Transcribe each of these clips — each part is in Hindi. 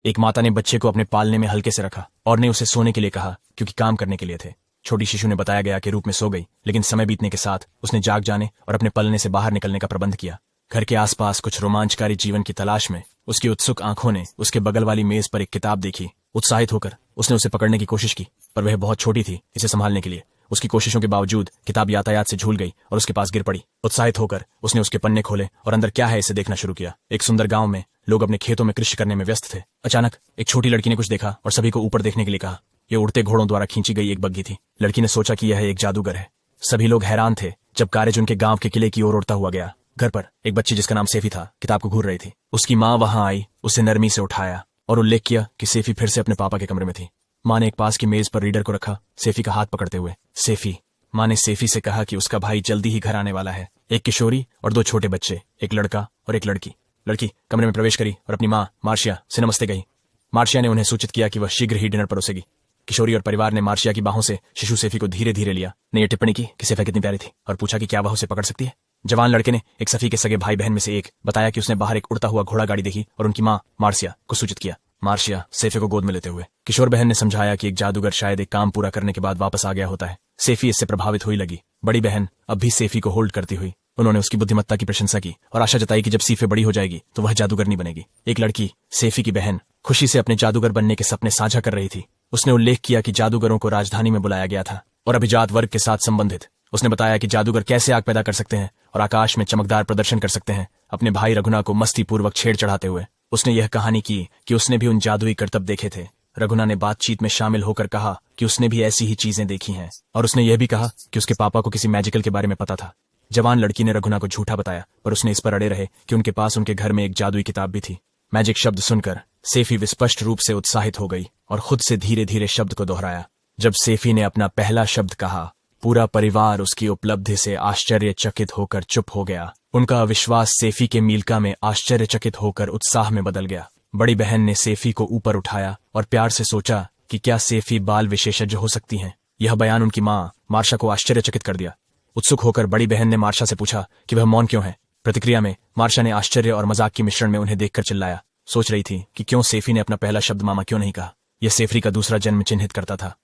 एक माता ने बच्चे को अपने पालने में हल्के से रखा और ने उसे सोने के लिए कहा क्योंकि काम करने के लिए थे। छोटी शिशु ने बताया गया कि रूप में सो गई, लेकिन समय बीतने के साथ उसने जाग जाने और अपने पलने से बाहर निकलने का प्रबंध किया। घर के आसपास कुछ रोमांचकारी जीवन की तलाश में उसकी उत्सुक आंखों ने उसके बगल वाली मेज पर एक किताब देखी। उत्साहित होकर उसने उसे पकड़ने की कोशिश की, पर वह बहुत छोटी थी इसे संभालने के लिए। उसकी कोशिशों के बावजूद किताब यातायात से झूल गई और उसके पास गिर पड़ी। उत्साहित होकर उसने उसके पन्ने खोले और अंदर क्या है इसे देखना शुरू किया। एक सुंदर गांव में लोग अपने खेतों में कृषि करने में व्यस्त थे। अचानक एक छोटी लड़की ने कुछ देखा और सभी को ऊपर देखने के लिए कहा। यह उड़ते घोड़ों द्वारा खींची गई एक बग्घी थी। लड़की ने सोचा कि यह एक जादूगर है। सभी लोग हैरान थे जब कारेज उनके गांव के किले की ओर उड़ता हुआ गया। घर पर एक बच्ची जिसका नाम सेफी था किताब को घूर रही थी। उसकी माँ वहां आई, उसे नरमी से उठाया और उल्लेख किया कि सेफी फिर से अपने पापा के कमरे में थी। माँ ने एक पास की मेज पर रीडर को रखा, सेफी का हाथ पकड़ते हुए। सेफी, माँ ने सेफी से कहा कि उसका भाई जल्दी ही घर आने वाला है। एक किशोरी और दो छोटे बच्चे, एक लड़का और एक लड़की। लड़की कमरे में प्रवेश करी और अपनी माँ मार्शिया से नमस्ते कही। मार्शिया ने उन्हें सूचित किया कि वह शीघ्र ही डिनर परोसेगी। किशोरी और परिवार ने मार्शिया की बाहों से शिशु सेफी को धीरे धीरे लिया। ने यह टिप्पणी की कि सेफी कितनी प्यारी थी और पूछा कि क्या वह उसे पकड़ सकती है। जवान लड़के ने एक सफी के सगे भाई बहन में से एक बताया कि उसने बाहर एक उड़ता हुआ घोड़ा गाड़ी देखी और उनकी माँ मार्शिया को सूचित किया। मार्शिया सेफी को गोद में लेते हुए। किशोर बहन ने समझाया कि एक जादूगर शायद एक काम पूरा करने के बाद वापस आ गया होता है। सेफी इससे प्रभावित हुई लगी। बड़ी बहन अब भी सेफी को होल्ड करती हुई। उन्होंने उसकी बुद्धिमत्ता की प्रशंसा की और आशा जताई कि जब सीफे बड़ी हो जाएगी तो वह जादूगरनी बनेगी। एक लड़की, सेफी की बहन, खुशी से अपने जादूगर बनने के सपने साझा कर रही थी। उसने उल्लेख किया कि जादूगरों को राजधानी में बुलाया गया था और अभिजात वर्ग के साथ संबंधित। उसने बताया कि जादूगर कैसे आग पैदा कर सकते हैं और आकाश में चमकदार प्रदर्शन कर सकते हैं, अपने भाई रघुना को मस्ती पूर्वक छेड़ चढ़ाते हुए। उसने यह कहानी की कि उसने भी उन जादुई करतब देखे थे। रघुना ने बातचीत में शामिल होकर कहा कि उसने भी ऐसी ही चीजें देखी हैं और उसने यह भी कहा कि उसके पापा को किसी मैजिकल के बारे में पता था। जवान लड़की ने रघुना को झूठा बताया, पर उसने इस पर अड़े रहे कि उनके पास उनके घर में एक जादुई किताब भी थी। मैजिक शब्द सुनकर सेफी विस्पष्ट रूप से उत्साहित हो गई और खुद से धीरे धीरे शब्द को दोहराया। जब सेफी ने अपना पहला शब्द कहा, पूरा परिवार उसकी उपलब्धि से आश्चर्यचकित होकर चुप हो गया। उनका अविश्वास सेफी के मीलका में आश्चर्यचकित होकर उत्साह में बदल गया। बड़ी बहन ने सेफी को ऊपर उठाया और प्यार से सोचा कि क्या सेफी बाल विशेषज्ञ हो सकती हैं। यह बयान उनकी माँ मार्शा को आश्चर्यचकित कर दिया। उत्सुक होकर बड़ी बहन ने मार्शा से पूछा कि वह मौन क्यों है। प्रतिक्रिया में मार्शा ने आश्चर्य और मजाक के मिश्रण में उन्हें देखकर चिल्लाया। सोच रही थी कि क्यों सेफी ने अपना पहला शब्द मामा क्यों नहीं कहा। यह सेफी का दूसरा जन्म चिन्हित करता था।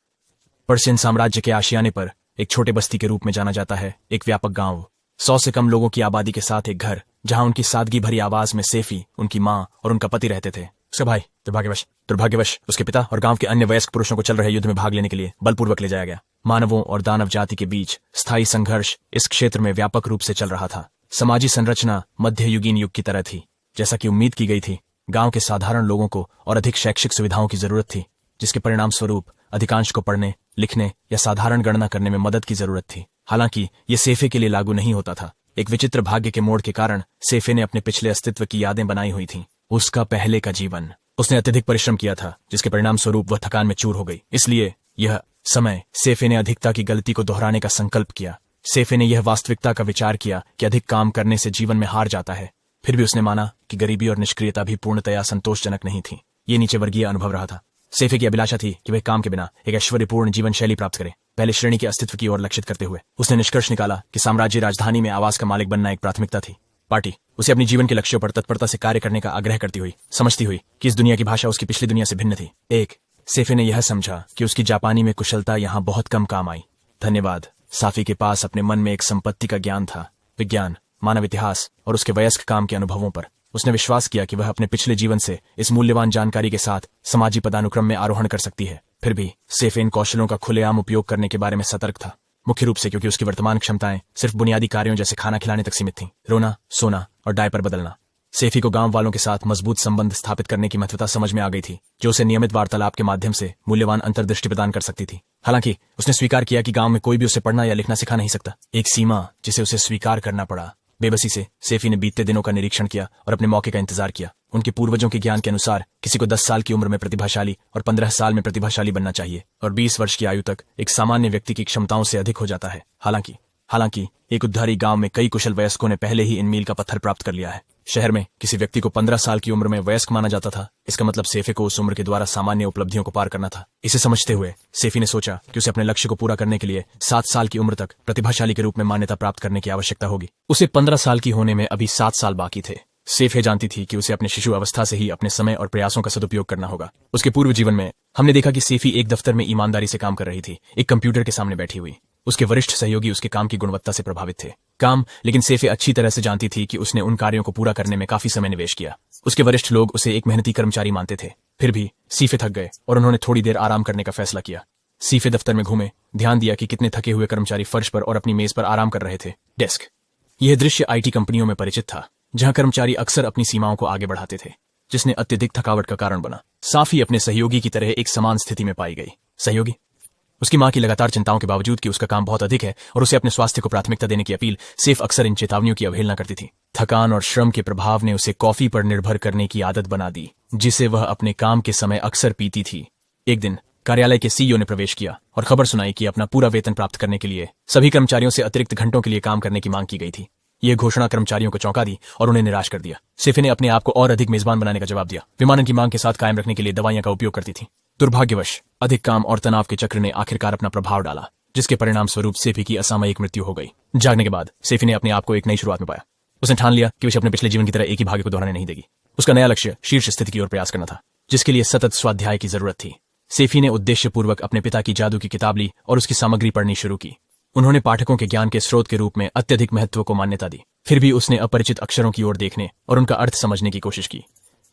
पर्शियन साम्राज्य के आशियाने पर एक छोटे बस्ती के रूप में जाना जाता है एक व्यापक गांव। 100 से कम लोगों की आबादी के साथ एक घर, जहां उनकी सादगी भरी आवाज में सेफी, उनकी माँ और उनका पति रहते थे। उसका भाई दुर्भाग्यवश उसके पिता और गांव के अन्य वयस्क पुरुषों को चल रहे युद्ध में भाग लेने के लिए बलपूर्वक ले जाया गया। मानवों और दानव जाति के बीच स्थायी संघर्ष इस क्षेत्र में व्यापक रूप से चल रहा था। समाजी संरचना मध्ययुगीन युग की तरह थी। जैसा कि उम्मीद की गई थी, गांव के साधारण लोगों को और अधिक शैक्षिक सुविधाओं की जरूरत थी, जिसके परिणाम स्वरूप अधिकांश को पढ़ने, लिखने या साधारण गणना करने में मदद की जरूरत थी। हालांकि ये सेफे के लिए लागू नहीं होता था। एक विचित्र भाग्य के मोड़ के कारण सेफे ने अपने पिछले अस्तित्व की यादें बनाई हुई थीं। उसका पहले का जीवन, उसने अत्यधिक परिश्रम किया था, जिसके परिणाम स्वरूप वह थकान में चूर हो गई। इसलिए यह समय सेफे ने अधिकता की गलती को दोहराने का संकल्प किया। सेफे ने यह वास्तविकता का विचार किया कि अधिक काम करने से जीवन में हार जाता है। फिर भी उसने माना कि गरीबी और निष्क्रियता भी पूर्णतया संतोषजनक नहीं थी। ये नीचे वर्गीय अनुभव रहा था। सेफे की अभिलाषा थी कि वह काम के बिना एक ऐश्वर्यपूर्ण जीवन शैली प्राप्त करे, पहले श्रेणी के अस्तित्व की ओर लक्षित करते हुए। उसने निष्कर्ष निकाला कि साम्राज्य राजधानी में आवास का मालिक बनना एक प्राथमिकता थी। पार्टी उसे अपनी जीवन के लक्ष्यों पर तत्परता से कार्य करने का आग्रह करती हुई समझती हुई कि इस दुनिया की भाषा उसकी पिछली दुनिया से भिन्न थी। एक सेफे ने यह समझा कि उसकी जापानी में कुशलता यहाँ बहुत कम काम आई। धन्यवाद, साफी के पास अपने मन में एक संपत्ति का ज्ञान था, विज्ञान, मानव इतिहास और उसके वयस्क काम के अनुभवों पर। उसने विश्वास किया कि वह अपने पिछले जीवन से इस मूल्यवान जानकारी के साथ समाजी पदानुक्रम में आरोहण कर सकती है। फिर भी सेफे इन कौशलों का खुलेआम उपयोग करने के बारे में सतर्क था, मुख्य रूप से क्योंकि उसकी वर्तमान क्षमताएं सिर्फ बुनियादी कार्यों जैसे खाना खिलाने तक सीमित थीं, रोना, सोना और डायपर बदलना। सेफी को गांव वालों के साथ मजबूत संबंध स्थापित करने की महत्वता समझ में आ गई थी, जो उसे नियमित वार्तालाप के माध्यम से मूल्यवान अंतर्दृष्टि प्रदान कर सकती थी। हालांकि उसने स्वीकार किया कि गांव में कोई भी उसे पढ़ना या लिखना सिखा नहीं सकता। एक सीमा जिसे उसे स्वीकार करना पड़ा। बेबसी से सेफी ने बीतते दिनों का निरीक्षण किया और अपने मौके का इंतजार किया। उनके पूर्वजों के ज्ञान के अनुसार किसी को 10 साल की उम्र में प्रतिभाशाली और 15 साल में प्रतिभाशाली बनना चाहिए और 20 वर्ष की आयु तक एक सामान्य व्यक्ति की क्षमताओं से अधिक हो जाता है। हालांकि एक उद्धारी गांव में कई कुशल वयस्कों ने पहले ही इन मील का पत्थर प्राप्त कर लिया है। शहर में किसी व्यक्ति को 15 साल की उम्र में वयस्क माना जाता था। इसका मतलब सेफे को उस उम्र के द्वारा सामान्य उपलब्धियों को पार करना था। इसे समझते हुए सेफी ने सोचा कि उसे अपने लक्ष्य को पूरा करने के लिए 7 साल की उम्र तक प्रतिभाशाली के रूप में मान्यता प्राप्त करने की आवश्यकता होगी। उसे 15 साल की होने में अभी 7 साल बाकी थे। सेफे जानती थी कि उसे अपने शिशु अवस्था से ही अपने समय और प्रयासों का सदुपयोग करना होगा। उसके पूर्व जीवन में हमने देखा कि सेफी एक दफ्तर में ईमानदारी से काम कर रही थी, एक कंप्यूटर के सामने बैठी हुई। उसके वरिष्ठ सहयोगी उसके काम की गुणवत्ता से प्रभावित थे। लेकिन सेफे अच्छी तरह से जानती थी कि उसने उन कार्यों को पूरा करने में काफी समय निवेश किया। उसके वरिष्ठ लोग उसे एक मेहनती कर्मचारी मानते थे। फिर भी सीफे थक गए और उन्होंने थोड़ी देर आराम करने का फैसला किया। सीफे दफ्तर में घूमे, ध्यान दिया कि कितने थके हुए कर्मचारी फर्श पर और अपनी मेज पर आराम कर रहे थे। डेस्क। यह दृश्य आईटी कंपनियों में परिचित था, जहां कर्मचारी अक्सर अपनी सीमाओं को आगे बढ़ाते थे, जिसने अत्यधिक थकावट का कारण बना। साफी अपने सहयोगी की तरह एक समान स्थिति में पाई गई। सहयोगी उसकी मां की लगातार चिंताओं के बावजूद कि उसका काम बहुत अधिक है और उसे अपने स्वास्थ्य को प्राथमिकता देने की अपील, सेफ अक्सर इन चेतावनियों की अवहेलना करती थी। थकान और श्रम के प्रभाव ने उसे कॉफी पर निर्भर करने की आदत बना दी, जिसे वह अपने काम के समय अक्सर पीती थी। एक दिन कार्यालय के सीईओ ने प्रवेश किया और खबर सुनाई कि अपना पूरा वेतन प्राप्त करने के लिए सभी कर्मचारियों से अतिरिक्त घंटों के लिए काम करने की मांग की गई थी। यह घोषणा कर्मचारियों को चौंका दी और उन्हें निराश कर दिया। सेफे ने अपने आप को और अधिक मेजबान बनाने का जवाब दिया। विमानन की मांग के साथ कायम रखने के लिए दवाइयां का उपयोग करती थी। दुर्भाग्यवश अधिक काम और तनाव के चक्र ने आखिरकार अपना प्रभाव डाला, जिसके परिणाम स्वरूप सेफी की असामयिक मृत्यु हो गई। जागने के बाद सेफी ने अपने आप को एक नई शुरुआत में पाया। उसने ठान लिया कि उसे अपने पिछले जीवन की तरह एक ही भाग्य को दोहराने नहीं देगी। उसका नया लक्ष्य शीर्ष स्थिति की ओर प्रयास करना था, जिसके लिए सतत स्वाध्याय की जरूरत थी। सेफी ने उद्देश्यपूर्वक अपने पिता की जादू की किताब ली और उसकी सामग्री पढ़नी शुरू की। उन्होंने पाठकों के ज्ञान के स्रोत के रूप में अत्यधिक महत्व को मान्यता दी। फिर भी उसने अपरिचित अक्षरों की ओर देखने और उनका अर्थ समझने की कोशिश की।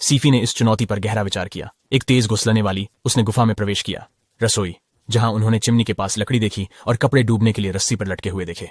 सीफी ने इस चुनौती पर गहरा विचार किया। एक तेज घुसलने वाली उसने गुफा में प्रवेश किया। रसोई, जहां उन्होंने चिमनी के पास लकड़ी देखी और कपड़े डूबने के लिए रस्सी पर लटके हुए देखे।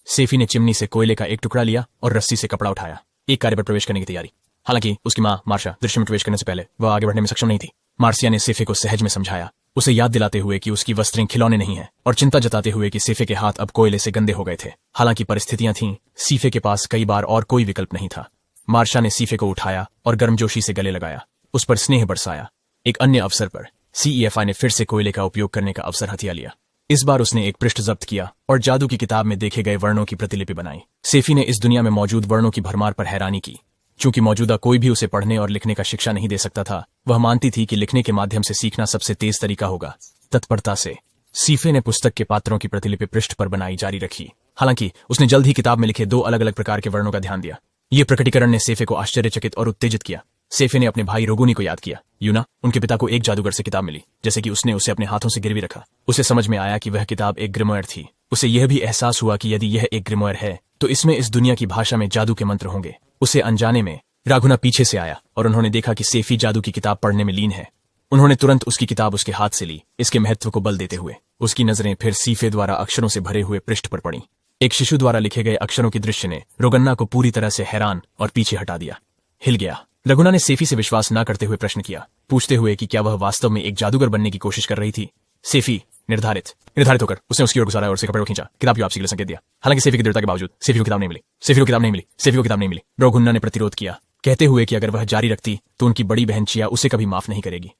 सेफी ने चिमनी से कोयले का एक टुकड़ा लिया और रस्सी से कपड़ा उठाया। एक कार्य पर प्रवेश करने की तैयारी। हालांकि उसकी मां मार्शा दृश्य में प्रवेश करने से पहले वह आगे बढ़ने में सक्षम नहीं थी। मार्सिया ने सेफे को सहज में समझाया, उसे याद दिलाते हुए कि उसकी वस्त्रें खिलौने नहीं हैं, और चिंता जताते हुए कि सेफे के हाथ अब कोयले से गंदे हो गए थे। हालांकि परिस्थितियां थीं, सीफे के पास कई बार और कोई विकल्प नहीं था। मार्शा ने सीफे को उठाया और गर्मजोशी से गले लगाया, उस पर स्नेह बरसाया। एक अन्य अवसर पर सीईएफआई ने फिर से कोयले का उपयोग करने का अवसर हथिया लिया। इस बार उसने एक पृष्ठ जब्त किया और जादू की किताब में देखे गए वर्णों की प्रतिलिपि बनाई। सेफी ने इस दुनिया में मौजूद वर्णों की भरमार पर हैरानी की। चूंकि मौजूदा कोई भी उसे पढ़ने और लिखने का शिक्षा नहीं दे सकता था, वह मानती थी कि लिखने के माध्यम से सीखना सबसे तेज तरीका होगा। तत्परता से सीफे ने पुस्तक के पात्रों की प्रतिलिपि पृष्ठ पर बनाई जारी रखी। हालांकि उसने जल्द ही किताब में लिखे 2 अलग अलग प्रकार के वर्णों का ध्यान दिया। ये प्रकटीकरण ने सेफे को आश्चर्यचकित और उत्तेजित किया। सेफे ने अपने भाई रोगुनी को याद किया। यूना, उनके पिता को एक जादूगर से किताब मिली, जैसे कि उसने उसे अपने हाथों से गिरवी रखा। उसे समझ में आया कि वह किताब एक ग्रिमोयर थी। उसे यह भी एहसास हुआ कि यदि यह एक ग्रिमोयर है तो इसमें इस दुनिया की भाषा में जादू के मंत्र होंगे। उसे अनजाने में राघुना पीछे से आया और उन्होंने देखा कि सेफी जादू की किताब पढ़ने में लीन है। उन्होंने तुरंत उसकी किताब उसके हाथ से ली, इसके महत्व को बल देते हुए। उसकी नजरें फिर सीफे द्वारा अक्षरों से भरे हुए पृष्ठ पर पड़ी। एक शिशु द्वारा लिखे गए अक्षरों की दृश्य ने रोगन्ना को पूरी तरह से हैरान और पीछे हटा दिया। हिल गया। रघुना ने सेफी से विश्वास न करते हुए प्रश्न किया, पूछते हुए कि क्या वह वास्तव में एक जादूगर बनने की कोशिश कर रही थी। सेफी निर्धारित होकर उसने उसकी ओर गुजारा और उसे कपड़े को खींचा, किताब की वापसी के लिए संकेत दिया। हालांकि सेफी की दृढ़ता के बावजूद सेफी को किताब नहीं मिली। रोगुन्ना ने प्रतिरोध किया, कहते हुए कि अगर वह जारी रखती तो उनकी बड़ी बहन चिया उसे कभी माफ नहीं करेगी।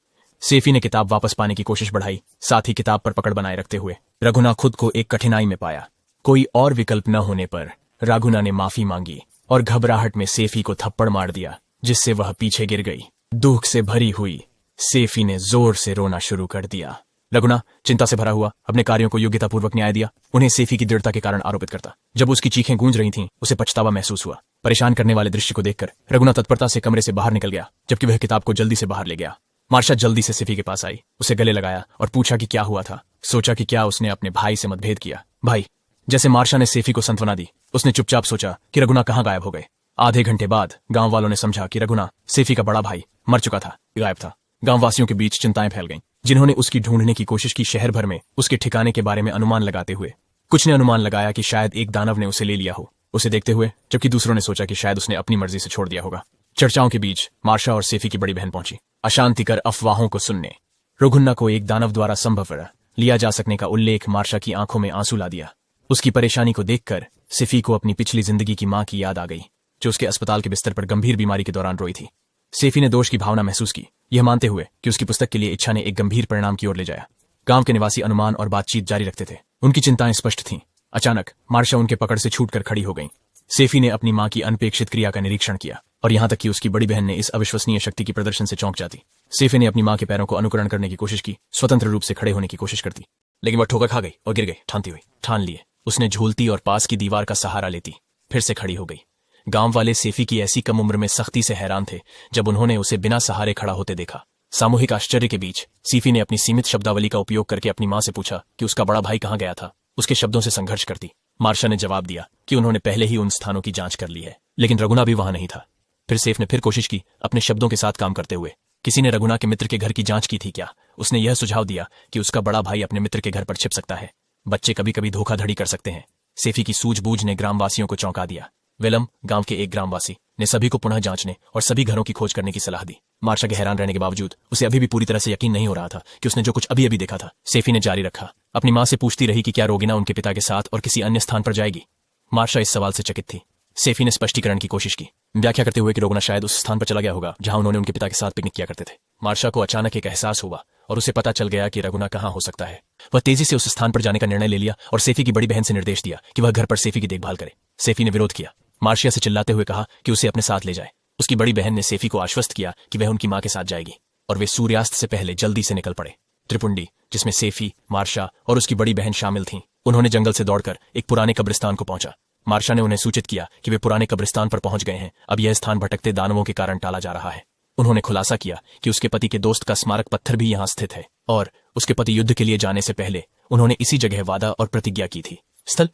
सेफी ने किताब वापस पाने की कोशिश बढ़ाई, साथ ही किताब पर पकड़ बनाए रखते हुए। रघुना खुद को एक कठिनाई में पाया। कोई और विकल्प न होने पर राघुना ने माफी मांगी और घबराहट में सेफी को थप्पड़ मार दिया, जिससे वह पीछे गिर गई। दुख से भरी हुई सेफी ने जोर से रोना शुरू कर दिया। रघुना चिंता से भरा हुआ अपने कार्यों को योग्यतापूर्वक न्याय दिया, उन्हें सेफी की दृढ़ता के कारण आरोपित करता। जब उसकी चीखें गूंज रही थीं, उसे पछतावा महसूस हुआ। परेशान करने वाले दृश्य को देखकर रघुना तत्परता से कमरे से बाहर निकल गया, जबकि वह किताब को जल्दी से बाहर ले गया। मार्शा जल्दी से सेफी के पास आई, उसे गले लगाया और पूछा कि क्या हुआ था। सोचा कि क्या उसने अपने भाई से मतभेद किया। भाई, जैसे मार्शा ने सेफी को सांत्वना दी, उसने चुपचाप सोचा कि रघुना कहाँ गायब हो गए। आधे घंटे बाद गांव वालों ने समझा कि रघुना, सेफी का बड़ा भाई, मर चुका था, गायब था। गांव वासियों के बीच चिंताएं फैल गईं, जिन्होंने उसकी ढूंढने की कोशिश की, शहर भर में उसके ठिकाने के बारे में अनुमान लगाते हुए। कुछ ने अनुमान लगाया कि शायद एक दानव ने उसे ले लिया हो उसे देखते हुए, जबकि दूसरों ने सोचा कि शायद उसने अपनी मर्जी से छोड़ दिया होगा। चर्चाओं के बीच मार्शा और सेफी की बड़ी बहन पहुंची, अशांतिकर अफवाहों को सुनने। रोगुन्ना को एक दानव द्वारा संभव लिया जा सकने का उल्लेख मार्शा की आंखों में आंसू ला दिया। उसकी परेशानी को देखकर सेफी को अपनी पिछली जिंदगी की मां की याद आ गई, जो उसके अस्पताल के बिस्तर पर गंभीर बीमारी के दौरान रोई थी। सेफी ने दोष की भावना महसूस की, यह मानते हुए कि उसकी पुस्तक के लिए इच्छा ने एक गंभीर परिणाम की ओर ले जाया। गांव के निवासी अनुमान और बातचीत जारी रखते थे, उनकी चिंताएं स्पष्ट थीं। अचानक मार्शा उनके पकड़ से छूटकर खड़ी हो गई। सेफी ने अपनी मां की अनपेक्षित क्रिया का निरीक्षण किया, और यहां तक कि उसकी बड़ी बहन ने इस अविश्वसनीय शक्ति की प्रदर्शन से चौंक जाती। सेफी ने अपनी मां के पैरों को अनुकरण करने की कोशिश की, स्वतंत्र रूप से खड़े होने की कोशिश करती, लेकिन वह ठोकर खा गई और गिर गई। ठान लिए उसने झूलती और पास की दीवार का सहारा लेती फिर से खड़ी हो गई। गांव वाले सेफी की ऐसी कम उम्र में सख्ती से हैरान थे जब उन्होंने उसे बिना सहारे खड़ा होते देखा। सामूहिक आश्चर्य के बीच सीफी ने अपनी सीमित शब्दावली का उपयोग करके अपनी मां से पूछा कि उसका बड़ा भाई कहाँ गया था। उसके शब्दों से संघर्ष करती मार्शा ने जवाब दिया कि उन्होंने पहले ही उन स्थानों की जांच कर ली है, लेकिन रघुना भी वहां नहीं था। फिर सेफ ने फिर कोशिश की, अपने शब्दों के साथ काम करते हुए। किसी ने रघुना के मित्र के घर की जांच की थी क्या? उसने यह सुझाव दिया कि उसका बड़ा भाई अपने मित्र के घर पर छिप सकता है। बच्चे कभी कभी धोखाधड़ी कर सकते हैं। सेफी की सूझबूझ ने ग्रामवासियों को चौंका दिया। वेलम, गांव के एक ग्रामवासी, ने सभी को पुनः जांचने और सभी घरों की खोज करने की सलाह दी। मार्शा के हैरान रहने के बावजूद उसे अभी भी पूरी तरह से यकीन नहीं हो रहा था कि उसने जो कुछ अभी अभी देखा था। सेफी ने जारी रखा, अपनी मां से पूछती रही कि क्या रोगिना उनके पिता के साथ और किसी अन्य स्थान पर जाएगी। मार्शा इस सवाल से चकित थी। सेफी ने स्पष्टीकरण की कोशिश की, व्याख्या करते हुए कि रोगिना शायद उस स्थान पर चला गया होगा जहां उन्होंने उनके पिता के साथ पिकनिक किया करते थे। मार्शा को अचानक एक एहसास हुआ और उसे पता चल गया कि रघुना कहां हो सकता है। वह तेजी से उस स्थान पर जाने का निर्णय ले लिया और सेफी की बड़ी बहन से निर्देश दिया कि वह घर पर सेफी की देखभाल करे। सेफी ने विरोध किया। मार्शिया से चिल्लाते हुए कहा कि उसे अपने साथ ले जाए। उसकी बड़ी बहन ने सेफी को आश्वस्त किया कि वह उनकी मां के साथ जाएगी और वे सूर्यास्त से पहले जल्दी से निकल पड़े। त्रिपुंडी, जिसमें सेफी, मार्शा और उसकी बड़ी बहन शामिल थीं, उन्होंने जंगल से दौड़कर एक पुराने कब्रिस्तान को पहुंचा। मार्शा ने उन्हें सूचित किया कि वे पुराने कब्रिस्तान पर पहुंच गए हैं। अब यह स्थान भटकते दानवों के कारण टाला जा रहा है। उन्होंने खुलासा किया कि उसके पति के दोस्त का स्मारक पत्थर भी यहां स्थित है और उसके पति युद्ध के लिए जाने से पहले उन्होंने इसी जगह वादा और प्रतिज्ञा की थी। स्थल,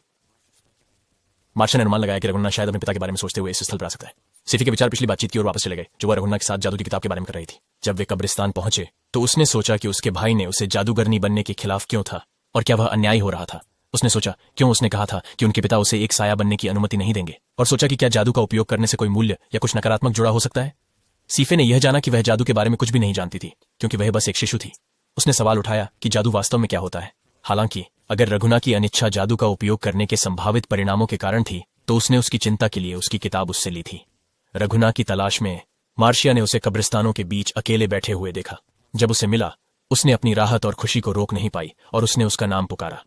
मार्शा ने अनुमान लगाया कि रघुन्ना शायद अपने पिता के बारे में सोचते हुए इस स्थल पर आ सकता है। सेफी के विचार पिछली बातचीत की ओर वापस चले गए जो वह रघुन्ना के साथ जादू की किताब के बारे में कर रही थी। जब वे कब्रिस्तान पहुंचे तो उसने सोचा कि उसके भाई ने उसे जादूगरनी बनने के खिलाफ क्यों था और क्या वह अन्याय हो रहा था। उसने सोचा क्यों उसने कहा था कि उनके पिता उसे एक साया बनने की अनुमति नहीं देंगे, और सोचा कि क्या जादू का उपयोग करने से कोई मूल्य या कुछ नकारात्मक जुड़ा हो सकता है। सीफे ने यह जाना कि वह जादू के बारे में कुछ भी नहीं जानती थी क्योंकि वह बस एक शिशु थी। उसने सवाल उठाया कि जादू वास्तव में क्या होता है। हालांकि अगर रघुना की अनिच्छा जादू का उपयोग करने के संभावित परिणामों के कारण थी तो उसने उसकी चिंता के लिए उसकी किताब उससे ली थी। रघुना की तलाश में मार्शिया ने उसे कब्रिस्तानों के बीच अकेले बैठे हुए देखा। जब उसे मिला उसने अपनी राहत और खुशी को रोक नहीं पाई और उसने उसका नाम पुकारा।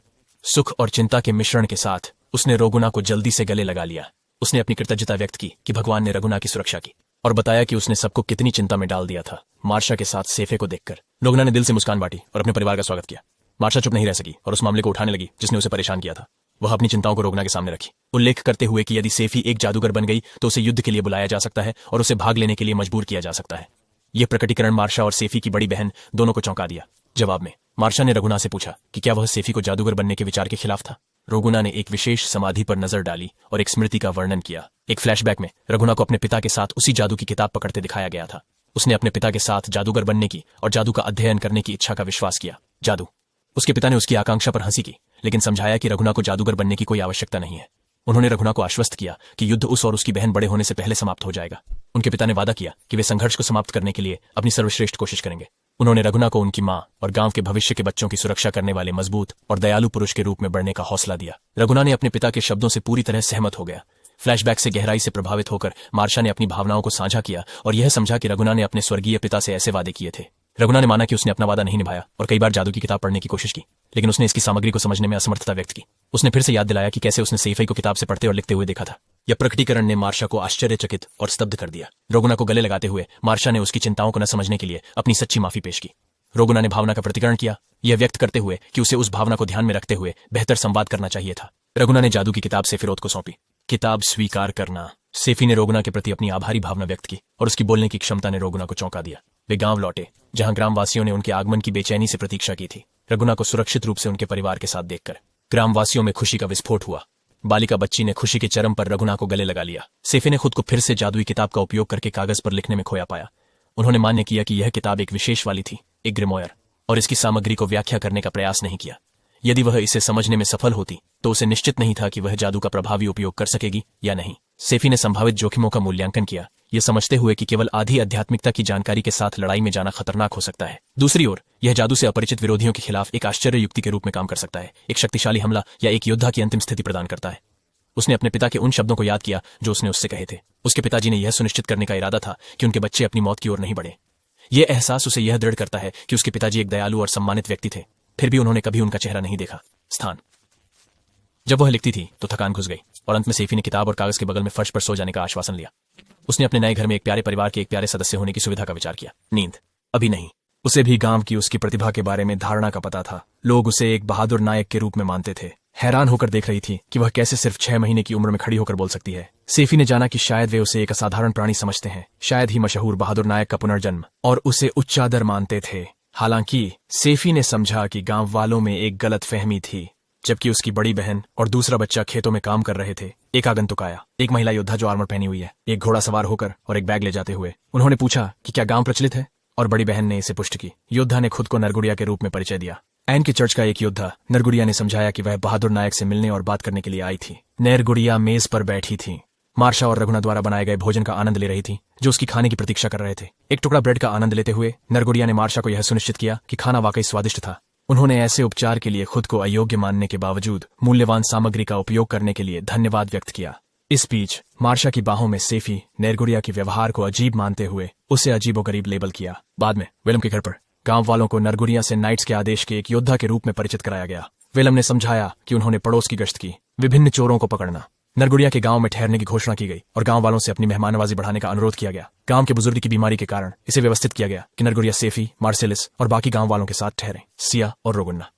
सुख और चिंता के मिश्रण के साथ उसने रघुना को जल्दी से गले लगा लिया। उसने अपनी कृतज्ञता व्यक्त की कि भगवान ने रघुना की सुरक्षा की और बताया कि उसने सबको कितनी चिंता में डाल दिया था। मार्शा के साथ सेफे को देखकर रघुना ने दिल से मुस्कान बांटी और अपने परिवार का स्वागत किया। मार्शा चुप नहीं रह सकी और उस मामले को उठाने लगी जिसने उसे परेशान किया था। वह अपनी चिंताओं को रघुना के सामने रखी, उल्लेख करते हुए कि यदि सेफी एक जादूगर बन गई तो उसे युद्ध के लिए बुलाया जा सकता है और उसे भाग लेने के लिए मजबूर किया जा सकता है। यह प्रकटीकरण मार्शा और सेफी की बड़ी बहन दोनों को चौंका दिया। जवाब में मार्शा ने रघुना से पूछा कि क्या वह सेफी को जादूगर बनने के विचार के खिलाफ था। रघुना ने एक विशेष समाधि पर नजर डाली और एक स्मृति का वर्णन किया। एक फ्लैशबैक में रघुना को अपने पिता के साथ उसी जादू की किताब पकड़ते दिखाया गया था। उसने अपने पिता के साथ जादूगर बनने की और जादू का अध्ययन करने की इच्छा का विश्वास किया। जादू, उसके पिता ने उसकी आकांक्षा पर हंसी की लेकिन समझाया कि रघुना को जादूगर बनने की कोई आवश्यकता नहीं है। उन्होंने रघुना को आश्वस्त किया कि युद्ध उस और उसकी बहन बड़े होने से पहले समाप्त हो जाएगा। उनके पिता ने वादा किया कि वे संघर्ष को समाप्त करने के लिए अपनी सर्वश्रेष्ठ कोशिश करेंगे। उन्होंने रघुना को उनकी मां और गांव के भविष्य के बच्चों की सुरक्षा करने वाले मजबूत और दयालु पुरुष के रूप में बढ़ने का हौसला दिया। रघुना ने अपने पिता के शब्दों से पूरी तरह सहमत हो गया। फ्लैशबैक से गहराई से प्रभावित होकर मार्शा ने अपनी भावनाओं को साझा किया और यह समझा कि रघुना ने अपने स्वर्गीय पिता से ऐसे वादे किए थे। रघुना ने माना कि उसने अपना वादा नहीं निभाया और कई बार जादू की किताब पढ़ने की कोशिश की, लेकिन उसने इसकी सामग्री को समझने में असमर्थता व्यक्त की। उसने फिर से याद दिलाया कि कैसे उसने सेफई को किताब से पढ़ते और लिखते हुए देखा था। यह प्रकटीकरण ने मार्शा को आश्चर्यचकित और स्तब्ध कर दिया। रघुना को गले लगाते हुए मार्शा ने उसकी चिंताओं को न समझने के लिए अपनी सच्ची माफी पेश की। रघुना ने भावना का प्रतिकरण किया, यह व्यक्त करते हुए कि उसे उस भावना को ध्यान में रखते हुए बेहतर संवाद करना चाहिए था। रघुना ने जादू की किताब सेफिरोत को सौंपी। किताब स्वीकार करना। सेफी ने रघुना के प्रति अपनी आभारी भावना व्यक्त की और उसकी बोलने की क्षमता ने रघुना को चौंका दिया। वे गांव लौटे जहां ग्रामवासियों ने उनके आगमन की बेचैनी से प्रतीक्षा की थी। रघुना को सुरक्षित रूप से उनके परिवार के साथ देखकर ग्रामवासियों में खुशी का विस्फोट हुआ। बालिका बच्ची ने खुशी के चरम पर रघुना को गले लगा लिया। सेफी ने खुद को फिर से जादुई किताब का उपयोग करके कागज पर लिखने में खोया पाया। उन्होंने मान्य किया कि यह किताब एक विशेष वाली थी, एक ग्रिमोयर, और इसकी सामग्री को व्याख्या करने का प्रयास नहीं किया। यदि वह इसे समझने में सफल होती तो उसे निश्चित नहीं था कि वह जादू का प्रभावी उपयोग कर सकेगी या नहीं। सेफी ने संभावित जोखिमों का मूल्यांकन किया, यह समझते हुए कि केवल आधी आध्यात्मिकता की जानकारी के साथ लड़ाई में जाना खतरनाक हो सकता है। दूसरी ओर यह जादू से अपरिचित विरोधियों के खिलाफ एक आश्चर्य युक्ति के रूप में काम कर सकता है, एक शक्तिशाली हमला या एक योद्धा की अंतिम स्थिति प्रदान करता है। उसने अपने पिता के उन शब्दों को याद किया जो उसने उससे कहे थे। उसके पिताजी ने यह सुनिश्चित करने का इरादा था कि उनके बच्चे अपनी मौत की ओर नहीं बढ़े। यह एहसास उसे यह दृढ़ करता है कि उसके पिताजी एक दयालु और सम्मानित व्यक्ति थे, फिर भी उन्होंने कभी उनका चेहरा नहीं देखा। स्थान, जब वह लिखती थी तो थकान घुस गई और अंत में सेफी ने किताब और कागज के बगल में फर्श पर सो जाने का आश्वासन लिया। उसने अपने नए घर में एक प्यारे परिवार के एक प्यारे सदस्य होने की सुविधा का विचार किया। नींद अभी नहीं। उसे भी गांव की उसकी प्रतिभा के बारे में धारणा का पता था। लोग उसे एक बहादुर नायक के रूप में मानते थे। हैरान होकर देख रही थी कि वह कैसे सिर्फ 6 महीने की उम्र में खड़ी होकर बोल सकती है। सेफी ने जाना कि शायद वे उसे एक असाधारण प्राणी समझते हैं, शायद ही मशहूर बहादुर नायक का पुनर्जन्म, और उसे उच्च आदर मानते थे। हालांकि सेफी ने समझा कि गांव वालों में एक गलत फहमी थी। जबकि उसकी बड़ी बहन और दूसरा बच्चा खेतों में काम कर रहे थे, एक आगंतुक आया, एक महिला योद्धा जो आर्मर पहनी हुई है, एक घोड़ा सवार होकर और एक बैग ले जाते हुए। उन्होंने पूछा कि क्या गांव प्रचलित है, और बड़ी बहन ने इसे पुष्ट की। योद्धा ने खुद को नरगुड़िया के रूप में परिचय दिया। एन के चर्च का एक योद्धा। नरगुड़िया ने समझाया कि वह बहादुर नायक से मिलने और बात करने के लिए आई थी। नरगुड़िया मेज पर बैठी थी। मार्शा और रघुना द्वारा बनाए गए भोजन का आनंद ले रही थी, जो उसकी खाने की प्रतीक्षा कर रहे थे। एक टुकड़ा ब्रेड का आनंद लेते हुए नरगुड़िया ने मार्शा को यह सुनिश्चित किया कि खाना वाकई स्वादिष्ट था। उन्होंने ऐसे उपचार के लिए खुद को अयोग्य मानने के बावजूद मूल्यवान सामग्री का उपयोग करने के लिए धन्यवाद व्यक्त किया। इस बीच मार्शा की बाहों में सेफी नरगुड़िया के व्यवहार को अजीब मानते हुए उसे अजीबोगरीब लेबल किया। बाद में विलम के घर पर गांव वालों को नरगुड़िया से नाइट्स के आदेश के एक योद्धा के रूप में परिचित कराया गया। विलम ने समझाया कि उन्होंने पड़ोस की गश्त की, विभिन्न चोरों को पकड़ना। नरगुड़िया के गांव में ठहरने की घोषणा की गई और गांव वालों से अपनी मेहमाननवाजी बढ़ाने का अनुरोध किया गया। गांव के बुजुर्ग की बीमारी के कारण इसे व्यवस्थित किया गया कि नरगुड़िया सेफी, मार्सेलिस और बाकी गांव वालों के साथ ठहरे, सिया और रोगुन्ना।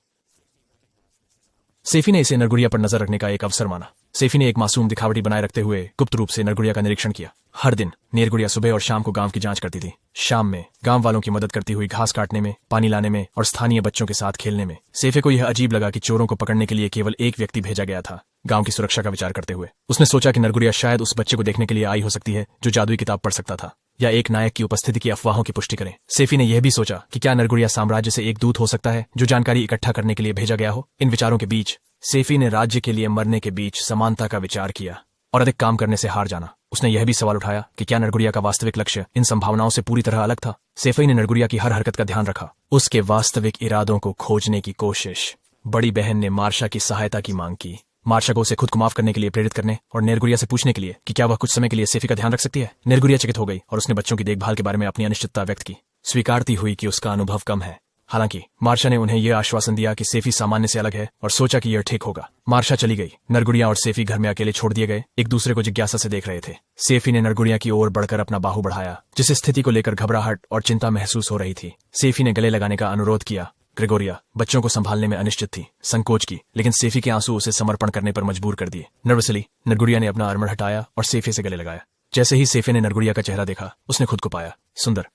सेफी ने इसे नरगुड़िया पर नजर रखने का एक अवसर माना। सेफी ने एक मासूम दिखावटी बनाए रखते हुए गुप्त रूप से नरगुड़िया का निरीक्षण किया। हर दिन नरगुड़िया सुबह और शाम को गांव की जांच करती थी। शाम में गांव वालों की मदद करती हुई घास काटने में, पानी लाने में और स्थानीय बच्चों के साथ खेलने में। सेफे को यह अजीब लगा कि चोरों को पकड़ने के लिए केवल एक व्यक्ति भेजा गया था। गांव की सुरक्षा का विचार करते हुए उसने सोचा कि नरगुड़िया शायद उस बच्चे को देखने के लिए आई हो सकती है जो जादुई किताब पढ़ सकता था, या एक नायक की उपस्थिति की अफवाहों की पुष्टि करें। सेफी ने यह भी सोचा कि क्या नरगुड़िया साम्राज्य से एक दूत हो सकता है जो जानकारी इकट्ठा करने के लिए भेजा गया हो। इन विचारों के बीच सेफी ने राज्य के लिए मरने के बीच समानता का विचार किया और अधिक काम करने से हार जाना। उसने यह भी सवाल उठाया कि क्या नरगुड़िया का वास्तविक लक्ष्य इन संभावनाओं से पूरी तरह अलग था। सेफी ने नरगुड़िया की हर हरकत का ध्यान रखा, उसके वास्तविक इरादों को खोजने की कोशिश। बड़ी बहन ने मार्शा की सहायता की मांग की, मार्शा को उसे खुद को माफ करने के लिए प्रेरित करने और नरगुड़िया से पूछने के लिए कि क्या वह कुछ समय के लिए सेफी का ध्यान रख सकती है। नरगुड़िया चकित हो गई और उसने बच्चों की देखभाल के बारे में अपनी अनिश्चितता व्यक्त की, स्वीकारती हुई कि उसका अनुभव कम है। हालांकि मार्शा ने उन्हें यह आश्वासन दिया कि सेफी सामान्य से अलग है और सोचा कि यह ठीक होगा। मार्शा चली गई। नरगुड़िया और सेफी घर में अकेले छोड़ दिए गए एक दूसरे को जिज्ञासा से देख रहे थे। सेफी ने नरगुड़िया की ओर बढ़कर अपना बाहु बढ़ाया, जिस स्थिति को लेकर घबराहट और चिंता महसूस हो रही थी। सेफी ने गले लगाने का अनुरोध किया। ग्रेगोरिया बच्चों को संभालने में अनिश्चित थी, संकोच की, लेकिन सेफी के आंसू उसे समर्पण करने पर मजबूर कर दिए। नर्वसली नरगुड़िया ने अपना आर्मर हटाया और सेफी से गले लगाया। जैसे ही सेफी ने नरगुड़िया का चेहरा देखा, उसने खुद को पाया सुंदर।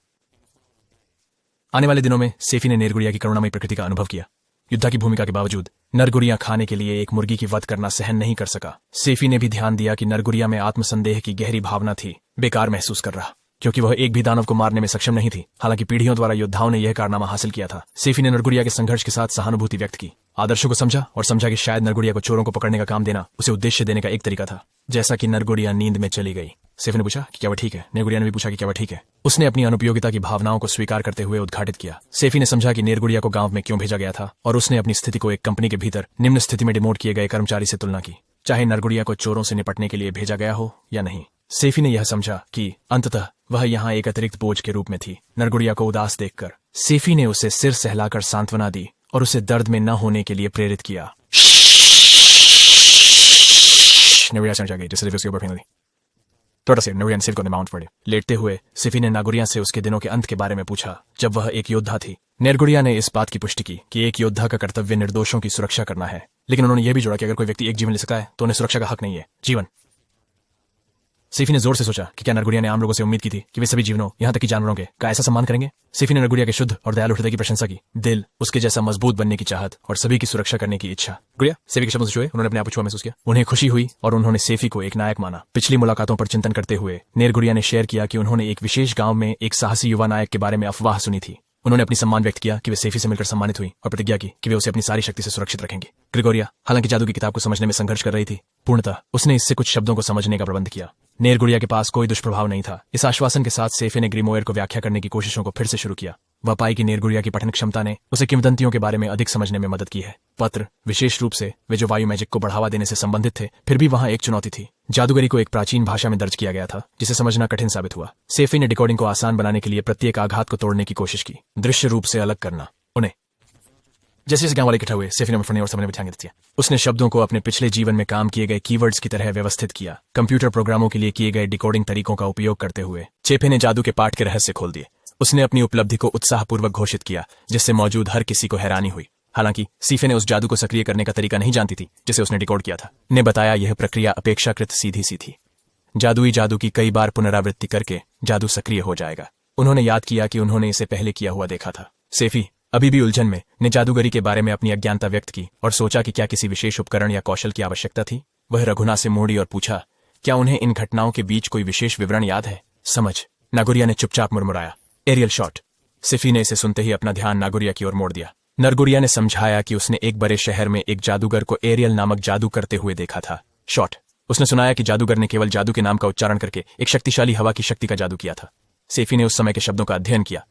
आने वाले दिनों में सेफी ने नरगुड़िया की करुणामयी प्रकृति का अनुभव किया। योद्धा की भूमिका के बावजूद नरगुड़िया खाने के लिए एक मुर्गी की वध करना सहन नहीं कर सका। सेफी ने भी ध्यान दिया कि नरगुड़िया में आत्मसंदेह की गहरी भावना थी। बेकार महसूस कर रहा क्योंकि वह एक भी दानव को मारने में सक्षम नहीं थी। हालांकि पीढ़ियों द्वारा योद्धाओं ने यह कारनामा हासिल किया था। सेफी ने नरगुड़िया के संघर्ष के साथ सहानुभूति व्यक्त की, आदर्शों को समझा और समझा कि शायद नरगुड़िया को चोरों को पकड़ने का काम देना उसे उद्देश्य देने का एक तरीका था। जैसा कि नरगुड़िया नींद में चली गई, सेफी ने पूछा कि क्या वह ठीक है। नरगुड़िया ने भी पूछा कि क्या वह ठीक है। उसने अपनी अनुपयोगिता की भावनाओं को स्वीकार करते हुए उद्घाटित किया। सेफी ने समझा कि नरगुड़िया को गांव में क्यों भेजा गया था और उसने अपनी स्थिति को एक कंपनी के भीतर निम्न स्थिति में डिमोट किए गए कर्मचारी से तुलना की, चाहे नरगुड़िया को चोरों से निपटने के लिए भेजा गया हो या नहीं। सेफी ने यह समझा कि अंततः वह यहाँ एक अतिरिक्त बोझ के रूप में थी। नरगुड़िया को उदास देखकर सेफी ने उसे सिर सहलाकर सांत्वना दी और उसे दर्द में न होने के लिए प्रेरित किया। नरगुड़िया समझ गई, जिससे उसके ऊपर फेंक दी। थोड़ा से नरगुड़िया ने सेफी को माउंट पड़े। लेटते हुए सेफी ने नरगुड़िया से उसके दिनों के अंत के बारे में पूछा, जब वह एक योद्धा थी। नरगुड़िया ने इस बात की पुष्टि की कि एक योद्धा का कर्तव्य निर्दोषों की सुरक्षा करना है, लेकिन उन्होंने यह भी जोड़ा कि अगर कोई व्यक्ति एक जीवन ले सकता है तो उन्हें सुरक्षा का हक नहीं है, जीवन। सेफी ने जोर से सोचा कि क्या नरगुड़िया ने आम लोगों से उम्मीद की थी कि वे सभी जीवनों, यहाँ तक कि जानवरों के, का ऐसा सम्मान करेंगे। सेफी ने नरगुड़िया के शुद्ध और दयालु हृदय की प्रशंसा की, दिल, उसके जैसा मजबूत बनने की चाहत और सभी की सुरक्षा करने की इच्छा। गुड़िया सेफी के शब्दों से छुए, उन्होंने अपने आप छुआ महसूस किया। उन्हें खुशी हुई और उन्होंने सेफी को एक नायक माना। पिछली मुलाकातों पर चिंतन करते हुए नरगुड़िया ने शेयर किया कि उन्होंने एक विशेष गांव में एक साहसी युवा नायक के बारे में अफवाह सुनी थी। उन्होंने अपनी सम्मान व्यक्त किया कि वे सेफी से मिलकर सम्मानित हुई और प्रतिज्ञा की कि वे उसे अपनी सारी शक्ति से सुरक्षित रखेंगे। ग्रेगोरिया हालांकि जादू की किताब को समझने में संघर्ष कर रही थी, पूर्णतः उसने इससे कुछ शब्दों को समझने का प्रबंध किया। नरगुड़िया के पास कोई दुष्प्रभाव नहीं था। इस आश्वासन के साथ सेफी ने ग्रीमोयर को व्याख्या करने की कोशिशों को फिर से शुरू किया। वह पाई कि नरगुड़िया की पठन क्षमता ने उसे किंवदंतियों के बारे में अधिक समझने में मदद की है। पत्र, विशेष रूप से वे जो वायु मैजिक को बढ़ावा देने से संबंधित थे, फिर भी वहां एक चुनौती थी। जादूगरी को एक प्राचीन भाषा में दर्ज किया गया था, जिसे समझना कठिन साबित हुआ। सेफी ने डिकोडिंग को आसान बनाने के लिए प्रत्येक आघात को तोड़ने की कोशिश की, दृश्य रूप से अलग करना उन्हें। जैसे जैसे गांव वाले इकट्ठा हुए, सेफी ने पढ़ने और समझने में ध्यान दिया। उसने शब्दों को अपने पिछले जीवन में काम किए गए कीवर्ड्स की तरह व्यवस्थित किया, कंप्यूटर प्रोग्रामों के लिए किए गए डिकोडिंग तरीकों का उपयोग करते हुए। सेफी ने जादू के पाठ के रहस्य खोल दिए। उसने अपनी उपलब्धि को उत्साहपूर्वक घोषित किया, जिससे मौजूद हर किसी को हैरानी हुई। हालांकि सीफे ने उस जादू को सक्रिय करने का तरीका नहीं जानती थी जिसे उसने डिकोड किया था। ने बताया यह प्रक्रिया अपेक्षाकृत सीधी सी थी। जादुई जादू की कई बार पुनरावृत्ति करके जादू सक्रिय हो जाएगा। उन्होंने याद किया कि उन्होंने इसे पहले किया हुआ देखा था। सेफी अभी भी उलझन में ने जादूगरी के बारे में अपनी अज्ञानता व्यक्त की और सोचा कि क्या किसी विशेष उपकरण या कौशल की आवश्यकता थी। वह रघुना से मुड़ी और पूछा, क्या उन्हें इन घटनाओं के बीच कोई विशेष विवरण याद है? समझ, नागुरिया ने चुपचाप मुरमुराया। Aerial shot. सिफी ने इसे सुनते ही अपना ध्यान नागुरिया की ओर मोड़ दिया। नरगुरिया ने समझाया कि उसने एक बड़े शहर में एक जादूगर को एरियल नामक जादू करते हुए देखा था। शॉट। उसने सुनाया कि जादूगर ने केवल जादू के नाम का उच्चारण करके एक शक्तिशाली हवा की शक्ति का जादू किया था। सेफी ने उस समय के शब्दों का अध्ययन किया।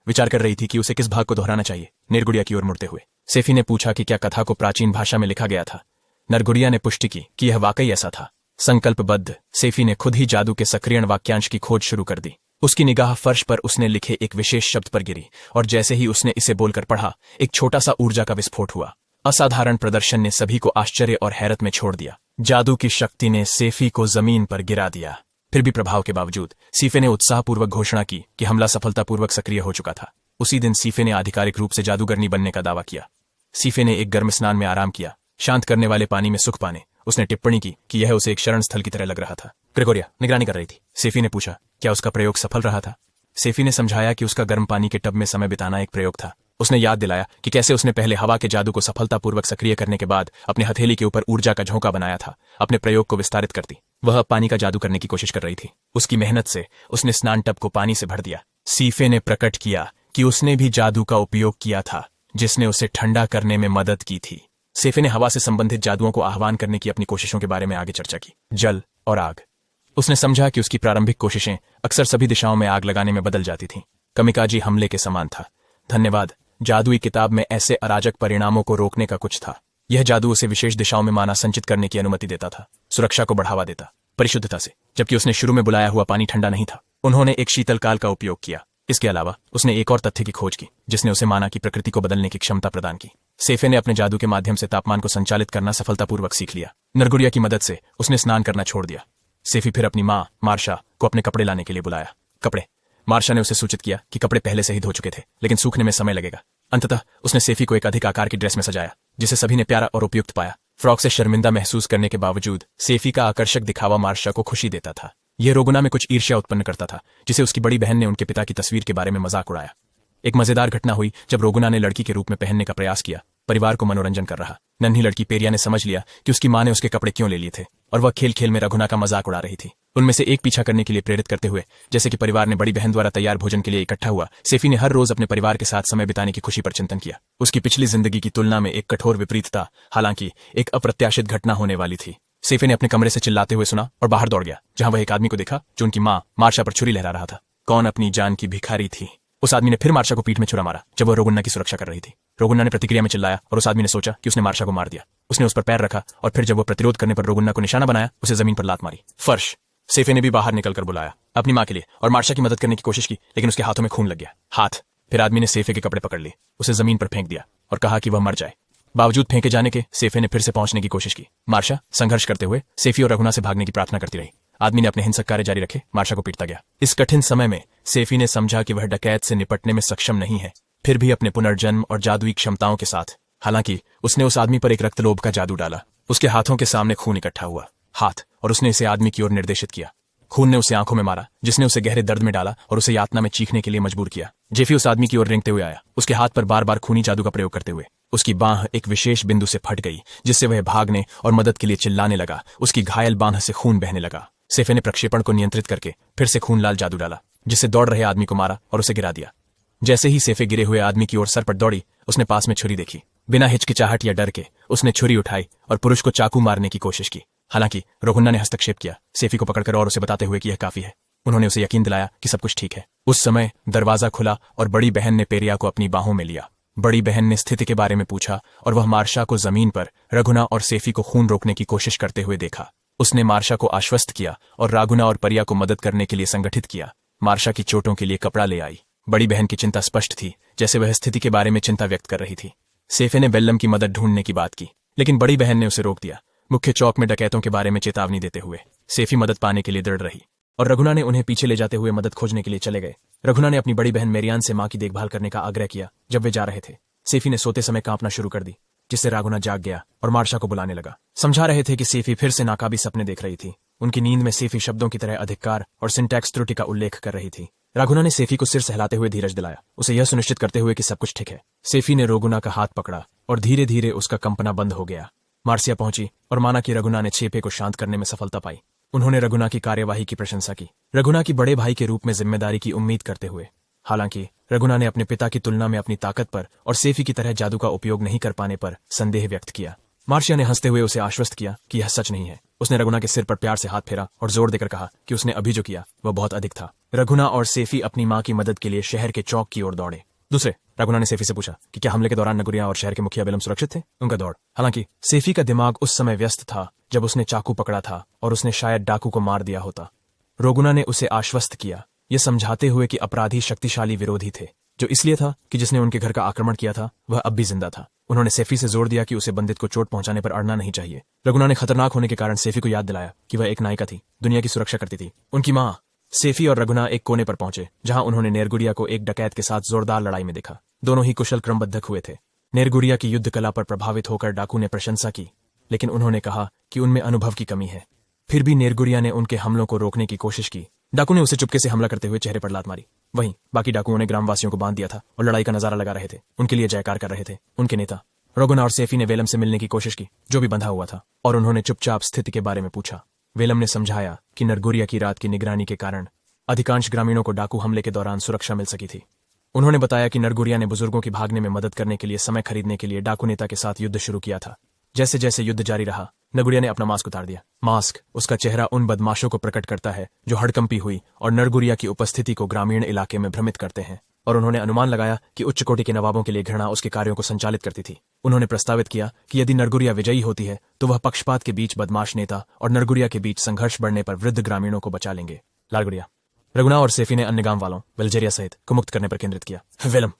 विचार कर रही थी कि उसे किस भाग को दोहराना चाहिए। नरगुरिया की ओर मुड़ते हुए सेफी ने पूछा कि क्या कथा को प्राचीन भाषा में लिखा गया था। नरगुरिया ने पुष्टि की कि यह वाकई ऐसा था। संकल्पबद्ध सेफी ने खुद ही जादू के सक्रियण वाक्यांश की खोज शुरू कर दी। उसकी निगाह फर्श पर उसने लिखे एक विशेष शब्द पर गिरी और जैसे ही उसने इसे बोलकर पढ़ा, एक छोटा सा ऊर्जा का विस्फोट हुआ। असाधारण प्रदर्शन ने सभी को आश्चर्य और हैरत में छोड़ दिया। जादू की शक्ति ने सेफी को जमीन पर गिरा दिया। फिर भी प्रभाव के बावजूद सीफे ने उत्साहपूर्वक घोषणा की कि हमला सफलतापूर्वक सक्रिय हो चुका था। उसी दिन सीफे ने आधिकारिक रूप से जादूगरनी बनने का दावा किया। सीफे ने एक गर्म स्नान में आराम किया, शांत करने वाले पानी में सुख पाने। उसने टिप्पणी की कि यह उसे एक शरण स्थल की तरह लग रहा था। ग्रेगोरिया निगरानी कर रही थी। सेफी ने पूछा, क्या उसका प्रयोग सफल रहा था? सेफी ने समझाया कि उसका गर्म पानी के टब में समय बिताना एक प्रयोग था। उसने याद दिलाया कि कैसे उसने पहले हवा के जादू को सफलतापूर्वक सक्रिय करने के बाद अपने हथेली के ऊपर ऊर्जा का झोंका बनाया था। अपने प्रयोग को विस्तारित करती वह पानी का जादू करने की कोशिश कर रही थी। उसकी मेहनत से उसने स्नान टब को पानी से भर दिया। सीफे ने प्रकट किया कि उसने भी जादू का उपयोग किया था जिसने उसे ठंडा करने में मदद की थी। सेफे ने हवा से संबंधित जादुओं को आह्वान करने की अपनी कोशिशों के बारे में आगे चर्चा की। जल और आग। उसने समझा कि उसकी प्रारंभिक कोशिशें अक्सर सभी दिशाओं में आग लगाने में बदल जाती थीं। कमिकाजी हमले के समान था। धन्यवाद, जादुई किताब में ऐसे अराजक परिणामों को रोकने का कुछ था। यह जादू उसे विशेष दिशाओं में माना संचित करने की अनुमति देता था, सुरक्षा को बढ़ावा देता, परिशुद्धता से, जबकि उसने शुरू में बुलाया हुआ पानी ठंडा नहीं था। उन्होंने एक शीतल काल का उपयोग किया। इसके अलावा उसने एक और तथ्य की खोज की जिसने उसे माना की प्रकृति को बदलने की क्षमता प्रदान की। सेफे ने अपने जादू के माध्यम से तापमान को संचालित करना सफलतापूर्वक सीख लिया। नरगुरिया की मदद से उसने स्नान करना छोड़ दिया। सेफी फिर अपनी माँ मार्शा को अपने कपड़े लाने के लिए बुलाया। कपड़े। मार्शा ने उसे सूचित किया कि कपड़े पहले से ही धो चुके थे लेकिन सूखने में समय लगेगा। अंततः उसने सेफी को एक अधिक आकार की ड्रेस में सजाया जिसे सभी ने प्यारा और उपयुक्त पाया। फ्रॉक से शर्मिंदा महसूस करने के बावजूद सेफी का आकर्षक दिखावा मार्शा को खुशी देता था। यह रोगुना में कुछ ईर्ष्या उत्पन्न करता था जिसे उसकी बड़ी बहन ने उनके पिता की तस्वीर के बारे में मजाक उड़ाया। एक मजेदार घटना हुई जब रोगुना ने लड़की के रूप में पहनने का प्रयास किया। परिवार को मनोरंजन कर रहा नन्ही लड़की पेरिया ने समझ लिया कि उसकी मां ने उसके कपड़े क्यों ले लिए थे और वह खेल खेल में रघुना का मजाक उड़ा रही थी। उनमें से एक पीछा करने के लिए प्रेरित करते हुए जैसे कि परिवार ने बड़ी बहन द्वारा तैयार भोजन के लिए इकट्ठा हुआ, सेफी ने हर रोज अपने परिवार के साथ समय बिताने की खुशी पर चिंतन किया। उसकी पिछली जिंदगी की तुलना में एक कठोर विपरीतता, हालांकि एक अप्रत्याशित घटना होने वाली थी। सेफी ने अपने कमरे से चिल्लाते हुए सुना और बाहर दौड़ गया, जहां वह एक आदमी को देखा जो उनकी मां मार्शा पर छुरी लहरा रहा था। कौन अपनी जान की भिखारी थी? उस आदमी ने फिर मार्शा को पीठ में छुरा मारा जब वह रोगुन्ना की सुरक्षा कर रही थी। रोगुन्ना ने प्रतिक्रिया में चिल्लाया और उस आदमी ने सोचा कि उसने मार्शा को मार दिया। उसने उस पर पैर रखा और फिर जब वह प्रतिरोध करने पर रोगुन्ना को निशाना बनाया, उसे जमीन पर लात मारी। फर्श। सेफे ने भी बाहर निकलकर बुलाया अपनी मां के लिए और मार्शा की मदद करने की कोशिश की लेकिन उसके हाथों में खून लग गया। हाथ। फिर आदमी ने सेफे के कपड़े पकड़ लिए, उसे जमीन पर फेंक दिया और कहा कि वह मर जाए। बावजूद फेंके जाने के सेफे ने फिर से पहुंचने की कोशिश की। मार्शा संघर्ष करते हुए सेफी और रघुना से भागने की प्रार्थना करती रही। आदमी ने अपने हिंसक कार्य जारी रखे, मार्शा को पीटता गया। इस कठिन समय में सेफी ने समझा कि वह डकैत से निपटने में सक्षम नहीं है, फिर भी अपने पुनर्जन्म और जादुई क्षमताओं के साथ। हालांकि उसने उस आदमी पर एक रक्तलोभ का जादू डाला। उसके हाथों के सामने खून इकट्ठा हुआ, हाथ, और उसने इसे आदमी की ओर निर्देशित किया। खून ने उसे आंखों में मारा जिसने उसे गहरे दर्द में डाला और उसे यातना में चीखने के लिए मजबूर किया। जेफी उस आदमी की ओर रेंगते हुए आया, उसके हाथ पर बार बार खूनी जादू का प्रयोग करते हुए। उसकी बांह एक विशेष बिंदु से फट गई जिससे वह भागने और मदद के लिए चिल्लाने लगा। उसकी घायल बांह से खून बहने लगा। सेफे ने प्रक्षेपण को नियंत्रित करके फिर से खून लाल जादू डाला जिससे दौड़ रहे आदमी को मारा और उसे गिरा दिया। जैसे ही सेफे गिरे हुए आदमी की ओर सर पर दौड़ी, उसने पास में छुरी देखी। बिना हिचकिचाहट या डर के उसने छुरी उठाई और पुरुष को चाकू मारने की कोशिश की। हालांकि रोगुन्ना ने हस्तक्षेप किया, सेफी को पकड़कर और उसे बताते हुए कि यह काफी है। उन्होंने उसे यकीन दिलाया कि सब कुछ ठीक है। उस समय दरवाजा खुला और बड़ी बहन ने पेरिया को अपनी बाहों में लिया। बड़ी बहन ने स्थिति के बारे में पूछा और वह मार्शा को जमीन पर रघुना और सेफी को खून रोकने की कोशिश करते हुए देखा। उसने मार्शा को आश्वस्त किया और रागुना और परिया को मदद करने के लिए संगठित किया। मार्शा की चोटों के लिए कपड़ा ले आई। बड़ी बहन की चिंता स्पष्ट थी, जैसे वह स्थिति के बारे में चिंता व्यक्त कर रही थी। सेफे ने बेल्लम की मदद ढूंढने की बात की लेकिन बड़ी बहन ने उसे रोक दिया, मुख्य चौक में डकैतों के बारे में चेतावनी देते हुए। सेफी मदद पाने के लिए दृढ़ रही और रघुना ने उन्हें पीछे ले जाते हुए मदद खोजने के लिए चले गए। रघुना ने अपनी बड़ी बहन मेरियान से मां की देखभाल करने का आग्रह किया जब वे जा रहे थे। सेफी ने सोते समय कांपना शुरू कर दी, जिससे राघुना जाग गया और मार्शा को बुलाने लगा। समझा रहे थे कि सेफी फिर से नाकाबी सपने देख रही थी। उनकी नींद में सेफी शब्दों की तरह अधिकार और सिंटैक्स त्रुटि का उल्लेख कर रही थी। राघुना ने सेफी को सिर सहलाते हुए धीरज दिलाया, उसे यह सुनिश्चित करते हुए कि सब कुछ ठीक है। सेफी ने रोगुना का हाथ पकड़ा और धीरे धीरे उसका कंपना बंद हो गया। मार्सिया पहुंची और माना कि रघुना ने छेपे को शांत करने में सफलता पाई। उन्होंने रघुना की कार्यवाही की प्रशंसा की, रघुना की बड़े भाई के रूप में जिम्मेदारी की उम्मीद करते हुए। हालांकि रघुना ने अपने पिता की तुलना में अपनी ताकत पर और सेफी की तरह जादू का उपयोग नहीं कर पाने पर संदेह व्यक्त किया। मार्शिया ने हंसते हुए उसे आश्वस्त किया कि यह सच नहीं है। उसने रघुना के सिर पर प्यार से हाथ फेरा और जोर देकर कहा कि उसने अभी जो किया वह बहुत अधिक था। रघुना और सेफी अपनी मां की मदद के लिए शहर के चौक की ओर दौड़े। दूसरे, रघुना ने सेफी से पूछा कि क्या हमले के दौरान नगुरिया और शहर के मुखिया बेलम सुरक्षित थे। उनका दौड़। हालांकि सेफी का दिमाग उस समय व्यस्त था जब उसने चाकू पकड़ा था और उसने शायद डाकू को मार दिया होता। रोगुना ने उसे आश्वस्त किया, यह समझाते हुए कि अपराधी शक्तिशाली विरोधी थे, जो इसलिए था कि जिसने उनके घर का आक्रमण किया था वह अब भी जिंदा था। उन्होंने सेफी से जोर दिया कि उसे बंदित को चोट पहुंचाने पर अड़ना नहीं चाहिए। रघुना ने खतरनाक होने के कारण सेफी को याद दिलाया कि वह एक नायिका थी, दुनिया की सुरक्षा करती थी। उनकी मां, सेफी और रघुना एक कोने पर पहुंचे जहां उन्होंने नेरगुड़िया को एक डकैत के साथ जोरदार लड़ाई में देखा। दोनों ही कुशल क्रमबद्धक हुए थे। नेरगुड़िया की युद्ध कला पर प्रभावित होकर डाकू ने प्रशंसा की, लेकिन उन्होंने कहा कि उनमें अनुभव की कमी है। फिर भी नेरगुड़िया ने उनके हमलों को रोकने की कोशिश की। डाकू ने उसे चुपके से हमला करते हुए चेहरे पर लात मारी। वहीं बाकी डाकुओं ने ग्रामवासियों को बांध दिया था और लड़ाई का नजारा लगा रहे थे। उनके लिए जयकार कर रहे थे। उनके नेता रोगुना और सेफी ने वेलम से मिलने की कोशिश की, जो भी बंधा हुआ था, और उन्होंने चुपचाप स्थिति के बारे में पूछा। वेलम ने समझाया कि नरगुरिया की रात की निगरानी के कारण अधिकांश ग्रामीणों को डाकू हमले के दौरान सुरक्षा मिल सकी थी। उन्होंने बताया कि नरगुरिया ने बुजुर्गों की भागने में मदद करने के लिए समय खरीदने के लिए डाकू नेता के साथ युद्ध शुरू किया था। जैसे जैसे युद्ध जारी रहा, नरगुरिया ने अपना मास्क उतार दिया। मास्क उसका चेहरा उन बदमाशों को प्रकट करता है जो हड़कंपी हुई और नरगुरिया की उपस्थिति को ग्रामीण इलाके में भ्रमित करते हैं, और उन्होंने अनुमान लगाया कि उच्च कोटि के नवाबों के लिए घृणा उसके कार्यों को संचालित करती थी। उन्होंने प्रस्तावित किया कि यदि नरगुरिया विजयी होती है तो वह पक्षपात के बीच बदमाश नेता और नरगुरिया के बीच संघर्ष बढ़ने पर वृद्ध ग्रामीणों को बचा लेंगे। लालगुड़िया। रघुना और सेफी ने अन्य गांव वालों वेलजेरिया सहित को मुक्त करने पर केंद्रित किया। वेलम।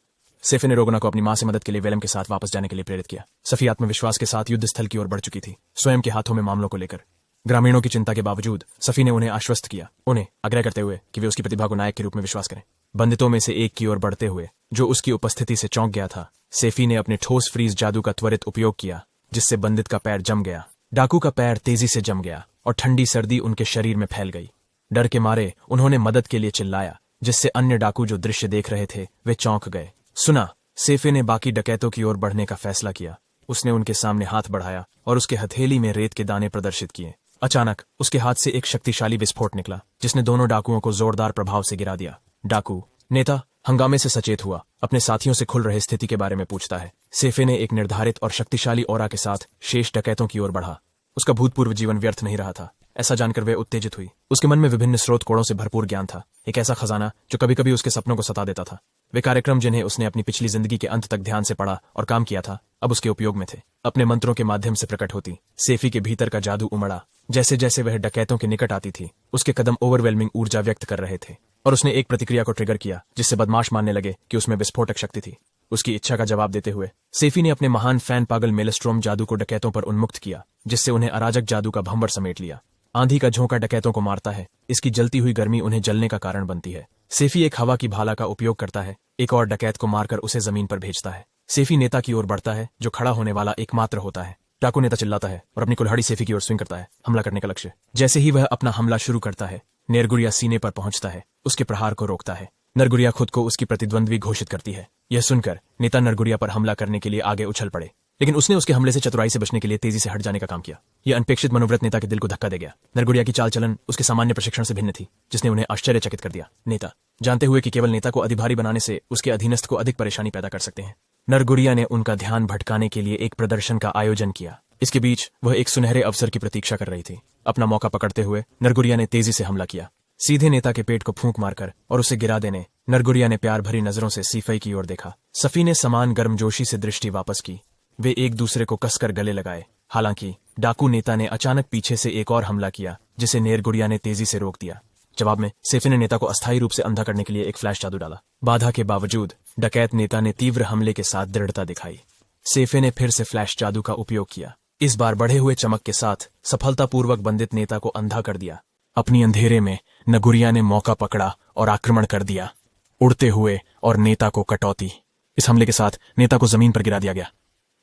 सेफी ने रोगुना को अपनी मां से मदद के लिए वेलम के साथ वापस जाने के लिए प्रेरित किया। सफी आत्मविश्वास के साथ युद्ध स्थल की ओर बढ़ चुकी थी, स्वयं के हाथों में मामलों को लेकर। ग्रामीणों की चिंता के बावजूद सफी ने उन्हें आश्वस्त किया, उन्हें आग्रह करते हुए कि वे उसकी प्रतिभा को नायक के रूप में विश्वास करें। बंदितों में से एक की ओर बढ़ते हुए, जो उसकी उपस्थिति से चौंक गया था, सेफी ने अपने ठोस फ्रीज जादू का त्वरित उपयोग किया, जिससे बंदित का पैर जम गया। डाकू का पैर तेजी से जम गया और ठंडी सर्दी उनके शरीर में फैल गई। डर के मारे उन्होंने मदद के लिए चिल्लाया, जिससे अन्य डाकू जो दृश्य देख रहे थे वे चौंक गए। सुना, सेफी ने बाकी डकैतों की ओर बढ़ने का फैसला किया। उसने उनके सामने हाथ बढ़ाया और उसके हथेली में रेत के दाने प्रदर्शित किए। अचानक उसके हाथ से एक शक्तिशाली विस्फोट निकला, जिसने दोनों डाकुओं को जोरदार प्रभाव से गिरा दिया। डाकू नेता हंगामे से सचेत हुआ, अपने साथियों से खुल रहे स्थिति के बारे में पूछता है। सेफी ने एक निर्धारित और शक्तिशाली ऑरा के साथ शेष डकैतों की ओर बढ़ा। उसका भूतपूर्व जीवन व्यर्थ नहीं रहा था, ऐसा जानकर वे उत्तेजित हुई। उसके मन में विभिन्न स्रोत कोड़ों से भरपूर ज्ञान था, एक ऐसा खजाना जो कभी कभी उसके सपनों को सता देता था। वे कार्यक्रम जिन्हें उसने अपनी पिछली जिंदगी के अंत तक ध्यान से पढ़ा और काम किया था, अब उसके उपयोग में थे। अपने मंत्रों के माध्यम से प्रकट होती सेफी के भीतर का जादू उमड़ा। जैसे जैसे वह डकैतों के निकट आती थी, उसके कदम ओवरवेलमिंग ऊर्जा व्यक्त कर रहे थे, और उसने एक प्रतिक्रिया को ट्रिगर किया जिससे बदमाश मानने लगे कि उसमें विस्फोटक शक्ति थी। उसकी इच्छा का जवाब देते हुए सेफी ने अपने महान फैन पागल मेलस्ट्रोम जादू को डकैतों पर उन्मुक्त किया, जिससे उन्हें अराजक जादू का भंवर समेट लिया। आंधी का झोंका डकैतों को मारता है, इसकी जलती हुई गर्मी उन्हें जलने का कारण बनती है। सेफी एक हवा की भाला का उपयोग करता है, एक और डकैत को मारकर उसे जमीन पर भेजता है। सेफी नेता की ओर बढ़ता है, जो खड़ा होने वाला एकमात्र होता है। डाकू नेता चिल्लाता है और अपनी कुल्हाड़ी सेफी की ओर स्विंग करता है, हमला करने का लक्ष्य। जैसे ही वह अपना हमला शुरू करता है, नेरगुरिया सीने पर पहुंचता है, उसके प्रहार को रोकता है। नरगुरिया खुद को उसकी प्रतिद्वंद्वी घोषित करती है। यह सुनकर नेता नरगुरिया पर हमला करने के लिए आगे उछल पड़े, लेकिन उसने उसके हमले से चतुराई से बचने के लिए तेजी से हट जाने का काम किया। यह अनपेक्षित मनोव्रत नेता के दिल को धक्का दे गया। नरगुरिया की चाल चलन उसके सामान्य प्रशिक्षण से भिन्न थी, जिसने उन्हें आश्चर्यचकित कर दिया। नेता, जानते हुए कि केवल नेता को अधिभारी बनाने से उसके अधीनस्थ को अधिक परेशानी पैदा कर सकते हैं, नरगुरिया ने उनका ध्यान भटकाने के लिए एक प्रदर्शन का आयोजन किया। इसके बीच वह एक सुनहरे अवसर की प्रतीक्षा कर रही थी। अपना मौका पकड़ते हुए नरगुरिया ने तेजी से हमला किया, सीधे नेता के पेट को फूंक मारकर और उसे गिरा देने। नरगुरिया ने प्यार भरी नजरों से सीफई की ओर देखा। सफी ने समान गर्मजोशी से दृष्टि वापस की। वे एक दूसरे को कसकर गले लगाए। हालांकि डाकू नेता ने अचानक पीछे से एक और हमला किया, जिसे नेरगुरिया ने तेजी से रोक दिया। जवाब में सेफी ने नेता को अस्थायी रूप से अंधा करने के लिए एक फ्लैश जादू डाला। बाधा के बावजूद डकैत नेता ने तीव्र हमले के साथ दृढ़ता दिखाई। सेफी ने फिर से फ्लैश जादू का उपयोग किया, इस बार बढ़े हुए चमक के साथ सफलतापूर्वक बंदित नेता को अंधा कर दिया। अपनी अंधेरे में नगुरिया ने मौका पकड़ा और आक्रमण कर दिया, उड़ते हुए और नेता को कटौती। इस हमले के साथ नेता को जमीन पर गिरा दिया गया।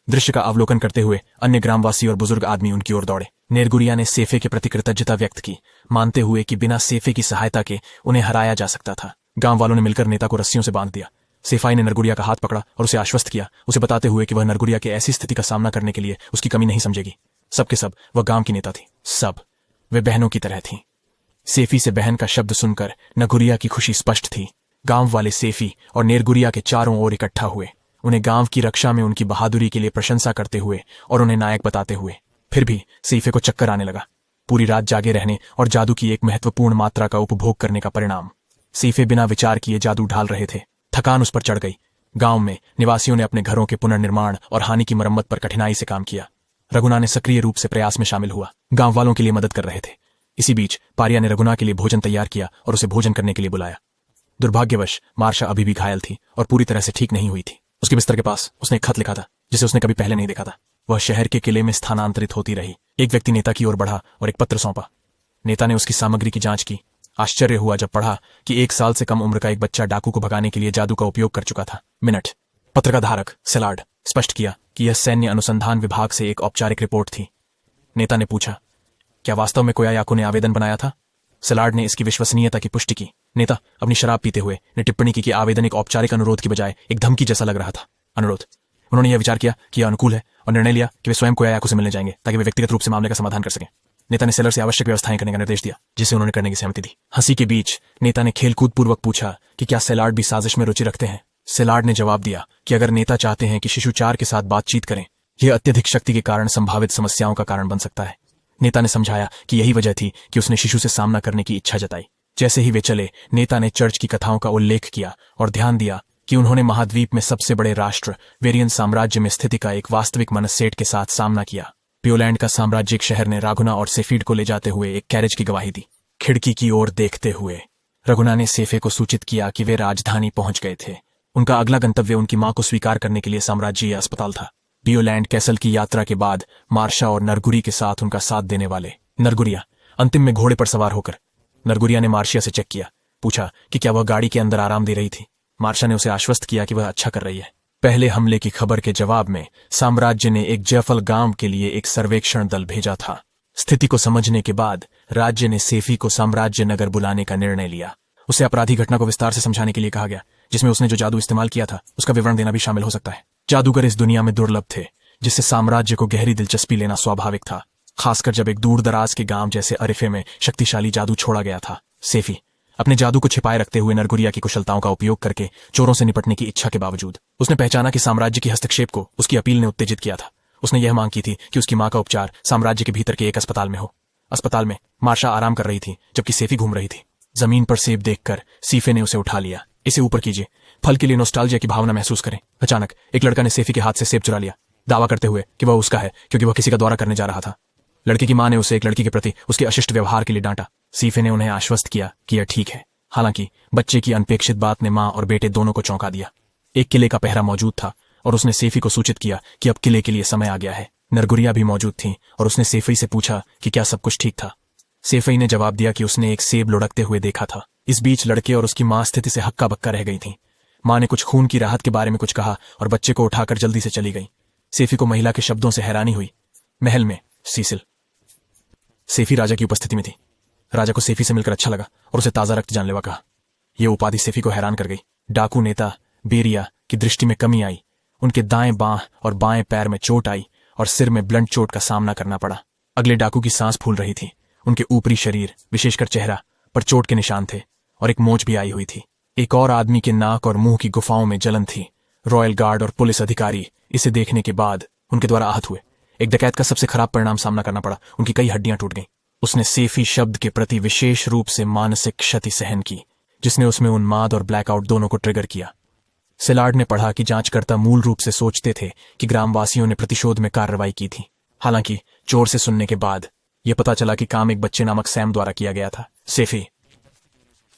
दृश्य का अवलोकन करते हुए अन्य ग्रामवासी और बुजुर्ग आदमी उनकी ओर दौड़े। नेरगुरिया ने सेफे के प्रति कृतज्ञता व्यक्त की, मानते हुए कि बिना सेफे की सहायता के उन्हें हराया जा सकता था। गांव वालों ने मिलकर नेता को रस्सियों से बांध दिया। सेफाई ने नरगुरिया का हाथ पकड़ा और उसे आश्वस्त किया, उसे बताते हुए कि वह नरगुरिया की ऐसी स्थिति का सामना करने के लिए उसकी कमी नहीं समझेगी। सबके सब वह गांव की नेता थी, सब वे बहनों की तरह थीं। सेफी से बहन का शब्द सुनकर नरगुरिया की खुशी स्पष्ट थी। गांव वाले सेफी और नेरगुरिया के चारों ओर इकट्ठा हुए, उन्हें गांव की रक्षा में उनकी बहादुरी के लिए प्रशंसा करते हुए और उन्हें नायक बताते हुए। फिर भी सेफे को चक्कर आने लगा। पूरी रात जागे रहने और जादू की एक महत्वपूर्ण मात्रा का उपभोग करने का परिणाम। सेफे बिना विचार किए जादू ढाल रहे थे। थकान उस पर चढ़ गई। गांव में निवासियों ने अपने घरों के पुनर्निर्माण और हानि की मरम्मत पर कठिनाई से काम किया। रघुना ने सक्रिय रूप से प्रयास में शामिल हुआ, गांव वालों के लिए मदद कर रहे थे। इसी बीच पारिया ने रघुना के लिए भोजन तैयार किया और उसे भोजन करने के लिए बुलाया। दुर्भाग्यवश मार्शा अभी भी घायल थी और पूरी तरह से ठीक नहीं हुई थी। उसके बिस्तर के पास उसने एक खत लिखा था जिसे उसने कभी पहले नहीं देखा था। वह शहर के किले में स्थानांतरित होती रही। एक व्यक्ति नेता की ओर बढ़ा और एक पत्र सौंपा। नेता ने उसकी सामग्री की जांच की। आश्चर्य हुआ जब पढ़ा कि 1 साल से कम उम्र का एक बच्चा डाकू को भगाने के लिए जादू का उपयोग कर चुका था। मिनट। पत्र का धारक सेलार्ड स्पष्ट किया कि यह सैन्य अनुसंधान विभाग से एक औपचारिक रिपोर्ट थी। नेता ने पूछा, क्या वास्तव में कोयायाकू ने आवेदन बनाया था? सेलार्ड ने इसकी विश्वसनीयता की पुष्टि की। नेता अपनी शराब पीते हुए ने टिप्पणी की कि आवेदन एक औपचारिक अनुरोध की बजाय एक धमकी जैसा लग रहा था। अनुरोध। उन्होंने यह विचार किया कि यह अनुकूल है और निर्णय लिया कि वे स्वयं कोयायाकू से मिलने जाएंगे ताकि वे व्यक्तिगत रूप से मामले का समाधान कर सकें। नेता ने सेलर से आवश्यक व्यवस्थाएं करने का निर्देश दिया, जिसे उन्होंने करने की सहमति दी। हंसी के बीच नेता ने खेलकूद पूर्वक पूछा कि क्या सेलार्ड भी साजिश में रुचि रखते हैं। सेलार्ड ने जवाब दिया कि अगर नेता चाहते हैं कि शिशु 4 के साथ बातचीत करें, यह अत्यधिक शक्ति के कारण संभावित समस्याओं का कारण बन सकता है। नेता ने समझाया कि यही वजह थी कि उसने शिशु से सामना करने की इच्छा जताई। जैसे ही वे चले, नेता ने चर्च की कथाओं का उल्लेख किया और ध्यान दिया कि उन्होंने महाद्वीप में सबसे बड़े राष्ट्र वेरियन साम्राज्य में स्थिति का एक वास्तविक मनस्सेट के साथ सामना किया। पियोलैंड का साम्राज्यिक शहर ने राघुना और सेफीड को ले जाते हुए एक कैरेज की गवाही दी। खिड़की की ओर देखते हुए रघुना ने सेफे को सूचित किया कि वे राजधानी पहुंच गए थे। उनका अगला गंतव्य उनकी मां को स्वीकार करने के लिए साम्राज्यीय अस्पताल था। पियोलैंड कैसल की यात्रा के बाद मार्शा और नरगुरी के साथ उनका साथ देने वाले नरगुरिया अंतिम में घोड़े पर सवार होकर। नरगुरिया ने मार्शिया से चेक किया, पूछा कि क्या वह गाड़ी के अंदर आराम दे रही थी। मार्शा ने उसे आश्वस्त किया कि वह अच्छा कर रही है। पहले हमले की खबर के जवाब में साम्राज्य ने एक जयफल गांव के लिए एक सर्वेक्षण दल भेजा था। स्थिति को समझने के बाद राज्य ने सेफी को साम्राज्य नगर बुलाने का निर्णय लिया। उसे अपराधी घटना को विस्तार से समझाने के लिए कहा गया, जिसमें उसने जो जादू इस्तेमाल किया था उसका विवरण देना भी शामिल हो सकता है। जादूगर इस दुनिया में दुर्लभ थे, जिससे साम्राज्य को गहरी दिलचस्पी लेना स्वाभाविक था, खासकर जब एक दूर दराज के गांव जैसे अरिफे में शक्तिशाली जादू छोड़ा गया था। सेफी अपने जादू को छिपाए रखते हुए नरगुरिया की कुशलताओं का उपयोग करके चोरों से निपटने की इच्छा के बावजूद उसने पहचाना कि साम्राज्य की हस्तक्षेप को उसकी अपील ने उत्तेजित किया था। उसने यह मांग की थी कि उसकी मां का उपचार साम्राज्य के भीतर के एक अस्पताल में हो। अस्पताल में मार्शा आराम कर रही थी जबकि सेफी घूम रही थी। जमीन पर सेब देखकर सीफे ने उसे उठा लिया। इसे ऊपर कीजिए, फल के लिए नोस्टाल्जिया की भावना महसूस करें। अचानक एक लड़का ने सेफी के हाथ से सेब चुरा लिया, दावा करते हुए कि वह उसका है क्योंकि वह किसी का दौरा करने जा रहा था। लड़के की मां ने उसे एक लड़की के प्रति उसके अशिष्ट व्यवहार के लिए डांटा। सीफे ने उन्हें आश्वस्त किया कि यह ठीक है। हालांकि बच्चे की अनपेक्षित बात ने मां और बेटे दोनों को चौंका दिया। एक किले का पहरा मौजूद था और उसने सेफी को सूचित किया कि अब किले के लिए समय आ गया है। नरगुरिया भी मौजूद थी और उसने सेफी से पूछा कि क्या सब कुछ ठीक था। सेफई ने जवाब दिया कि उसने एक सेब लुढ़कते हुए देखा था। इस बीच लड़के और उसकी मां स्थिति से हक्का बक्का रह गई थी। मां ने कुछ खून की राहत के बारे में कुछ कहा और बच्चे को उठाकर जल्दी से चली गई। सेफी को महिला के शब्दों से हैरानी हुई। महल में सीसिल। सेफी राजा की उपस्थिति में थी। राजा को सेफी से मिलकर अच्छा लगा और उसे ताजा रक्त जानलेवा कहा। यह उपाधि सेफी को हैरान कर गई। डाकू नेता बेरिया की दृष्टि में कमी आई। उनके दाएं बांह और बाएं पैर में चोट आई और सिर में ब्लंट चोट का सामना करना पड़ा। अगले डाकू की सांस फूल रही थी। उनके ऊपरी शरीर, विशेषकर चेहरा पर चोट के निशान थे और एक मोच भी आई हुई थी। एक और आदमी के नाक और मुंह की गुफाओं में जलन थी। रॉयल गार्ड और पुलिस अधिकारी इसे देखने के बाद उनके द्वारा आहत हुए। एक डकैत का सबसे खराब परिणाम सामना करना पड़ा। उनकी कई हड्डियां टूट गईं। उसने सेफी शब्द के प्रति विशेष रूप से मानसिक क्षति सहन की, जिसने उसमें उन्माद और ब्लैकआउट दोनों को ट्रिगर किया। सेलार्ड ने पढ़ा कि जांचकर्ता मूल रूप से सोचते थे कि ग्रामवासियों ने प्रतिशोध में कार्रवाई की थी। हालांकि चोर से सुनने के बाद यह पता चला कि काम एक बच्चे नामक सैम द्वारा किया गया था। सेफी।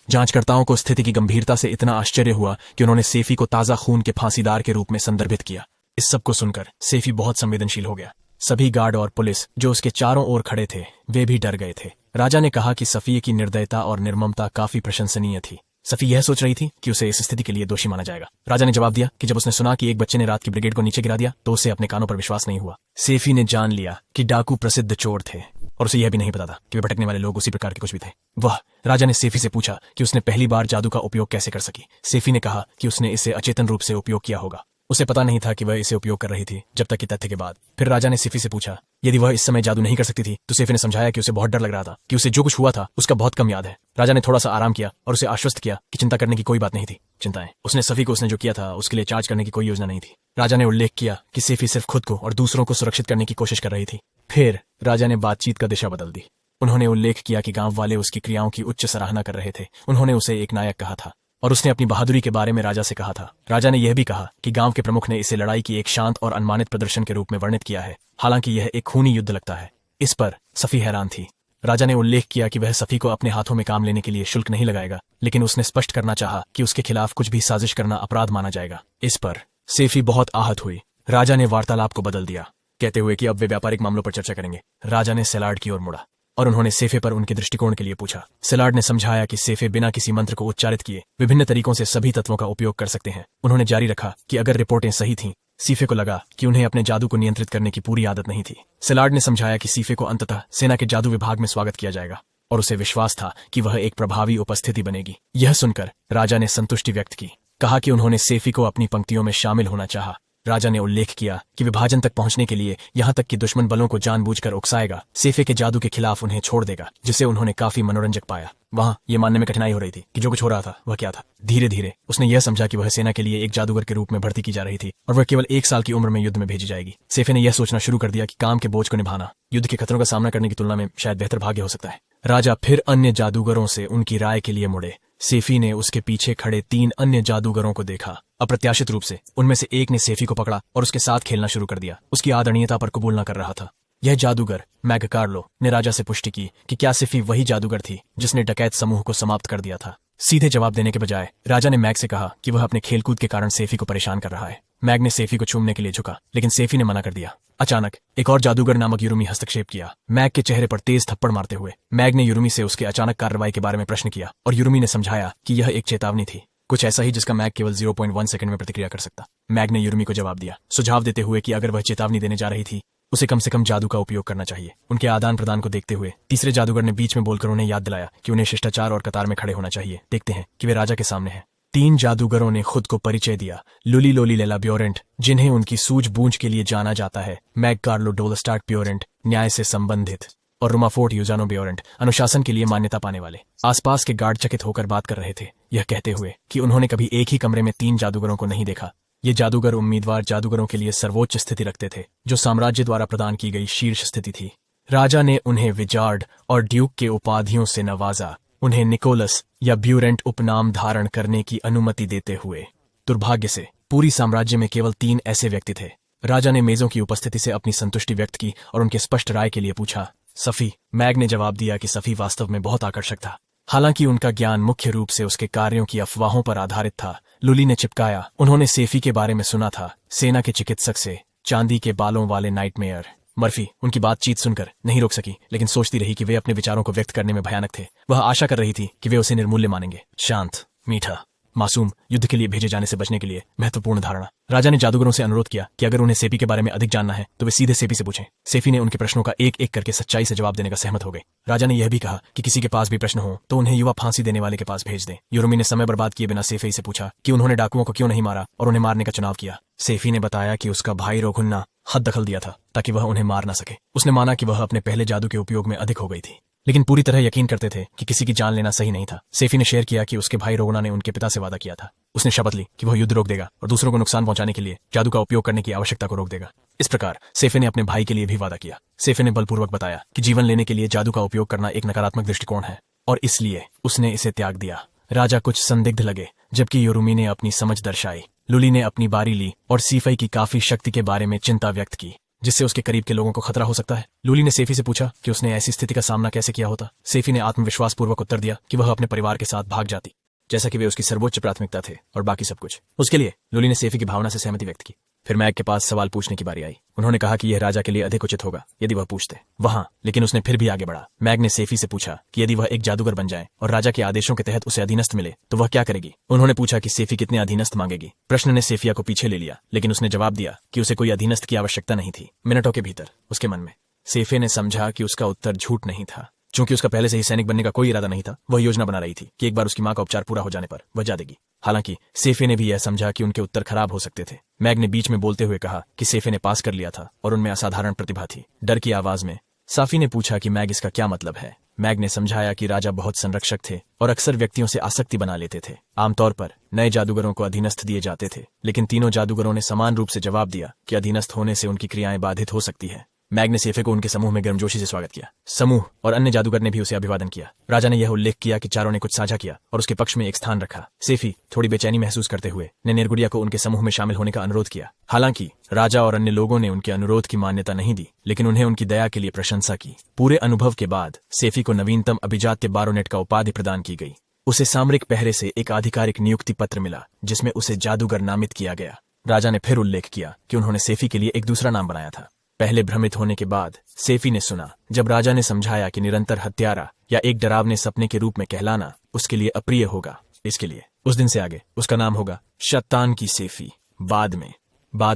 जांचकर्ताओं को स्थिति की गंभीरता से इतना आश्चर्य हुआ कि उन्होंने सेफी को ताजा खून के फांसीदार के रूप में संदर्भित किया। इस सब को सुनकर सेफी बहुत संवेदनशील हो गया। सभी गार्ड और पुलिस जो उसके चारों ओर खड़े थे वे भी डर गए थे। राजा ने कहा कि सफिये की निर्दयता और निर्ममता काफी प्रशंसनीय थी। सफी यह सोच रही थी कि उसे इस स्थिति के लिए दोषी माना जाएगा। राजा ने जवाब दिया कि जब उसने सुना कि एक बच्चे ने रात की ब्रिगेड को नीचे गिरा दिया तो उसे अपने कानों पर विश्वास नहीं हुआ। सेफी ने जान लिया कि डाकू प्रसिद्ध चोर थे और उसे यह भी नहीं पता था कि वे भटकने वाले लोग उसी प्रकार के कुछ भी थे। वह राजा ने सेफी से पूछा कि उसने पहली बार जादू का उपयोग कैसे कर सकी। सेफी ने कहा कि उसने इसे अचेतन रूप से उपयोग किया होगा। उसे पता नहीं था कि वह इसे उपयोग कर रही थी जब तक कि तथ्य के बाद। फिर राजा ने सेफी से पूछा यदि वह इस समय जादू नहीं कर सकती थी तो सेफी ने समझाया कि उसे बहुत डर लग रहा था कि उसे जो कुछ हुआ था उसका बहुत कम याद है। राजा ने थोड़ा सा आराम किया और उसे आश्वस्त किया कि चिंता करने की कोई बात नहीं थी। चिंताएं उसने सफी को उसने जो किया था उसके लिए चार्ज करने की कोई योजना नहीं थी। राजा ने उल्लेख किया कि सेफी सिर्फ खुद को और दूसरों को सुरक्षित करने की कोशिश कर रही थी। फिर राजा ने बातचीत का दिशा बदल दी। उन्होंने उल्लेख किया कि गांव वाले उसकी क्रियाओं की उच्च सराहना कर रहे थे। उन्होंने उसे एक नायक कहा था और उसने अपनी बहादुरी के बारे में राजा से कहा था। राजा ने यह भी कहा कि गांव के प्रमुख ने इसे लड़ाई की एक शांत और अनुमानित प्रदर्शन के रूप में वर्णित किया है, हालांकि यह एक खूनी युद्ध लगता है। इस पर सफी हैरान थी। राजा ने उल्लेख किया कि वह सफी को अपने हाथों में काम लेने के लिए शुल्क नहीं लगाएगा, लेकिन उसने स्पष्ट करना चाहा कि उसके खिलाफ कुछ भी साजिश करना अपराध माना जाएगा। इस पर सेफी बहुत आहत हुई। राजा ने वार्तालाप को बदल दिया, कहते हुए कि अब वे व्यापारिक मामलों पर चर्चा करेंगे। राजा ने सेलार्ड की ओर मुड़ा और उन्होंने सेफे पर उनके दृष्टिकोण के लिए पूछा। सेलार्ड ने समझाया कि सेफे बिना किसी मंत्र को उच्चारित किए विभिन्न तरीकों से सभी तत्वों का उपयोग कर सकते हैं। उन्होंने जारी रखा कि अगर रिपोर्टें सही थीं, सीफे को लगा कि उन्हें अपने जादू को नियंत्रित करने की पूरी आदत नहीं थी। सेलार्ड ने समझाया कि सीफे को अंततः सेना के जादू विभाग में स्वागत किया जाएगा और उसे विश्वास था कि वह एक प्रभावी उपस्थिति बनेगी। यह सुनकर राजा ने संतुष्टि व्यक्त की, कहा कि उन्होंने सेफी को अपनी पंक्तियों में शामिल होना चाहा। राजा ने उल्लेख किया कि विभाजन तक पहुंचने के लिए यहां तक कि दुश्मन बलों को जानबूझकर उकसाएगा, सेफे के जादू के खिलाफ उन्हें छोड़ देगा, जिसे उन्होंने काफी मनोरंजक पाया। वहां यह मानने में कठिनाई हो रही थी कि जो कुछ हो रहा था वह क्या था। धीरे धीरे उसने यह समझा कि वह सेना के लिए एक जादूगर के रूप में भर्ती की जा रही थी और वह केवल 1 साल की उम्र में युद्ध में भेजी जाएगी। सेफे ने यह सोचना शुरू कर दिया कि काम के बोझ को निभाना युद्ध के खतरों का सामना करने की तुलना में शायद बेहतर भाग्य हो सकता है। राजा फिर अन्य जादूगरों से उनकी राय के लिए मुड़े। सेफी ने उसके पीछे खड़े 3 अन्य जादूगरों को देखा। अप्रत्याशित रूप से उनमें से एक ने सेफी को पकड़ा और उसके साथ खेलना शुरू कर दिया। उसकी आदरणीयता पर कबूल न कर रहा था। यह जादूगर मैग कार्लो ने राजा से पुष्टि की कि क्या सेफी वही जादूगर थी जिसने डकैत समूह को समाप्त कर दिया था। सीधे जवाब देने के बजाय राजा ने मैग से कहा कि वह अपने खेलकूद के कारण सेफी को परेशान कर रहा है। मैग ने सेफी को चूमने के लिए झुका, लेकिन सेफी ने मना कर दिया। अचानक एक और जादूगर नामक यूरुमी हस्तक्षेप किया, मैग के चेहरे पर तेज थप्पड़ मारते हुए। मैग ने यूरुमी से उसके अचानक कार्रवाई के बारे में प्रश्न किया और यूरुमी ने समझाया कि यह एक चेतावनी थी, कुछ ऐसा ही जिसका मैग केवल 0.1 सेकंड में प्रतिक्रिया कर सकता। मैग ने यूरुमी को जवाब दिया, सुझाव देते हुए कि अगर वह चेतावनी देने जा रही थी उसे कम से कम जादू का उपयोग करना चाहिए। उनके आदान प्रदान को देखते हुए तीसरे जादूगर ने बीच में बोलकर उन्हें याद दिलाया कि उन्हें शिष्टाचार और कतार में खड़े होना चाहिए। देखते हैं कि वे राजा के सामने हैं। 3 जादूगरों ने खुद को परिचय दिया। लुली लोली लेला ब्योरेंट, जिन्हें उनकी सूझबूझ के लिए जाना जाता है, मैग कार्लो डोलस्टार्ट ब्योरेंट, न्याय से संबंधित, और रुमाफोर्ट यूजानो ब्योरेंट, अनुशासन के लिए मान्यता पाने वाले। आसपास के गार्ड चकित होकर बात कर रहे थे, यह कहते हुए कि उन्होंने कभी एक ही कमरे में 3 जादूगरों को नहीं देखा। ये जादूगर उम्मीदवार जादूगरों के लिए सर्वोच्च स्थिति रखते थे, जो साम्राज्य द्वारा प्रदान की गई शीर्ष स्थिति थी। राजा ने उन्हें विजार्ड और ड्यूक के उपाधियों से नवाजा, उन्हें निकोलस या ब्यूरेंट उपनाम धारण करने की अनुमति देते हुए। दुर्भाग्य से पूरी साम्राज्य में केवल 3 ऐसे व्यक्ति थे। राजा ने मेजों की उपस्थिति से अपनी संतुष्टि व्यक्त की और उनके स्पष्ट राय के लिए पूछा, सफी? मैग ने जवाब दिया कि सफी वास्तव में बहुत आकर्षक था, हालांकि उनका ज्ञान मुख्य रूप से उसके कार्यों की अफवाहों पर आधारित था। लुली ने चिपकाया, उन्होंने सेफी के बारे में सुना था, सेना के चिकित्सक से, चांदी के बालों वाले नाइटमेयर। मर्फी उनकी बातचीत सुनकर नहीं रोक सकी, लेकिन सोचती रही कि वे अपने विचारों को व्यक्त करने में भयानक थे। वह आशा कर रही थी कि वे उसे निर्मूल्य मानेंगे। शांत, मीठा, मासूम, युद्ध के लिए भेजे जाने से बचने के लिए महत्वपूर्ण धारणा। राजा ने जादूगरों से अनुरोध किया कि अगर उन्हें सेफी के बारे में अधिक जानना है तो वे सीधे सेफी से पूछें। सेफी ने उनके प्रश्नों का एक एक करके सच्चाई से जवाब देने का सहमत हो गए। राजा ने यह भी कहा कि किसी के पास भी प्रश्न हो तो उन्हें युवा फांसी देने वाले के पास भेज दें। यूरुमी ने समय बर्बाद किए बिना सेफी से पूछा कि उन्होंने डाकुओं को क्यों नहीं मारा और उन्हें मारने का चुनाव किया। सेफी ने बताया कि उसका भाई रोगुन्ना हद दखल दिया था ताकि वह उन्हें मार न सके। उसने माना कि वह अपने पहले जादू के उपयोग में अधिक हो गई थी, लेकिन पूरी तरह यकीन करते थे कि किसी की जान लेना सही नहीं था। सेफी ने शेयर किया कि उसके भाई रोगुना ने उनके पिता से वादा किया था। उसने शपथ ली कि वह युद्ध रोक देगा और दूसरों को नुकसान पहुंचाने के लिए जादू का उपयोग करने की आवश्यकता को रोक देगा। इस प्रकार सेफे ने अपने भाई के लिए भी वादा किया। सेफे ने बलपूर्वक बताया कि जीवन लेने के लिए जादू का उपयोग करना एक नकारात्मक दृष्टिकोण है और इसलिए उसने इसे त्याग दिया। राजा कुछ संदिग्ध लगे, जबकि यूरुमी ने अपनी समझ दर्शाई। लुली ने अपनी बारी ली और सीफई की काफी शक्ति के बारे में चिंता व्यक्त की, जिससे उसके करीब के लोगों को खतरा हो सकता है। लुली ने सेफी से पूछा कि उसने ऐसी स्थिति का सामना कैसे किया होता। सेफी ने आत्मविश्वास पूर्वक उत्तर दिया कि वह अपने परिवार के साथ भाग जाती, जैसा कि वे उसकी सर्वोच्च प्राथमिकता थे और बाकी सब कुछ उसके लिए। लुली ने सेफी की भावना से सहमति व्यक्त की। फिर मैग के पास सवाल पूछने की बारी आई। उन्होंने कहा कि यह राजा के लिए अधिक उचित होगा यदि वह पूछते वहां, लेकिन उसने फिर भी आगे बढ़ा। मैग ने सेफी से पूछा कि यदि वह एक जादूगर बन जाए और राजा के आदेशों के तहत उसे अधीनस्थ मिले तो वह क्या करेगी। उन्होंने पूछा कि सेफी कितने अधीनस्थ मांगेगी। प्रश्न ने सेफिया को पीछे ले लिया, लेकिन उसने जवाब दिया कि उसे कोई अधीनस्थ की आवश्यकता नहीं थी। मिनटों के भीतर उसके मन में सेफे ने समझा कि उसका उत्तर झूठ नहीं था। चूंकि उसका पहले से ही सैनिक बनने का कोई इरादा नहीं था, वह योजना बना रही थी कि एक बार उसकी मां का उपचार पूरा हो जाने पर वह जा देगी। हालांकि सेफे ने भी यह समझा कि उनके उत्तर खराब हो सकते थे। मैग ने बीच में बोलते हुए कहा कि सेफे ने पास कर लिया था और उनमें असाधारण प्रतिभा थी। डर की आवाज में साफी ने पूछा कि मैग इसका क्या मतलब है। मैग ने समझाया कि राजा बहुत संरक्षक थे और अक्सर व्यक्तियों से आसक्ति बना लेते थे। आमतौर पर नए जादूगरों को अधीनस्थ दिए जाते थे, लेकिन तीनों जादूगरों ने समान रूप से जवाब दिया कि अधीनस्थ होने से उनकी क्रियाएं बाधित हो सकती है। मैग ने सेफे को उनके समूह में गर्मजोशी से स्वागत किया। समूह और अन्य जादूगर ने भी उसे अभिवादन किया। राजा ने यह उल्लेख किया कि चारों ने कुछ साझा किया और उसके पक्ष में एक स्थान रखा। सेफी थोड़ी बेचैनी महसूस करते हुए ने नेरगुड़िया को उनके समूह में शामिल होने का अनुरोध किया। हालांकि राजा और अन्य लोगों ने उनके अनुरोध की मान्यता नहीं दी, लेकिन उन्हें उनकी दया के लिए प्रशंसा की। पूरे अनुभव के बाद सेफी को नवीनतम अभिजात्य बारोनेट का उपाधि प्रदान की गई। उसे सामरिक पहरे से एक आधिकारिक नियुक्ति पत्र मिला जिसमें उसे जादूगर नामित किया गया। राजा ने फिर उल्लेख किया कि उन्होंने सेफी के लिए एक दूसरा नाम बनाया था। पहले भ्रमित होने के बाद सेफी ने सुना जब राजा ने समझाया कि निरंतर हत्यारा या एक डरावने सपने के रूप में कहलाना उसके लिए अप्रिय होगा। इसके लिए उस दिन से आगे उसका नाम होगा शैतान की सेफी। बाद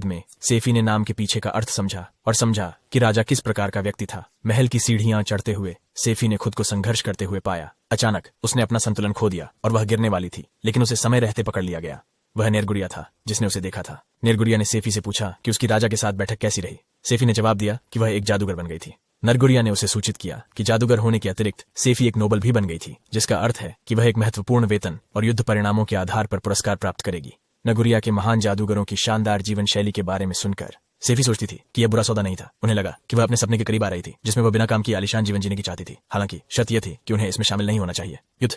में सेफी ने नाम के पीछे का अर्थ समझा और समझा कि राजा किस प्रकार का व्यक्ति था। महल की सीढ़ियां चढ़ते हुए सेफी ने खुद को संघर्ष करते हुए पाया। अचानक उसने अपना संतुलन खो दिया और वह गिरने वाली थी, लेकिन उसे समय रहते पकड़ लिया गया। वह नेरगुड़िया था जिसने उसे देखा था। नेरगुड़िया ने सेफी से पूछा कि उसकी राजा के साथ बैठक कैसी रही। सेफी ने जवाब दिया कि वह एक जादूगर बन गई थी। नरगुड़िया ने उसे सूचित किया कि जादूगर होने के अतिरिक्त सेफी एक नोबल भी बन गई थी, जिसका अर्थ है कि वह एक महत्वपूर्ण वेतन और युद्ध परिणामों के आधार पर पुरस्कार प्राप्त करेगी। नरगुड़िया के महान जादूगरों की शानदार जीवन शैली के बारे में सुनकर सेफी सोचती थी कि यह बुरा सौदा नहीं था। उन्हें लगा कि वह अपने सपने के करीब आ रही थी, जिसमें वह बिना काम किए आलीशान जीवन जीने की चाहती थी। हालांकि शर्त यह थी कि उन्हें इसमें शामिल नहीं होना चाहिए। युद्ध।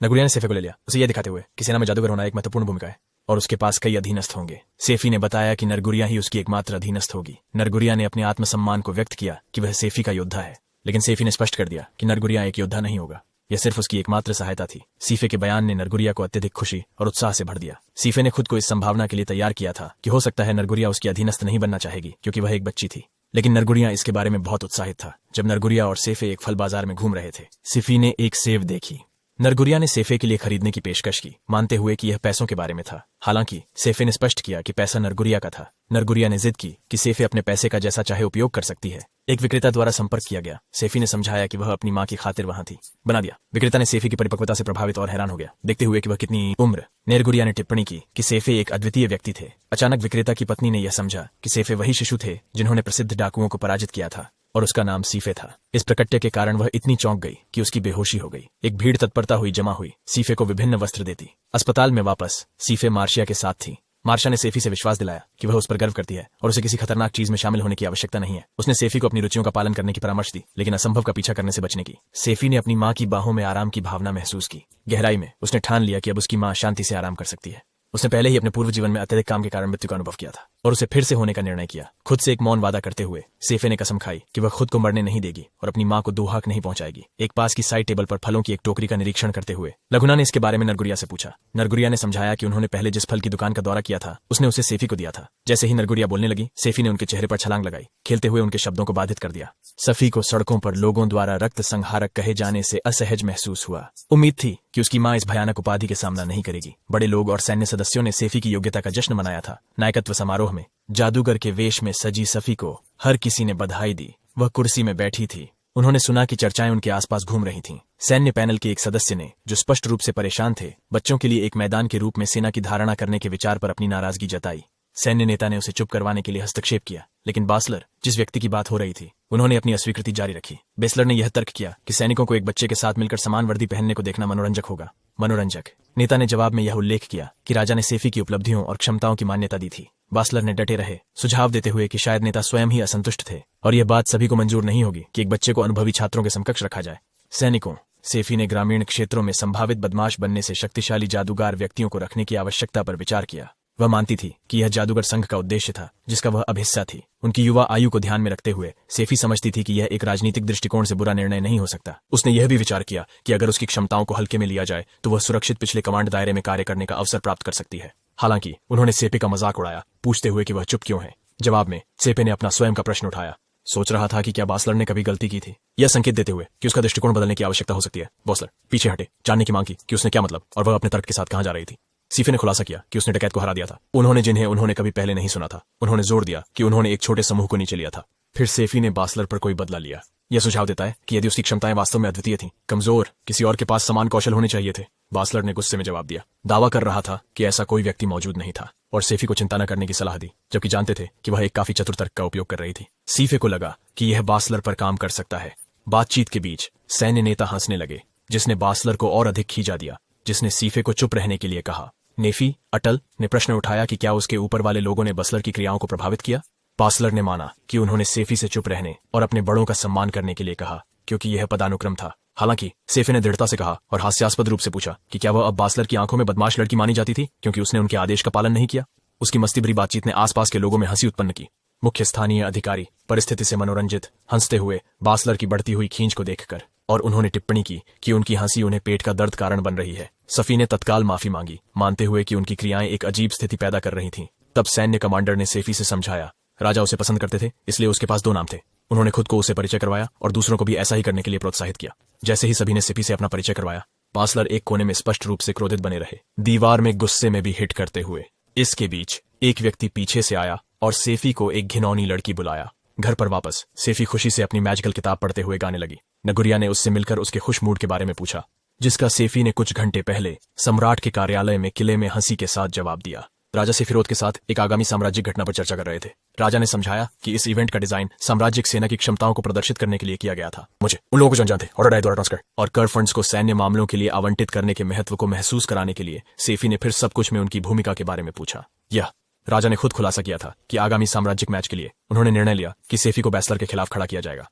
नरगुड़िया ने सेफे को ले लिया, उसे यह दिखाते हुए कि सेना में जादूगर होना एक महत्वपूर्ण भूमिका है और उसके पास कई अधीनस्थ होंगे। सेफी ने बताया कि नरगुड़िया ही उसकी एकमात्र अधीनस्थ होगी। नरगुड़िया ने अपने आत्मसम्मान को व्यक्त किया कि वह सेफी का योद्धा है, लेकिन सेफी ने स्पष्ट कर दिया कि नरगुड़िया एक योद्धा नहीं होगा। यह सिर्फ उसकी एकमात्र सहायता थी। सीफे के बयान ने नरगुड़िया को अत्यधिक खुशी और उत्साह से भर दिया। सीफे ने खुद को इस संभावना के लिए तैयार किया था कि हो सकता है नरगुड़िया उसकी अधीनस्थ नहीं बनना चाहेगी क्योंकि वह एक बच्ची थी, लेकिन नरगुड़िया इसके बारे में बहुत उत्साहित था। जब नरगुड़िया और सेफे एक फल बाजार में घूम रहे थे, सीफी ने एक सेब देखी। नरगुड़िया ने सेफे के लिए खरीदने की पेशकश की, मानते हुए कि यह पैसों के बारे में था। हालांकि सेफे ने स्पष्ट किया कि पैसा नरगुड़िया का था। नरगुड़िया ने जिद की कि सेफे अपने पैसे का जैसा चाहे उपयोग कर सकती है। एक विक्रेता द्वारा संपर्क किया गया। सेफी ने समझाया कि वह अपनी मां की खातिर वहां थी। बना दिया। विक्रेता ने सेफी की परिपक्वता से प्रभावित और हैरान हो गया, देखते हुए कि वह कितनी उम्र। नरगुड़िया ने टिप्पणी की कि सेफे एक अद्वितीय व्यक्ति थे। अचानक विक्रेता की पत्नी ने यह समझा कि सेफे वही शिशु थे जिन्होंने प्रसिद्ध डाकुओं को पराजित किया था और उसका नाम सीफे था। इस प्रकट्य के कारण वह इतनी चौंक गई कि उसकी बेहोशी हो गई। एक भीड़ तत्परता हुई जमा हुई, सीफे को विभिन्न वस्त्र देती। अस्पताल में वापस सीफे मार्शिया के साथ थी। मार्शा ने सेफी से विश्वास दिलाया कि वह उस पर गर्व करती है और उसे किसी खतरनाक चीज में शामिल होने की आवश्यकता नहीं है। उसने सेफी को अपनी रुचियों का पालन करने की परामर्श दी, लेकिन असंभव का पीछा करने से बचने की। सेफी ने अपनी मां की बाहों में आराम की भावना महसूस की। गहराई में उसने ठान लिया कि अब उसकी मां शांति से आराम कर सकती है। उसने पहले ही अपने पूर्व जीवन में अत्यधिक काम के कारण मृत्यु का अनुभव किया था और उसे फिर से होने का निर्णय किया। खुद से एक मौन वादा करते हुए सेफे ने कसम खाई कि वह खुद को मरने नहीं देगी और अपनी मां को दोहाक नहीं पहुंचाएगी। एक पास की साइड टेबल पर फलों की एक टोकरी का निरीक्षण करते हुए लघुना ने इसके बारे में नरगुड़िया से पूछा। नरगुड़िया ने समझाया कि उन्होंने पहले जिस फल की दुकान का दौरा किया था उसने उसे सेफी को दिया था। जैसे ही नरगुड़िया बोलने लगी, सेफी ने उनके चेहरे पर छलांग लगाई, खेलते हुए उनके शब्दों को बाधित कर दिया। सफी को सड़कों पर लोगों द्वारा रक्त संहारक कहे जाने से असहज महसूस हुआ। उम्मीद थी कि उसकी मां इस भयानक उपाधि के सामना नहीं करेगी। बड़े लोग और सैन्य सदस्यों ने सेफी की योग्यता का जश्न मनाया था। नायकत्व समारोह में जादूगर के वेश में सजी सफी को हर किसी ने बधाई दी। वह कुर्सी में बैठी थी। उन्होंने सुना कि चर्चाएं उनके आसपास घूम रही थीं। सैन्य पैनल के एक सदस्य ने, जो स्पष्ट रूप से परेशान थे, बच्चों के लिए एक मैदान के रूप में सेना की धारणा करने के विचार पर अपनी नाराजगी जताई। सैन्य नेता ने उसे चुप करवाने के लिए हस्तक्षेप किया, लेकिन बासलर, जिस व्यक्ति की बात हो रही थी, उन्होंने अपनी अस्वीकृति जारी रखी। बेसलर ने यह तर्क किया कि सैनिकों को एक बच्चे के साथ मिलकर समान वर्दी पहनने को देखना मनोरंजक होगा। मनोरंजक। नेता ने जवाब में यह उल्लेख किया कि राजा ने सेफी की उपलब्धियों और क्षमताओं की मान्यता दी थी। बासलर ने डटे रहे, सुझाव देते हुए कि शायद नेता स्वयं ही असंतुष्ट थे और यह बात सभी को मंजूर नहीं होगी कि एक बच्चे को अनुभवी छात्रों के समकक्ष रखा जाए। सैनिकों। सेफी ने ग्रामीण क्षेत्रों में संभावित बदमाश बनने से शक्तिशाली जादूगार व्यक्तियों को रखने की आवश्यकता पर विचार किया। वह मानती थी कि यह जादूगर संघ का उद्देश्य था, जिसका वह अब हिस्सा थी। उनकी युवा आयु को ध्यान में रखते हुए सेफी समझती थी कि यह एक राजनीतिक दृष्टिकोण से बुरा निर्णय नहीं हो सकता। उसने यह भी विचार किया कि अगर उसकी क्षमताओं को हल्के में लिया जाए तो वह सुरक्षित पिछले कमांड दायरे में कार्य करने का अवसर प्राप्त कर सकती है। हालांकि उन्होंने सेपे का मजाक उड़ाया, पूछते हुए कि वह चुप क्यों है। जवाब में सेपे ने अपना स्वयं का प्रश्न उठाया। सोच रहा था कि क्या बासलर ने कभी गलती की थी, यह संकेत देते हुए कि उसका दृष्टिकोण बदलने की आवश्यकता हो सकती है। बासलर पीछे हटे, जानने की मांग की कि उसने क्या मतलब और वह अपने तर्क के साथ कहां जा रही थी। सीफे ने खुलासा किया कि उसने डकैत को हरा दिया था, उन्होंने जिन्हें उन्होंने कभी पहले नहीं सुना था। उन्होंने जोर दिया कि उन्होंने एक छोटे समूह को नीचे लिया था। फिर सेफी ने बासलर पर कोई बदला लिया। यह सुझाव देता है कि यदि उसकी क्षमताएं वास्तव में अद्वितीय थीं, कमजोर किसी और के पास समान कौशल होने चाहिए थे। बासलर ने गुस्से में जवाब दिया, दावा कर रहा था कि ऐसा कोई व्यक्ति मौजूद नहीं था और सेफी को चिंता न करने की सलाह दी, जबकि जानते थे कि वह एक काफी चतुर तर्क का उपयोग कर रही थी। सीफे को लगा कि यह बासलर पर काम कर सकता है। बातचीत के बीच सैन्य नेता हंसने लगे, जिसने बासलर को और अधिक खींचा दिया, जिसने सीफे को चुप रहने के लिए कहा। नेफी अटल ने प्रश्न उठाया कि क्या उसके ऊपर वाले लोगों ने बासलर की क्रियाओं को प्रभावित किया। बासलर ने माना कि उन्होंने सेफी से चुप रहने और अपने बड़ों का सम्मान करने के लिए कहा, क्योंकि यह पदानुक्रम था। हालांकि सेफे ने दृढ़ता से कहा और हास्यास्पद रूप से पूछा कि क्या वह अब बासलर की आंखों में बदमाश लड़की मानी जाती थी क्योंकि उसने उनके आदेश का पालन नहीं किया। उसकी मस्ती भरी बातचीत ने आसपास के लोगों में हंसी उत्पन्न की। मुख्य स्थानीय अधिकारी परिस्थिति से मनोरंजित हंसते हुए बासलर की बढ़ती हुई खींच को देखकर, और उन्होंने टिप्पणी की कि उनकी हंसी उन्हें पेट का दर्द कारण बन रही है। सफी ने तत्काल माफी मांगी, मानते हुए कि उनकी क्रियाएं एक अजीब स्थिति पैदा कर रही थीं। तब सैन्य कमांडर ने सेफी से समझाया, राजा उसे पसंद करते थे, इसलिए उसके पास 2 नाम थे। उन्होंने खुद को उसे परिचय करवाया और दूसरों को भी ऐसा ही करने के लिए प्रोत्साहित किया। जैसे ही सभी ने सेफी से अपना परिचय करवाया, बासलर एक कोने में स्पष्ट रूप से क्रोधित बने रहे, दीवार में गुस्से में भी हिट करते हुए। इसके बीच एक व्यक्ति पीछे से आया और सेफी को एक घिनौनी लड़की बुलाया। घर पर वापस सेफी खुशी से अपनी मैजिकल किताब पढ़ते हुए गाने लगी। नगुरिया ने उससे मिलकर उसके खुश मूड के बारे में पूछा, जिसका सेफी ने कुछ घंटे पहले सम्राट के कार्यालय में किले में हंसी के साथ जवाब दिया। राजा सेफिरोत के साथ एक आगामी साम्राज्यिक घटना पर चर्चा कर रहे थे। राजा ने समझाया कि इस इवेंट का डिजाइन साम्राज्यिक सेना की क्षमताओं को प्रदर्शित करने के लिए किया गया था। मुझे उन लोगों को जो जानते ऑर्डर द्वारा ट्रांसफर और कर फंड्स को सैन्य मामलों के लिए आवंटित करने के महत्व को महसूस कराने के लिए सेफी ने फिर सब कुछ में उनकी भूमिका के बारे में पूछा। यह राजा ने खुद खुलासा किया था कि आगामी साम्राज्यिक मैच के लिए उन्होंने निर्णय लिया कि सेफी को बासलर के खिलाफ खड़ा किया जाएगा।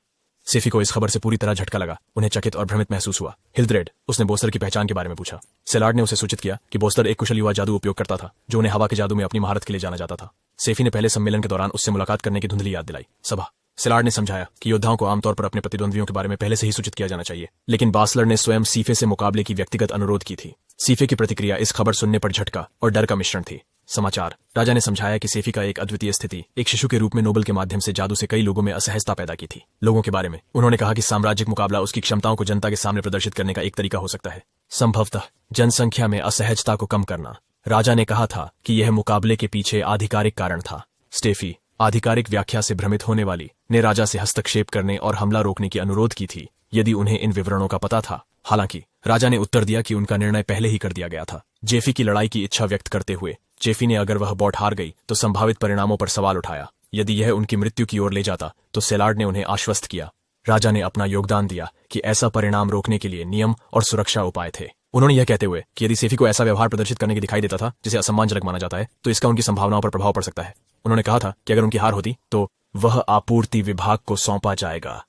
सेफी को इस खबर से पूरी तरह झटका लगा, उन्हें चकित और भ्रमित महसूस हुआ। हिल्ड्रेड उसने बोसलर की पहचान के बारे में पूछा। सेलार्ड ने उसे सूचित किया कि बोसलर एक कुशल युवा जादू उपयोग करता था, जो उन्हें हवा के जादू में अपनी महारत के लिए जाना जाता था। सेफी ने पहले सम्मेलन के दौरान उससे मुलाकात करने की धुंधली याद दिलाई। सभा सेलार्ड ने समझाया कि योद्धाओं को आमतौर पर अपने प्रतिद्वंदियों के बारे में पहले से ही सूचित किया जाना चाहिए, लेकिन बासलर ने स्वयं सीफे से मुकाबले की व्यक्तिगत अनुरोध की थी। सीफे की प्रतिक्रिया इस खबर सुनने पर झटका और डर का मिश्रण थी। समाचार राजा ने समझाया कि सेफी का एक अद्वितीय स्थिति एक शिशु के रूप में नोबल के माध्यम से जादू से कई लोगों में असहजता पैदा की थी। लोगों के बारे में उन्होंने कहा कि साम्राज्यिक मुकाबला उसकी क्षमताओं को जनता के सामने प्रदर्शित करने का एक तरीका हो सकता है, संभवतः जनसंख्या में असहजता को कम करना। राजा ने कहा था कि यह मुकाबले के पीछे आधिकारिक कारण था। स्टेफी आधिकारिक व्याख्या से भ्रमित होने वाली ने राजा से हस्तक्षेप करने और हमला रोकने की अनुरोध की थी, यदि उन्हें इन विवरणों का पता था। हालांकि राजा ने उत्तर दिया कि उनका निर्णय पहले ही कर दिया गया था। जेफी की लड़ाई की इच्छा व्यक्त करते हुए जेफी ने अगर वह बॉट हार गई तो संभावित परिणामों पर सवाल उठाया। यदि यह उनकी मृत्यु की ओर ले जाता तो सेलार्ड ने उन्हें आश्वस्त किया। राजा ने अपना योगदान दिया कि ऐसा परिणाम रोकने के लिए नियम और सुरक्षा उपाय थे। उन्होंने यह कहते हुए कि यदि सेफी को ऐसा व्यवहार प्रदर्शित करने की दिखाई देता था जिसे असम्मानजनक माना जाता है, तो इसका उनकी संभावनाओं पर प्रभाव पड़ सकता है। उन्होंने कहा था कि अगर उनकी हार होती तो वह आपूर्ति विभाग को सौंपा जाएगा।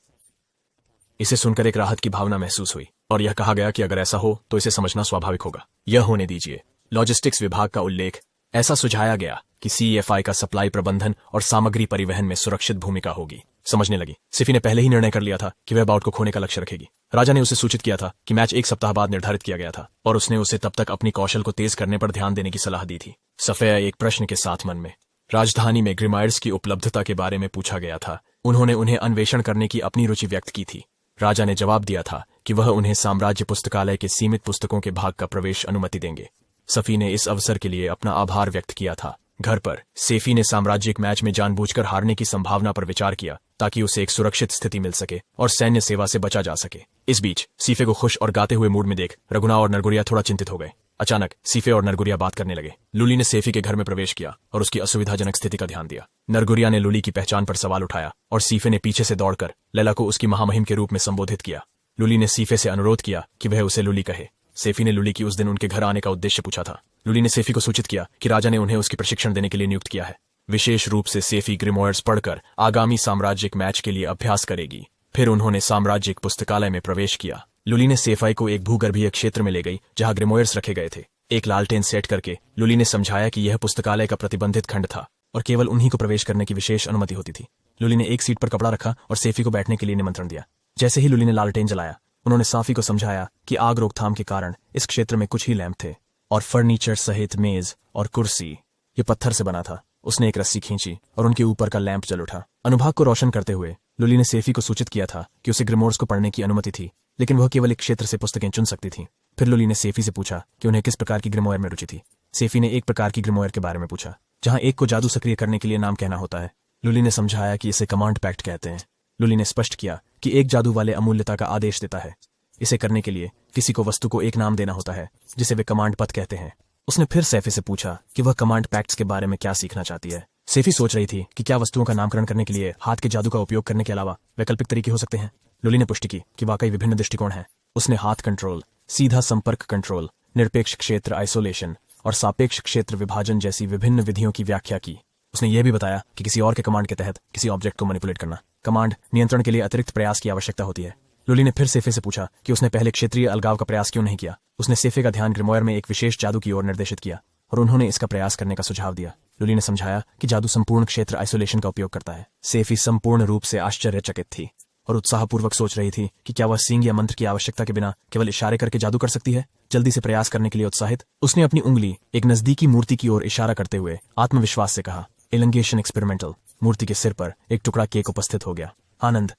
इसे सुनकर एक राहत की भावना महसूस हुई और यह कहा गया कि अगर ऐसा हो तो इसे समझना स्वाभाविक होगा। यह होने दीजिए। लॉजिस्टिक्स विभाग का उल्लेख ऐसा सुझाया गया कि सीएफआई का सप्लाई प्रबंधन और सामग्री परिवहन में सुरक्षित भूमिका होगी। समझने लगी। सिफी ने पहले ही निर्णय कर लिया था कि वह बाउट को खोने का लक्ष्य रखेगी। राजा ने उसे सूचित किया था कि मैच 1 सप्ताह बाद निर्धारित किया गया था और उसने उसे तब तक अपनी कौशल को तेज करने पर ध्यान देने की सलाह दी थी। सफेया एक प्रश्न के साथ मन में राजधानी में ग्रिमायर्स की उपलब्धता के बारे में पूछा गया था। उन्होंने उन्हें अन्वेषण करने की अपनी रुचि व्यक्त की थी। राजा ने जवाब दिया था कि वह उन्हें साम्राज्य पुस्तकालय के सीमित पुस्तकों के भाग का प्रवेश अनुमति देंगे। सफी ने इस अवसर के लिए अपना आभार व्यक्त किया था। घर पर सेफी ने साम्राज्यिक मैच में जानबूझकर हारने की संभावना पर विचार किया ताकि उसे एक सुरक्षित स्थिति मिल सके और सैन्य सेवा से बचा जा सके। इस बीच सीफे को खुश और गाते हुए मूड में देख रघुना और नरगुरिया थोड़ा चिंतित हो गए। अचानक सीफे और नरगुरिया बात करने लगे। लुली ने सेफी के घर में प्रवेश किया और उसकी असुविधाजनक स्थिति का ध्यान दिया। नरगुरिया ने लुली की पहचान पर सवाल उठाया और सीफे ने पीछे से दौड़कर लैला को उसकी महामहिम के रूप में संबोधित किया। लुली ने सीफे से अनुरोध किया कि वह उसे लुली कहे। सेफी ने लुली की उस दिन उनके घर आने का उद्देश्य पूछा था। लुली ने सेफी को सूचित किया कि राजा ने उन्हें उसकी प्रशिक्षण देने के लिए नियुक्त किया है। विशेष रूप से सेफी ग्रिमोयर्स पढ़कर आगामी साम्राज्यिक मैच के लिए अभ्यास करेगी। फिर उन्होंने साम्राज्यिक पुस्तकालय में प्रवेश किया। लुली ने सेफाई को एक भूगर्भीय क्षेत्र में ले गई जहां ग्रिमोयर्स रखे गए थे। एक लालटेन सेट करके लुली ने समझाया कि यह पुस्तकालय का प्रतिबंधित खंड था और केवल उन्हीं को प्रवेश करने की विशेष अनुमति होती थी। लुली ने एक सीट पर कपड़ा रखा और सेफी को बैठने के लिए निमंत्रण दिया। जैसे ही लुली ने लालटेन जलाया, उन्होंने साफी को समझाया कि आग रोकथाम के कारण इस क्षेत्र में कुछ ही लैंप थे और फर्नीचर सहित मेज और कुर्सी ये पत्थर से बना था। उसने एक रस्सी खींची और उनके ऊपर का लैंप जल उठा। अनुभाग को रोशन करते हुए लुली ने सेफी को सूचित किया था कि उसे ग्रिमोर्स को पढ़ने की अनुमति थी, लेकिन वह केवल एक क्षेत्र से पुस्तकें चुन सकती थी। फिर लुली ने सेफी से पूछा कि उन्हें किस प्रकार की ग्रिमोयर में रुचि थी। सेफी ने एक प्रकार की ग्रिमोयर के बारे में पूछा जहां एक को जादू सक्रिय करने के लिए नाम कहना होता है। लुली ने समझाया कि इसे कमांड पैक्ट कहते हैं। लुली ने स्पष्ट किया कि एक जादू वाले अमूल्यता का आदेश देता है। इसे करने के लिए किसी को वस्तु को एक नाम देना होता है जिसे वे कमांड पद कहते हैं। उसने फिर सेफी से पूछा कि वह कमांड पैक्ट्स के बारे में क्या सीखना चाहती है। सेफी सोच रही थी कि क्या वस्तुओं का नामकरण करने के लिए हाथ के जादू का उपयोग करने के अलावा वैकल्पिक तरीके हो सकते हैं। लुली ने पुष्टि की कि वाकई विभिन्न दृष्टिकोण हैं। उसने हाथ कंट्रोल, सीधा संपर्क कंट्रोल, निरपेक्ष क्षेत्र आइसोलेशन और सापेक्ष क्षेत्र विभाजन जैसी विभिन्न विधियों की व्याख्या की। उसने यह भी बताया कि किसी और के कमांड के तहत किसी ऑब्जेक्ट को मैनिपुलेट करना, कमांड नियंत्रण के लिए अतिरिक्त प्रयास की आवश्यकता होती है। लुली ने फिर सेफे से पूछा कि उसने पहले क्षेत्रीय अलगाव का प्रयास क्यों नहीं किया। उसने सेफे का ध्यान ग्रिमोयर में एक विशेष जादू की ओर निर्देशित किया और उन्होंने इसका प्रयास करने का सुझाव दिया। लुली ने समझाया कि जादू संपूर्ण क्षेत्र आइसोलेशन का उपयोग करता है। सेफी संपूर्ण रूप से आश्चर्यचकित थी और उत्साहपूर्वक सोच रही थी कि क्या वह सींग या मंत्र की आवश्यकता के बिना केवल इशारे करके जादू कर सकती है। जल्दी से प्रयास करने के लिए उत्साहित उसने अपनी उंगली एक नजदीकी मूर्ति की ओर इशारा करते हुए आत्मविश्वास से कहा, एलंगेशन एक्सपेरिमेंटल। मूर्ति के सिर पर एक टुकड़ा केक उपस्थित हो गया। आनंद।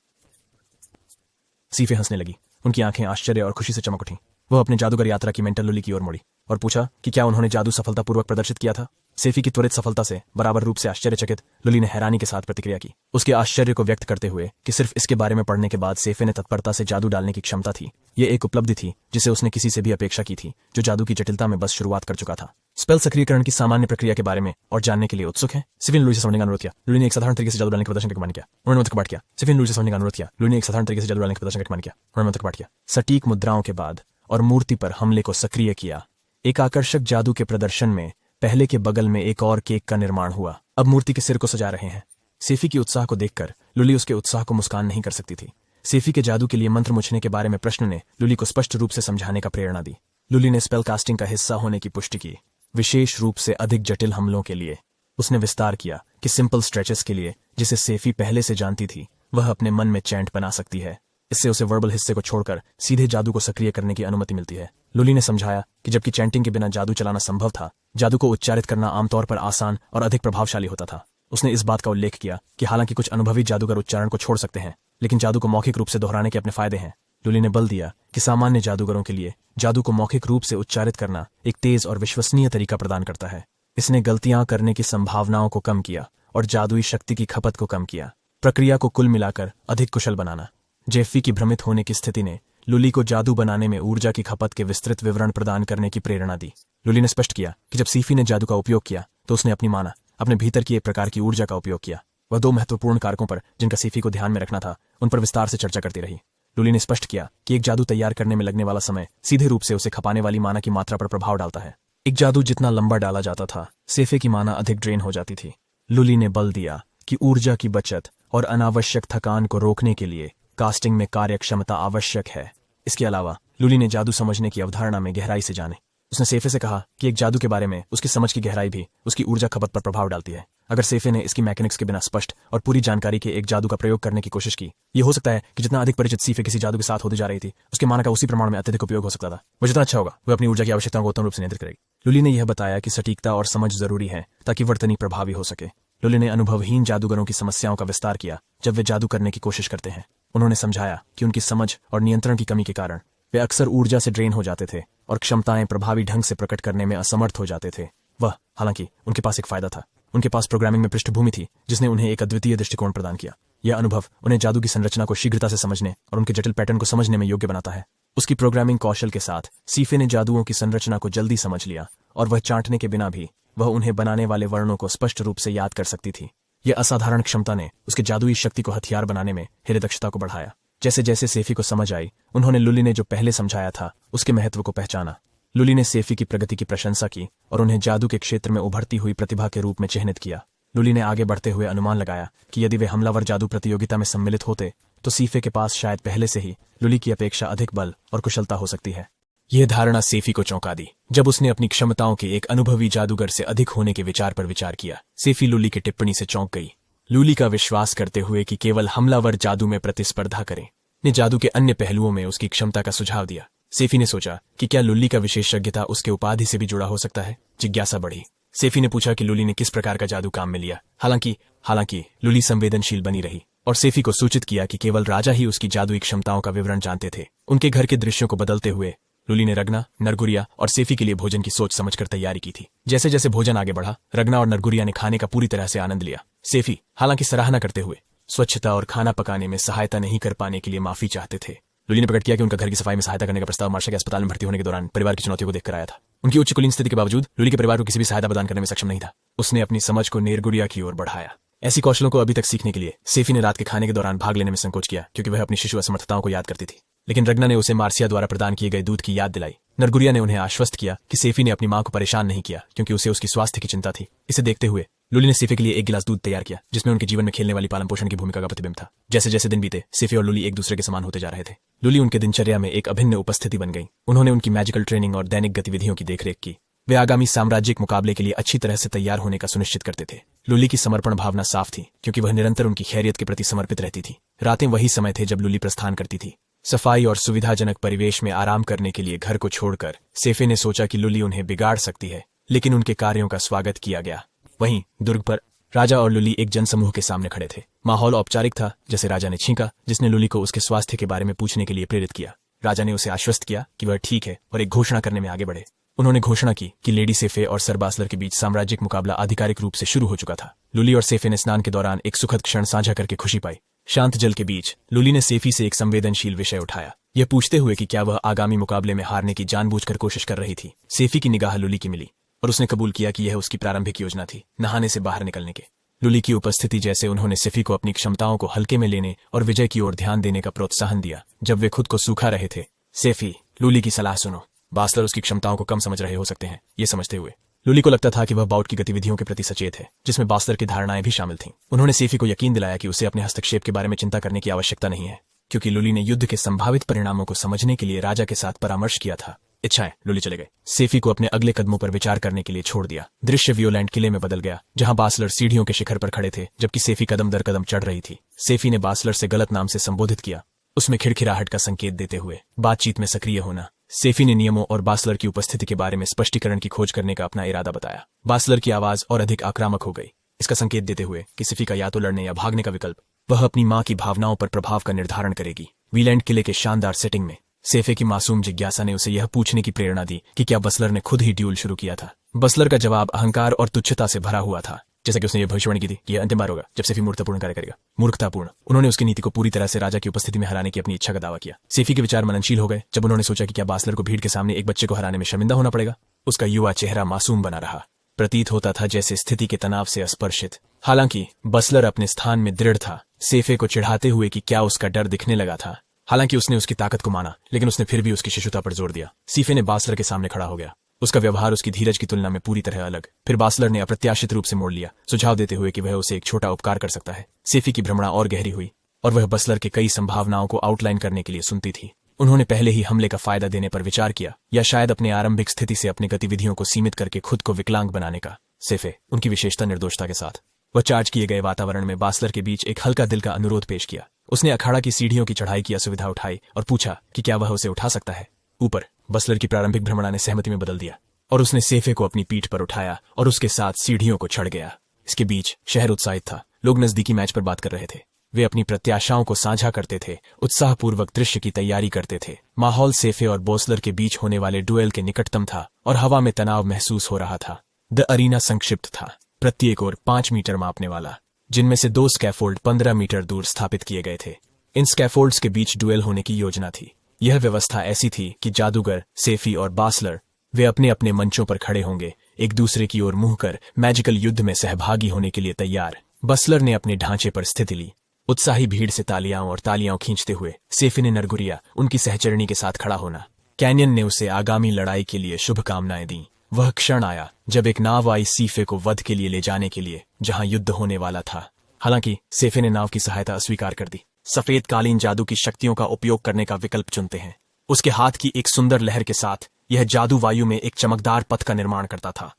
सीफे हंसने लगी। उनकी आंखें आश्चर्य और खुशी से चमक उठी। वह अपने जादूगर यात्रा की मेंटल लुली की ओर मुड़ी और पूछा कि क्या उन्होंने जादू सफलतापूर्वक प्रदर्शित किया था। सेफी की त्वरित सफलता से बराबर रूप से आश्चर्यचकित लुली ने हैरानी के साथ प्रतिक्रिया की, उसके आश्चर्य को व्यक्त करते हुए कि सिर्फ इसके बारे में पढ़ने के बाद सेफे ने तत्परता से जादू डालने की क्षमता थी। यह एक उपलब्धि थी जिसे उसने किसी से भी अपेक्षा की थी जो जादू की जटिलता में बस शुरुआत कर चुका था। स्पेल सक्रियकरण की सामान्य प्रक्रिया के बारे में और जानने के लिए उत्सुक है। सिफी ने लुई से समझने का अनुरोध किया। लुई ने एक साधारण तरीके से जादू डालने के प्रदर्शन का कमांड किया। उन्होंने मत कपाट किया। सिफी ने लुई से समझने का अनुरोध किया। लुई ने एक साधारण तरीके से जादू डालने के प्रदर्शन का कमांड किया। उन्होंने मत कपाट किया। सटीक मुद्राओं के बाद और मूर्ति पर हमले को सक्रिय किया। एक आकर्षक जादू के प्रदर्शन में पहले के बगल में एक और केक का निर्माण हुआ। अब मूर्ति के सिर को सजा रहे हैं। सेफी की उत्साह को देखकर लुली उसके उत्साह को मुस्कान नहीं कर सकती थी। सेफी के जादू के लिए मंत्र मुछने के बारे में प्रश्न ने लुली को स्पष्ट रूप से समझाने का प्रेरणा दी। लुली ने स्पेल कास्टिंग का हिस्सा होने की पुष्टि की, विशेष रूप से अधिक जटिल हमलों के लिए। उसने विस्तार किया कि सिंपल स्ट्रेचेस के लिए, जिसे सेफी पहले से जानती थी, वह अपने मन में चैंट बना सकती है। इससे उसे वर्बल हिस्से को छोड़कर सीधे जादू को सक्रिय करने की अनुमति मिलती है। लुली ने समझाया कि जबकि चैंटिंग के बिना जादू चलाना संभव था, जादू को उच्चारित करना आमतौर पर आसान और अधिक प्रभावशाली होता था। उसने इस बात का उल्लेख किया कि हालांकि कुछ अनुभवी जादूगर उच्चारण को छोड़ सकते हैं, लेकिन जादू को मौखिक रूप से दोहराने के अपने फायदे हैं। लुली ने बल दिया कि सामान्य जादूगरों के लिए जादू को मौखिक रूप से उच्चारित करना एक तेज और विश्वसनीय तरीका प्रदान करता है। इसने गलतियां करने की संभावनाओं को कम किया और जादुई शक्ति की खपत को कम किया, प्रक्रिया को कुल मिलाकर अधिक कुशल बनाना। जेफी की भ्रमित होने की स्थिति ने लुली को जादू बनाने में ऊर्जा की खपत के विस्तृत विवरण प्रदान करने की प्रेरणा दी। लुली ने स्पष्ट किया कि जब सेफी ने जादू का उपयोग किया तो उसने अपने भीतर की एक प्रकार की ऊर्जा का उपयोग किया। वह दो महत्वपूर्ण कारकों पर जिनका सेफी को ध्यान में रखना था, उन पर विस्तार से चर्चा करती रही। लुली ने स्पष्ट किया कि एक जादू तैयार करने में लगने वाला समय सीधे रूप से उसे खपाने वाली माना की मात्रा पर प्रभाव डालता है। एक जादू जितना लंबा डाला जाता था, सेफे की माना अधिक ड्रेन हो जाती थी। लुली ने बल दिया कि ऊर्जा की बचत और अनावश्यक थकान को रोकने के लिए कास्टिंग में कार्यक्षमता आवश्यक है। इसके अलावा लुली ने जादू समझने की अवधारणा में गहराई से जाने। उसने सेफे से कहा कि एक जादू के बारे में उसकी समझ की गहराई भी उसकी ऊर्जा खपत पर प्रभाव डालती है। अगर सेफे ने इसकी मैकेनिक्स के बिना स्पष्ट और पूरी जानकारी के एक जादू का प्रयोग करने की कोशिश की, यह हो सकता है कि जितना अधिक परिचित सेफे किसी जादू के साथ होती जा रही थी, उसके माना का उसी प्रमाण में अत्यधिक उपयोग हो सकता था। वह जितना अच्छा होगा, वह अपनी ऊर्जा की आवश्यकताओं को उत्तम रूप से नियंत्रित करेगी। लुली ने यह बताया कि सटीकता और समझ जरूरी है ताकि वर्तनी प्रभावी हो सके। लुली ने अनुभवहीन जादूगरों की समस्याओं का विस्तार किया जब वे जादू करने की कोशिश करते हैं। उन्होंने समझाया कि उनकी समझ और नियंत्रण की कमी के कारण वे अक्सर ऊर्जा से ड्रेन हो जाते थे और क्षमताएं प्रभावी ढंग से प्रकट करने में असमर्थ हो जाते थे। हालांकि उनके पास एक फायदा था, उनके पास प्रोग्रामिंग में पृष्ठभूमि थी जिसने उन्हें एक अद्वितीय दृष्टिकोण प्रदान किया। यह अनुभव उन्हें जादू की संरचना को शीघ्रता से समझने और उनके जटिल पैटर्न को समझने में योग्य बनाता है। उसकी प्रोग्रामिंग कौशल के साथ सेफे ने जादुओं की संरचना को जल्दी समझ लिया और वह चांटने के बिना भी वह उन्हें बनाने वाले वर्णों को स्पष्ट रूप से याद कर सकती थी। यह असाधारण क्षमता ने उसके जादुई शक्ति को हथियार बनाने में हृदयदक्षता को बढ़ाया। जैसे जैसे सेफी को समझ आई, उन्होंने लुली ने जो पहले समझाया था उसके महत्व को पहचाना। लुली ने सेफी की प्रगति की प्रशंसा की और उन्हें जादू के क्षेत्र में उभरती हुई प्रतिभा के रूप में चिह्नित किया। लुली ने आगे बढ़ते हुए अनुमान लगाया कि यदि वे हमलावर जादू प्रतियोगिता में सम्मिलित होते तो सेफी के पास शायद पहले से ही लुली की अपेक्षा अधिक बल और कुशलता हो सकती है। यह धारणा सेफी को चौंका दी जब उसने अपनी क्षमताओं के एक अनुभवी जादूगर से अधिक होने के विचार पर विचार किया। सेफी लुली की टिप्पणी से चौंक गई। लुली का विश्वास करते हुए कि केवल हमलावर जादू में प्रतिस्पर्धा करें ने जादू के अन्य पहलुओं में उसकी क्षमता का सुझाव दिया। सेफी ने सोचा कि क्या लुली का विशेषज्ञता उसके उपाधि से भी जुड़ा हो सकता है। जिज्ञासा बढ़ी। सेफी ने पूछा कि लुली ने किस प्रकार का जादू काम में लिया। हालांकि लुली संवेदनशील बनी रही और सेफी को सूचित किया कि केवल राजा ही उसकी जादुई क्षमताओं का विवरण जानते थे। उनके घर के दृश्यों को बदलते हुए लुली ने रगना, नरगुरिया और सेफी के लिए भोजन की सोच समझकर तैयारी की थी। जैसे जैसे भोजन आगे बढ़ा, रगना और नरगुरिया ने खाने का पूरी तरह से आनंद लिया। सेफी हालांकि सराहना करते हुए स्वच्छता और खाना पकाने में सहायता नहीं कर पाने के लिए माफी चाहते थे। लुली ने प्रकट किया कि उनका घर की सफाई में सहायता करने का प्रस्ताव मार्शा के अस्पताल में भर्ती होने के दौरान परिवार की चुनौतियों को देखकर आया था। उनकी उच्च कुलीन स्थिति के बावजूद लुली के परिवार को किसी भी सहायता प्रदान करने में सक्षम नहीं था। उसने अपनी समझ को नेरगुरिया की ओर बढ़ाया। ऐसी कौशलों को अभी तक सीखने के लिए सेफी ने रात के खाने के दौरान भाग लेने में संकोच किया, क्योंकि वह अपनी शिशु असमर्थताओं को याद करती थी। लेकिन रगना ने उसे मार्सिया द्वारा प्रदान किए गए दूध की याद दिलाई। नरगुरिया ने उन्हें आश्वस्त किया कि सेफी ने अपनी मां को परेशान नहीं किया, क्योंकि उसे उसकी स्वास्थ्य की चिंता थी। इसे देखते हुए लुली ने सेफी के लिए एक गिलास दूध तैयार किया, जिसमें उनके जीवन में खेलने वाली पालन पोषण की भूमिका का प्रतिबिंब था। जैसे जैसे दिन बीते, सेफी और लुली एक दूसरे के समान होते जा रहे थे। लुली उनके दिनचर्या में एक अभिन्न उपस्थिति बन गई। उन्होंने उनकी मैजिकल ट्रेनिंग और दैनिक गतिविधियों की देखरेख की। वे आगामी साम्राज्यिक मुकाबले के लिए अच्छी तरह से तैयार होने का सुनिश्चित करते थे। लुली की समर्पण भावना साफ थी, क्योंकि वह निरंतर उनकी खैरियत के प्रति समर्पित रहती थी। रातें वही समय थे जब लुली प्रस्थान करती थी। सफाई और सुविधाजनक परिवेश में आराम करने के लिए घर को छोड़कर सेफी ने सोचा कि लुली उन्हें बिगाड़ सकती है, लेकिन उनके कार्यों का स्वागत किया गया। वहीं दुर्ग पर राजा और लुली एक जनसमूह के सामने खड़े थे। माहौल औपचारिक था, जैसे राजा ने छींका, जिसने लुली को उसके स्वास्थ्य के बारे में पूछने के लिए प्रेरित किया। राजा ने उसे आश्वस्त किया कि वह ठीक है और एक घोषणा करने में आगे बढ़े। उन्होंने घोषणा की कि लेडी सेफे और सर बासलर के बीच साम्राज्यिक मुकाबला आधिकारिक रूप से शुरू हो चुका था। लुली और सेफे ने स्नान के दौरान एक सुखद क्षण साझा करके खुशी पाई। शांत जल के बीच लुली ने सेफी से एक संवेदनशील विषय उठाया, यह पूछते हुए कि क्या वह आगामी मुकाबले में हारने की जानबूझकर कोशिश कर रही थी। सेफी की निगाह लुली की मिली और उसने कबूल किया कि यह उसकी प्रारंभिक योजना थी, नहाने से बाहर निकलने के। लुली की उपस्थिति जैसे उन्होंने सेफी को अपनी क्षमताओं को हल्के में लेने और विजय की ओर ध्यान देने का प्रोत्साहन दिया। जब वे खुद को सूखा रहे थे, सेफी, लुली की सलाह सुनो। बासलर उसकी क्षमताओं को कम समझ रहे हो सकते हैं। ये समझते हुए लुली को लगता था कि वह बाउट की गतिविधियों के प्रति सचेत है, जिसमें बासलर की धारणाएं भी शामिल थीं। उन्होंने सेफी को यकीन दिलाया कि उसे अपने हस्तक्षेप के बारे में चिंता करने की आवश्यकता नहीं है, क्योंकि लुली ने युद्ध के संभावित परिणामों को समझने के लिए राजा के साथ परामर्श किया था। इच्छाएं लुली चले गए। सेफी को अपने अगले कदमों पर विचार करने के लिए छोड़ दिया। दृश्य वियोलैंड किले में बदल गया, जहां बासलर सीढ़ियों के शिखर पर खड़े थे, जबकि सेफी कदम दर कदम चढ़ रही थी। सेफी ने बासलर से गलत नाम से संबोधित किया, उसमें खिड़खिड़ाहट का संकेत देते हुए। बातचीत में सक्रिय होना। सेफी ने नियमों और बासलर की उपस्थिति के बारे में स्पष्टीकरण की खोज करने का अपना इरादा बताया। बासलर की आवाज और अधिक आक्रामक हो गई, इसका संकेत देते हुए कि सेफी का या तो लड़ने या भागने का विकल्प। वह अपनी मां की भावनाओं पर प्रभाव का निर्धारण करेगी। वीलैंड किले के शानदार सेटिंग में सेफे की मासूम जिज्ञासा ने उसे यह पूछने की प्रेरणा दी कि क्या बसलर ने खुद ही ड्यूल शुरू किया था। बसलर का जवाब अहंकार और तुच्छता से भरा हुआ था, जैसा कि उसने यह भविष्यवाणी की थी कि यह अंतिम बार होगा जब सेफी मूर्खतापूर्ण कार्य करेगा। मूर्खतापूर्ण। उन्होंने उसकी नीति को पूरी तरह से राजा की उपस्थिति में हराने की अपनी इच्छा का दावा किया। सेफी के विचार मननशील हो गए जब उन्होंने सोचा कि क्या बासलर को भीड़ के सामने एक बच्चे को हराने में शर्मिंदा होना पड़ेगा। उसका युवा चेहरा मासूम बना रहा, प्रतीत होता था जैसे स्थिति के तनाव से अस्पर्शित। हालांकि बसलर अपने स्थान में दृढ़ था, सेफे को चिढ़ाते हुए कि क्या उसका डर दिखने लगा था। हालांकि उसने उसकी ताकत को माना, लेकिन उसने फिर भी उसकी शिशुता पर जोर दिया। सेफे ने बासलर के सामने खड़ा हो गया। उसका व्यवहार उसकी धीरज की तुलना में पूरी तरह अलग। फिर बासलर ने अप्रत्याशित रूप से मोड़ लिया, सुझाव देते हुए कि वह उसे एक छोटा उपकार कर सकता है। सेफी की भ्रमणा और गहरी हुई और वह बसलर के कई संभावनाओं को आउटलाइन करने के लिए सुनती थी। उन्होंने पहले ही हमले का फायदा देने पर विचार किया, या शायद अपने आरंभिक स्थिति से अपनी गतिविधियों को सीमित करके खुद को विकलांग बनाने का। सेफे, उनकी विशेषता निर्दोषता के साथ, वह चार्ज किए गए वातावरण में बासलर के बीच एक हल्का दिल का अनुरोध पेश किया। उसने अखाड़ा की सीढ़ियों की चढ़ाई की असुविधा उठाई और पूछा कि क्या वह उसे उठा सकता है। ऊपर बसलर की प्रारंभिक भ्रमणा ने सहमति में बदल दिया और उसने सेफे को अपनी पीठ पर उठाया और उसके साथ सीढ़ियों को चढ़ गया। इसके बीच शहर उत्साहित था। लोग नजदीकी मैच पर बात कर रहे थे। वे अपनी प्रत्याशाओं को साझा करते थे, उत्साहपूर्वक दृश्य की तैयारी करते थे। माहौल सेफे और बोसलर के बीच होने वाले डुएल के निकटतम था और हवा में तनाव महसूस हो रहा था। द अरीना संक्षिप्त था, प्रत्येक ओर 5 मीटर मापने वाला, जिनमें से 2 स्कैफोल्ड 15 मीटर दूर स्थापित किए गए थे। इन स्कैफोल्ड्स के बीच डुएल होने की योजना थी। यह व्यवस्था ऐसी थी कि जादूगर, सेफी और बासलर, वे अपने अपने मंचों पर खड़े होंगे, एक दूसरे की ओर मुंह कर मैजिकल युद्ध में सहभागी होने के लिए तैयार। बसलर ने अपने ढांचे पर स्थिति ली, उत्साही भीड़ से तालियां खींचते हुए। सेफी ने नरगुरिया, उनकी सहचरणी के साथ खड़ा होना। कैनियन ने उसे आगामी लड़ाई के लिए शुभकामनाएं दी। वह क्षण आया जब एक नाव आई सीफे को वध के लिए ले जाने के लिए, जहां युद्ध होने वाला था। हालांकि सेफे ने नाव की सहायता अस्वीकार कर दी। सफेद कालीन जादू की शक्तियों का उपयोग करने का विकल्प चुनते हैं। उसके हाथ की एक सुंदर लहर के साथ यह जादू वायु में एक चमकदार पथ का निर्माण करता था।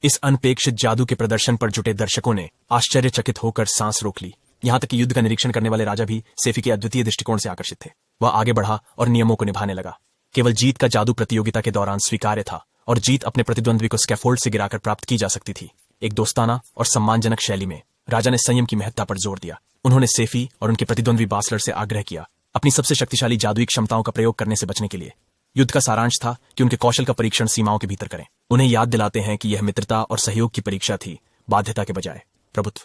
इस अनपेक्षित जादू के प्रदर्शन पर जुटे दर्शकों ने आश्चर्यचकित होकर सांस रोक ली। यहां तक कि युद्ध का निरीक्षण करने वाले राजा भी सेफी के अद्वितीय दृष्टिकोण से आकर्षित थे। वह आगे बढ़ा और नियमों को निभाने लगा। केवल जीत का जादू प्रतियोगिता के दौरान स्वीकार्य था और जीत अपने प्रतिद्वंद्वी को स्कैफोल्ड से गिराकर प्राप्त की जा सकती थी। एक दोस्ताना और सम्मानजनक शैली में राजा ने संयम की महत्ता पर जोर दिया। उन्होंने सेफी और उनके प्रतिद्वंद्वी बासलर से आग्रह किया अपनी सबसे शक्तिशाली जादुई क्षमताओं का प्रयोग करने से बचने के लिए। युद्ध का सारांश था कि उनके कौशल का परीक्षण सीमाओं के भीतर करें। उन्हें याद दिलाते हैं कि यह मित्रता और सहयोग की परीक्षा थी, बाध्यता के बजाय प्रभुत्व।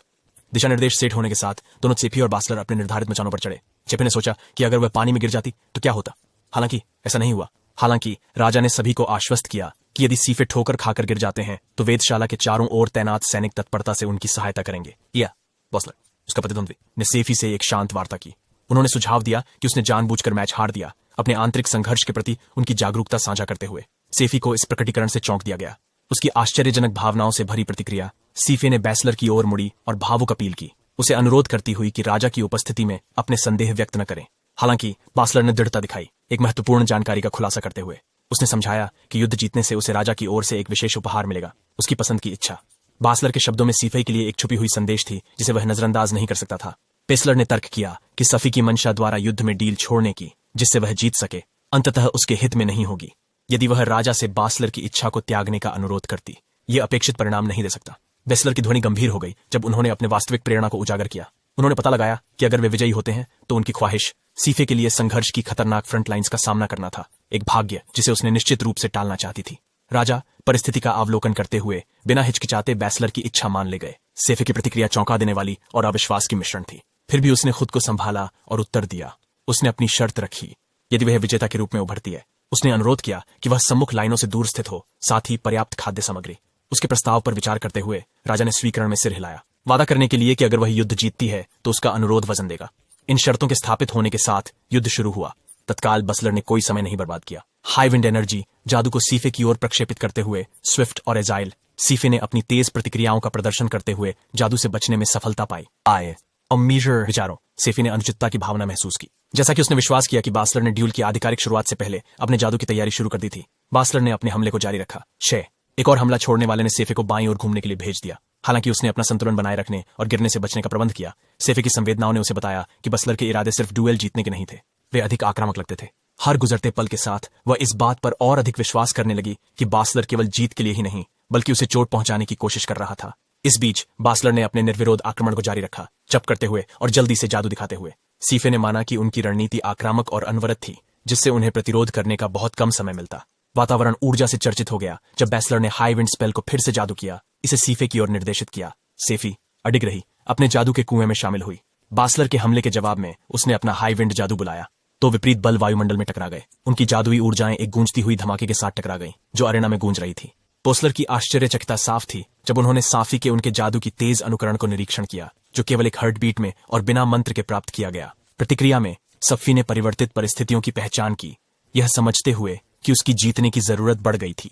दिशा निर्देश सेट होने के साथ दोनों सेफी और बासलर अपने निर्धारित मचानों पर चढ़े। चेपे ने सोचा कि अगर वह पानी में गिर जाती तो क्या होता। हालांकि ऐसा नहीं हुआ। हालांकि राजा ने सभी को आश्वस्त किया कि यदि सीफे ठोकर खाकर गिर जाते हैं तो वेधशाला के चारों ओर तैनात सैनिक तत्परता से उनकी सहायता करेंगे। या बासलर, उसका प्रतिद्वंद्वी, ने सेफी से एक शांत वार्ता की। उन्होंने सुझाव दिया कि उसने जानबूझकर मैच हार दिया, अपने आंतरिक संघर्ष के प्रति उनकी जागरूकता साझा करते हुए। सेफी को इस प्रकटीकरण से चौंक दिया गया। उसकी आश्चर्यजनक भावनाओं से भरी प्रतिक्रिया। सीफे ने बैसलर की ओर मुड़ी और भावुक अपील की, उसे अनुरोध करती हुई कि राजा की उपस्थिति में अपने संदेह व्यक्त न करें। हालांकि बासलर ने दृढ़ता दिखाई, एक महत्वपूर्ण जानकारी का खुलासा करते हुए। उसने समझाया कि युद्ध जीतने से उसे राजा की ओर से एक विशेष उपहार मिलेगा, उसकी पसंद की इच्छा। बासलर के शब्दों में सीफे के लिए एक छुपी हुई संदेश थी जिसे वह नजरअंदाज नहीं कर सकता था। पेसलर ने तर्क किया कि सफी की मंशा द्वारा युद्ध में डील छोड़ने की, जिससे वह जीत सके, अंततः उसके हित में नहीं होगी। यदि वह राजा से बासलर की इच्छा को त्यागने का अनुरोध करती, यह अपेक्षित परिणाम नहीं दे सकता। बेसलर की ध्वनि गंभीर हो गई जब उन्होंने अपने वास्तविक प्रेरणा को उजागर किया। उन्होंने पता लगाया कि अगर वे विजयी होते हैं तो उनकी ख्वाहिश सीफे के लिए संघर्ष की खतरनाक फ्रंट लाइन्स का सामना करना था, एक भाग्य जिसे उसने निश्चित रूप से टालना चाहती थी। राजा परिस्थिति का अवलोकन करते हुए बिना हिचकिचाते बैसलर की इच्छा मान ले गए। सेफे की प्रतिक्रिया चौंका देने वाली और अविश्वास की मिश्रण थी। फिर भी उसने खुद को संभाला और उत्तर दिया। उसने अपनी शर्त रखी, यदि वह विजेता के रूप में उभरती है। उसने अनुरोध किया कि वह सम्मुख लाइनों से दूर स्थित हो, साथ ही पर्याप्त खाद्य सामग्री। उसके प्रस्ताव पर विचार करते हुए राजा ने स्वीकरण में सिर हिलाया, वादा करने के लिए कि अगर वह युद्ध जीतती है तो उसका अनुरोध वजन देगा। इन शर्तों के स्थापित होने के साथ युद्ध शुरू हुआ। तत्काल बसलर ने कोई समय नहीं बर्बाद किया। हाई विंड एनर्जी जादू को सीफे की ओर प्रक्षेपित करते हुए स्विफ्ट और एजाइल, सीफे ने अपनी तेज प्रतिक्रियाओं का प्रदर्शन करते हुए जादू से बचने में सफलता पाई। आए अमीर विचारों, सेफी ने अनुचितता की भावना महसूस की। जैसा कि उसने विश्वास किया कि बासलर ने ड्यूल की आधिकारिक शुरुआत से पहले अपने जादू की तैयारी शुरू कर दी थी, बासलर ने अपने हमले को जारी रखा। 6 एक और हमला छोड़ने वाले ने सेफे को बाईं ओर घूमने के लिए भेज दिया। हालांकि उसने अपना संतुलन बनाए रखने और गिरने से बचने का प्रबंध किया। सेफे की संवेदनाओं ने उसे बताया कि बसलर के इरादे सिर्फ ड्यूएल जीतने के नहीं थे, वे अधिक आक्रामक लगते थे। हर गुजरते पल के साथ वह इस बात पर और अधिक विश्वास करने लगी कि बासलर केवल जीत के लिए ही नहीं बल्कि उसे चोट पहुंचाने की कोशिश कर रहा था। इस बीच बासलर ने अपने निर्विरोध आक्रमण को जारी रखा, चप करते हुए और जल्दी से जादू दिखाते हुए। सीफे ने माना कि उनकी रणनीति आक्रामक और अनवरत थी, जिससे उन्हें प्रतिरोध करने का बहुत कम समय मिलता। वातावरण ऊर्जा से चर्चित हो गया जब बैसलर ने हाई विंड स्पेल को फिर से जादू किया, इसे सीफे की ओर निर्देशित किया। सेफी अडिग रही, अपने जादू के कुएं में शामिल हुई। बासलर के हमले के जवाब में उसने अपना हाई विंड जादू बुलाया तो विपरीत बल वायुमंडल में टकरा गए। उनकी जादुई ऊर्जाएं एक गूंजती हुई धमाके के साथ टकरा गईं, जो अरेना में गूंज रही थी। पोसलर की आश्चर्यचकितता साफ थी जब उन्होंने साफी के उनके जादू की तेज अनुकरण को निरीक्षण किया, जो केवल एक हार्ट बीट में और बिना मंत्र के प्राप्त किया गया। प्रतिक्रिया में सफी ने परिवर्तित परिस्थितियों की पहचान की, यह समझते हुए कि उसकी जीतने की जरूरत बढ़ गई थी।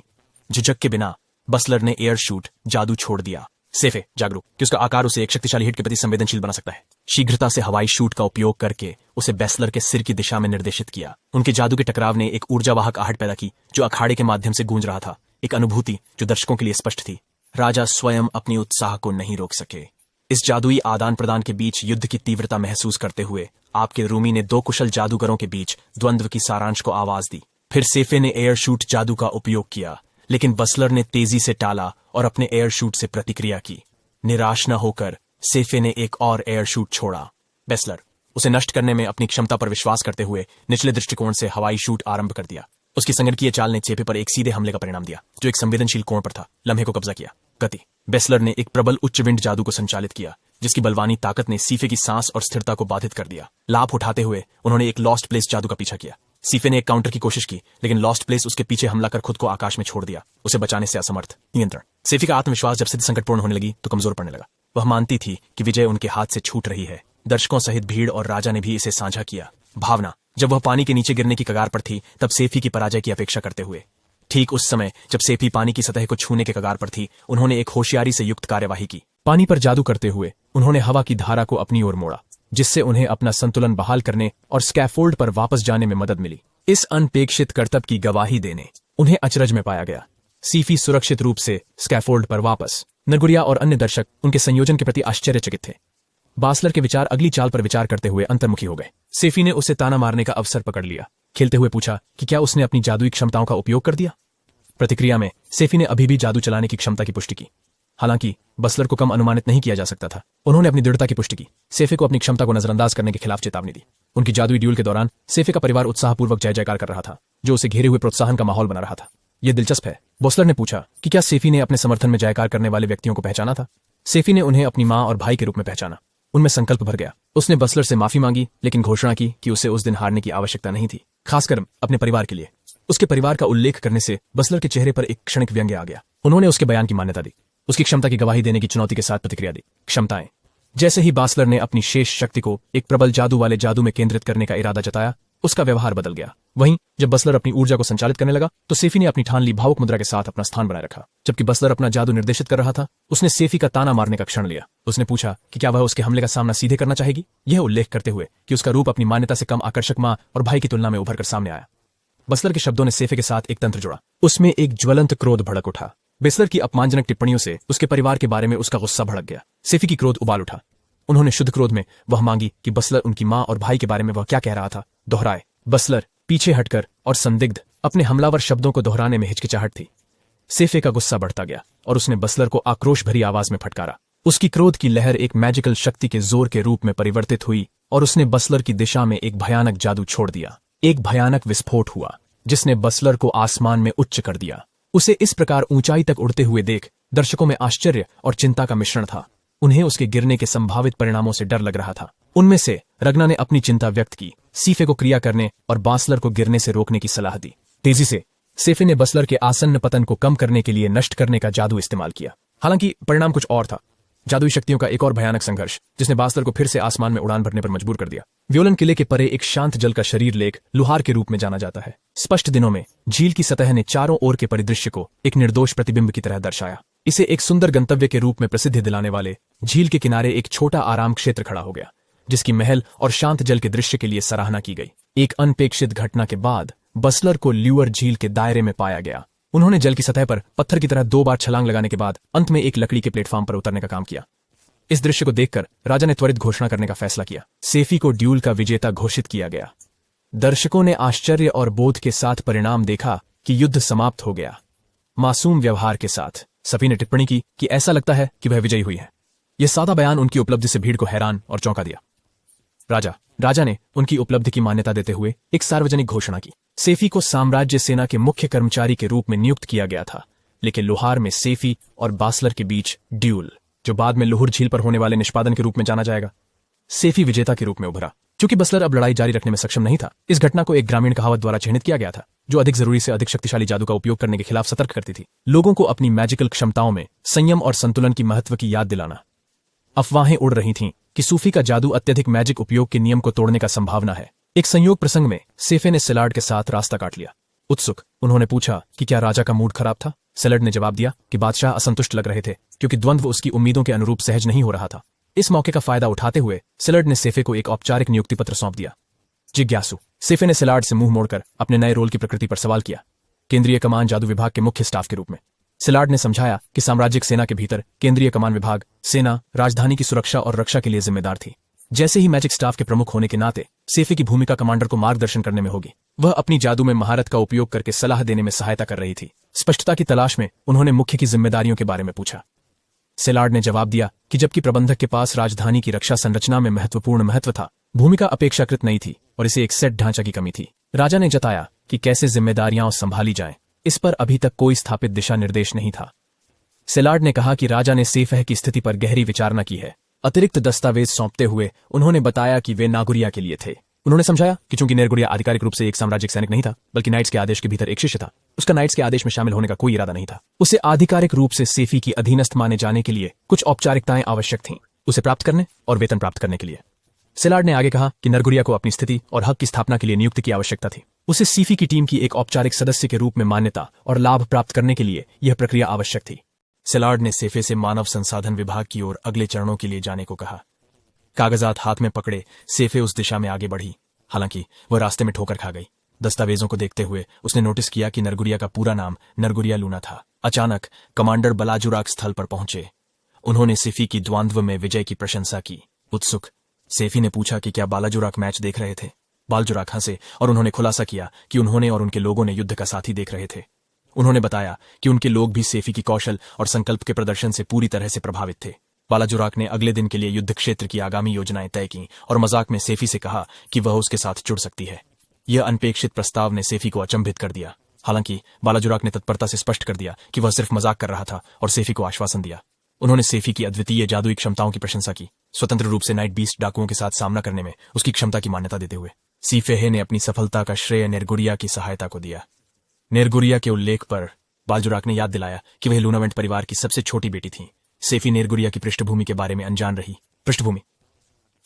झिझक के बिना बसलर ने एयर शूट जादू छोड़ दिया। सेफे जागरूक कि उसका आकार उसे एक शक्तिशाली हिट के प्रति संवेदनशील बना सकता है। शीघ्रता से हवाई शूट का उपयोग करके उसे बैसलर के सिर की दिशा में निर्देशित किया। उनके जादू के टकराव ने एक ऊर्जावाहक आहट पैदा की जो अखाड़े के माध्यम से गूंज रहा था, एक अनुभूति जो दर्शकों के लिए स्पष्ट थी। राजा स्वयं अपनी उत्साह को नहीं रोक सके। इस जादुई आदान प्रदान के बीच युद्ध की तीव्रता महसूस करते हुए आपके रूमी ने 2 कुशल जादूगरों के बीच द्वंद्व की सारांश को आवाज दी। फिर सेफे ने एयर शूट जादू का उपयोग किया, लेकिन बसलर ने तेजी से टाला और अपने एयर शूट से प्रतिक्रिया की। निराश न होकर सेफे ने एक और एयर शूट छोड़ा। बेसलर उसे नष्ट करने में अपनी क्षमता पर विश्वास करते हुए निचले दृष्टिकोण से हवाई शूट आरंभ कर दिया। उसकी संगणकीय चाल ने चेपे पर एक सीधे हमले का परिणाम दिया, जो एक संवेदनशील कोण पर था। लम्हे को कब्जा किया। गति बेसलर ने एक प्रबल उच्च विंड जादू को संचालित किया, जिसकी बलवानी ताकत ने सीफे की सांस और स्थिरता को बाधित कर दिया। लाभ उठाते हुए उन्होंने एक लॉस्ट प्लेस जादू का पीछा किया। सीफे ने एक काउंटर की कोशिश की, लेकिन लॉस्ट प्लेस उसके पीछे हमला कर खुद को आकाश में छोड़ दिया, उसे बचाने से असमर्थ। नियंत्रण सेफी का आत्मविश्वास जब स्थिति संकटपूर्ण होने लगी तो कमजोर पड़ने लगा। वह मानती थी कि विजय उनके हाथ से छूट रही है। दर्शकों सहित भीड़ और राजा ने भी इसे साझा किया। भावना जब वह पानी के नीचे गिरने की कगार पर थी तब सेफी की पराजय की अपेक्षा करते हुए। ठीक उस समय जब सेफी पानी की सतह को छूने के कगार पर थी, उन्होंने एक होशियारी से युक्त कार्यवाही की। पानी पर जादू करते हुए उन्होंने हवा की धारा को अपनी ओर मोड़ा, जिससे उन्हें अपना संतुलन बहाल करने और स्कैफोल्ड पर वापस जाने में मदद मिली। इस अनपेक्षित करतब की गवाही देने उन्हें अचरज में पाया गया। सीफी सुरक्षित रूप से स्कैफोल्ड पर वापस। नरगुरिया और अन्य दर्शक उनके संयोजन के प्रति आश्चर्यचकित थे। बासलर के विचार अगली चाल पर विचार करते हुए अंतर्मुखी हो गए। सेफी ने उसे ताना मारने का अवसर पकड़ लिया। खेलते हुए पूछा कि क्या उसने अपनी जादुई क्षमताओं का उपयोग कर दिया। प्रतिक्रिया में सेफी ने अभी भी जादू चलाने की क्षमता की पुष्टि की। हालांकि बसलर को कम अनुमानित नहीं किया जा सकता था। उन्होंने अपनी दृढ़ता की पुष्टि की, सेफे को अपनी क्षमता को नजरअंदाज करने के खिलाफ चेतावनी दी। उनकी जादुई ड्यूल के दौरान सेफे का परिवार उत्साहपूर्वक जय जयकार कर रहा था, जो उसे घेरे हुए प्रोत्साहन का माहौल बना रहा था। यह दिलचस्प है। बोसलर ने पूछा कि क्या सेफी ने अपने समर्थन में जयकार करने वाले व्यक्तियों को पहचाना था। सेफी ने उन्हें अपनी मां और भाई के रूप में पहचाना। उनमें संकल्प भर गया। उसने बसलर से माफी मांगी, लेकिन घोषणा की कि उसे उस दिन हारने की आवश्यकता नहीं थी, खासकर अपने परिवार के लिए। उसके परिवार का उल्लेख करने से बसलर के चेहरे पर एक क्षणिक व्यंग्य आ गया। उन्होंने उसके बयान की मान्यता दी, उसकी क्षमता की गवाही देने की चुनौती के साथ प्रतिक्रिया दी। क्षमताएं। जैसे ही बासलर ने अपनी शेष शक्ति को एक प्रबल जादू वाले जादू में केंद्रित करने का इरादा जताया, उसका व्यवहार बदल गया। वहीं जब बसलर अपनी ऊर्जा को संचालित करने लगा तो सेफी ने अपनी ठान ली भावुक मुद्रा के साथ अपना स्थान बनाए रखा। जबकि बसलर अपना जादू निर्देशित कर रहा था, उसने सेफी का ताना मारने का क्षण लिया। उसने पूछा कि क्या वह उसके हमले का सामना सीधे करना चाहेगी, यह उल्लेख करते हुए कि उसका रूप अपनी मान्यता से कम आकर्षक मां और भाई की तुलना में उभर कर सामने आया। बसलर के शब्दों ने सेफे के साथ एक तंत्र जोड़ा। उसमें एक ज्वलंत क्रोध भड़क उठा। बसलर की अपमानजनक टिप्पणियों से उसके परिवार के बारे में उसका गुस्सा भड़क गया। सेफी की क्रोध उबाल उठा। उन्होंने शुद्ध क्रोध में वह मांगी कि बसलर उनकी मां और भाई के बारे में वह क्या कह रहा था दोहराए। बसलर पीछे हटकर और संदिग्ध अपने हमलावर शब्दों को दोहराने में हिचकिचाहट थी। सेफे का गुस्सा बढ़ता गया और उसने बसलर को आक्रोश भरी आवाज में फटकारा। उसकी क्रोध की लहर एक मैजिकल शक्ति के जोर के रूप में परिवर्तित हुई और उसने बसलर की दिशा में एक भयानक जादू छोड़ दिया। एक भयानक विस्फोट हुआ जिसने बसलर को आसमान में उच्च कर दिया। उसे इस प्रकार ऊंचाई तक उड़ते हुए देख दर्शकों में आश्चर्य और चिंता का मिश्रण था। उन्हें उसके गिरने के संभावित परिणामों से डर लग रहा था। उनमें से रगना ने अपनी चिंता व्यक्त की, सीफे को क्रिया करने और बासलर को गिरने से रोकने की सलाह दी। तेजी से सेफे ने बसलर के आसन्न पतन को कम करने के लिए नष्ट करने का जादू इस्तेमाल किया। हालांकि परिणाम कुछ और था। जादुई शक्तियों का एक और भयानक संघर्ष जिसने बासलर को फिर से आसमान में उड़ान भरने पर मजबूर कर दिया। व्योलन किले के परे एक शांत जल का शरीर लेख लुहार के रूप में जाना जाता है। स्पष्ट दिनों में झील की सतह ने चारों ओर के परिदृश्य को एक निर्दोष प्रतिबिंब की तरह दर्शाया। इसे एक सुंदर गंतव्य के रूप में प्रसिद्धि दिलाने वाले झील के किनारे एक छोटा आराम क्षेत्र खड़ा हो गया, जिसकी महल और शांत जल के दृश्य के लिए सराहना की गई। एक अनपेक्षित घटना के बाद बसलर को ल्यूअर झील के दायरे में पाया गया। उन्होंने जल की सतह पर पत्थर की तरह 2 बार छलांग लगाने के बाद अंत में एक लकड़ी के प्लेटफॉर्म पर उतरने का काम किया। इस दृश्य को देखकर राजा ने त्वरित घोषणा करने का फैसला किया। सेफी को ड्यूल का विजेता घोषित किया गया। दर्शकों ने आश्चर्य और बोध के साथ परिणाम देखा कि युद्ध समाप्त हो गया। मासूम व्यवहार के साथ सभी ने टिप्पणी की कि ऐसा लगता है कि वह विजयी हुई है। यह सादा बयान उनकी उपलब्धि से भीड़ को हैरान और चौंका दिया। राजा ने उनकी उपलब्धि की मान्यता देते हुए एक सार्वजनिक घोषणा की। सेफी को साम्राज्य सेना के मुख्य कर्मचारी के रूप में नियुक्त किया गया था, लेकिन लोहार में सेफी और बासलर के बीच ड्यूल, जो बाद में लोहुर झील पर होने वाले निष्पादन के रूप में जाना जाएगा, सेफी विजेता के रूप में उभरा। क्योंकि बसलर अब लड़ाई जारी रखने में सक्षम नहीं था, इस घटना को एक ग्रामीण कहावत द्वारा चिह्नित किया गया था, जो अधिक जरूरी से अधिक शक्तिशाली जादू का उपयोग करने के खिलाफ सतर्क करती थी। लोगों को अपनी मैजिकल क्षमताओं में संयम और संतुलन की महत्व की याद दिलाना। अफवाहें उड़ रही थीं कि सूफी का जादू अत्यधिक मैजिक उपयोग के नियम को तोड़ने का संभावना है। एक संयोग प्रसंग में सेफे ने सिलार्ड के साथ रास्ता काट लिया। उत्सुक उन्होंने पूछा कि क्या राजा का मूड खराब था। सिलार्ड ने जवाब दिया कि बादशाह असंतुष्ट लग रहे थे क्योंकि द्वंद्व उसकी उम्मीदों के अनुरूप सहज नहीं हो रहा था। इस मौके का फायदा उठाते हुए सिलार्ड ने सेफे को एक औपचारिक नियुक्ति पत्र सौंप दिया। जिज्ञासु सेफे ने सिलार्ड से मुंह मोड़कर अपने नए रोल की प्रकृति पर सवाल किया। केंद्रीय कमान जादू विभाग के मुख्य स्टाफ के रूप में। सिलार्ड ने समझाया कि साम्राज्यिक सेना के भीतर केंद्रीय कमान विभाग सेना राजधानी की सुरक्षा और रक्षा के लिए जिम्मेदार थी। जैसे ही मैजिक स्टाफ के प्रमुख होने के नाते सेफे की भूमिका कमांडर को मार्गदर्शन करने में होगी। वह अपनी जादू में महारत का उपयोग करके सलाह देने में सहायता कर रही थी। स्पष्टता की तलाश में उन्होंने मुख्य की जिम्मेदारियों के बारे में पूछा। सिलार्ड ने जवाब दिया कि जबकि प्रबंधक के पास राजधानी की रक्षा संरचना में महत्वपूर्ण महत्व था, भूमिका अपेक्षाकृत नहीं थी और इसे एक सेट ढांचा की कमी थी। राजा ने जताया कि कैसे जिम्मेदारियां संभाली जाएं, इस पर अभी तक कोई स्थापित दिशा निर्देश नहीं था। सिलार्ड ने कहा कि राजा ने सेफह की स्थिति पर गहरी विचारणा की है। अतिरिक्त दस्तावेज सौंपते हुए उन्होंने बताया कि वे नागुरिया के लिए थे। उन्होंने समझाया कि चूंकि नेरगुरिया आधिकारिक रूप से एक साम्राज्यिक सैनिक नहीं था, बल्कि नाइट्स के आदेश के भीतर एक शिष्य था, उसका नाइट्स के आदेश में शामिल होने का कोई इरादा नहीं था। उसे आधिकारिक रूप से सेफी की अधीनस्थ माने जाने के लिए कुछ औपचारिकताएं आवश्यक थीं, उसे प्राप्त करने और वेतन प्राप्त करने के लिए। सिलार्ड ने आगे कहा कि नरगुरिया को अपनी स्थिति और हक की स्थापना के लिए नियुक्ति की आवश्यकता थी। उसे सीफी की टीम की एक औपचारिक सदस्य के रूप में मान्यता और लाभ प्राप्त करने के लिए यह प्रक्रिया आवश्यक थी। सिलार्ड ने सेफे से मानव संसाधन विभाग की ओर अगले चरणों के लिए जाने को कहा। कागजात हाथ में पकड़े सेफे उस दिशा में आगे बढ़ी। हालांकि वह रास्ते में ठोकर खा गई। दस्तावेजों को देखते हुए उसने नोटिस किया कि नरगुरिया का पूरा नाम नरगुरिया लूना था। अचानक कमांडर बलाजुराग स्थल पर पहुंचे। उन्होंने सेफी की द्वंद्व में विजय की प्रशंसा की। उत्सुक सेफी ने पूछा कि क्या बालाजुराग मैच देख रहे थे। बालजुराक हंसे और उन्होंने खुलासा किया कि उन्होंने और उनके लोगों ने युद्ध का साथी देख रहे थे। उन्होंने बताया कि उनके लोग भी सेफी की कौशल और संकल्प के प्रदर्शन से पूरी तरह से प्रभावित थे। बालाजुराक ने अगले दिन के लिए युद्ध क्षेत्र की आगामी योजनाएं तय की और मजाक में सेफी से कहा कि वह उसके साथ जुड़ सकती है। यह अनपेक्षित प्रस्ताव ने सेफी को अचंभित कर दिया। हालांकि बालाजुराक ने तत्परता से स्पष्ट कर दिया कि वह सिर्फ मजाक कर रहा था और सेफी को आश्वासन दिया। उन्होंने सेफी की अद्वितीय जादुई क्षमताओं की प्रशंसा की, स्वतंत्र रूप से नाइट बीस्ट डाकुओं के साथ सामना करने में उसकी क्षमता की मान्यता देते हुए। सीफेहे ने अपनी सफलता का श्रेय नेरगुरिया की सहायता को दिया। नेरगुरिया के उल्लेख पर बालजुराक ने याद दिलाया कि वह लूनावेंट परिवार की सबसे छोटी बेटी थी। सेफी नेरगुरिया की पृष्ठभूमि के बारे में अनजान रही। पृष्ठभूमि।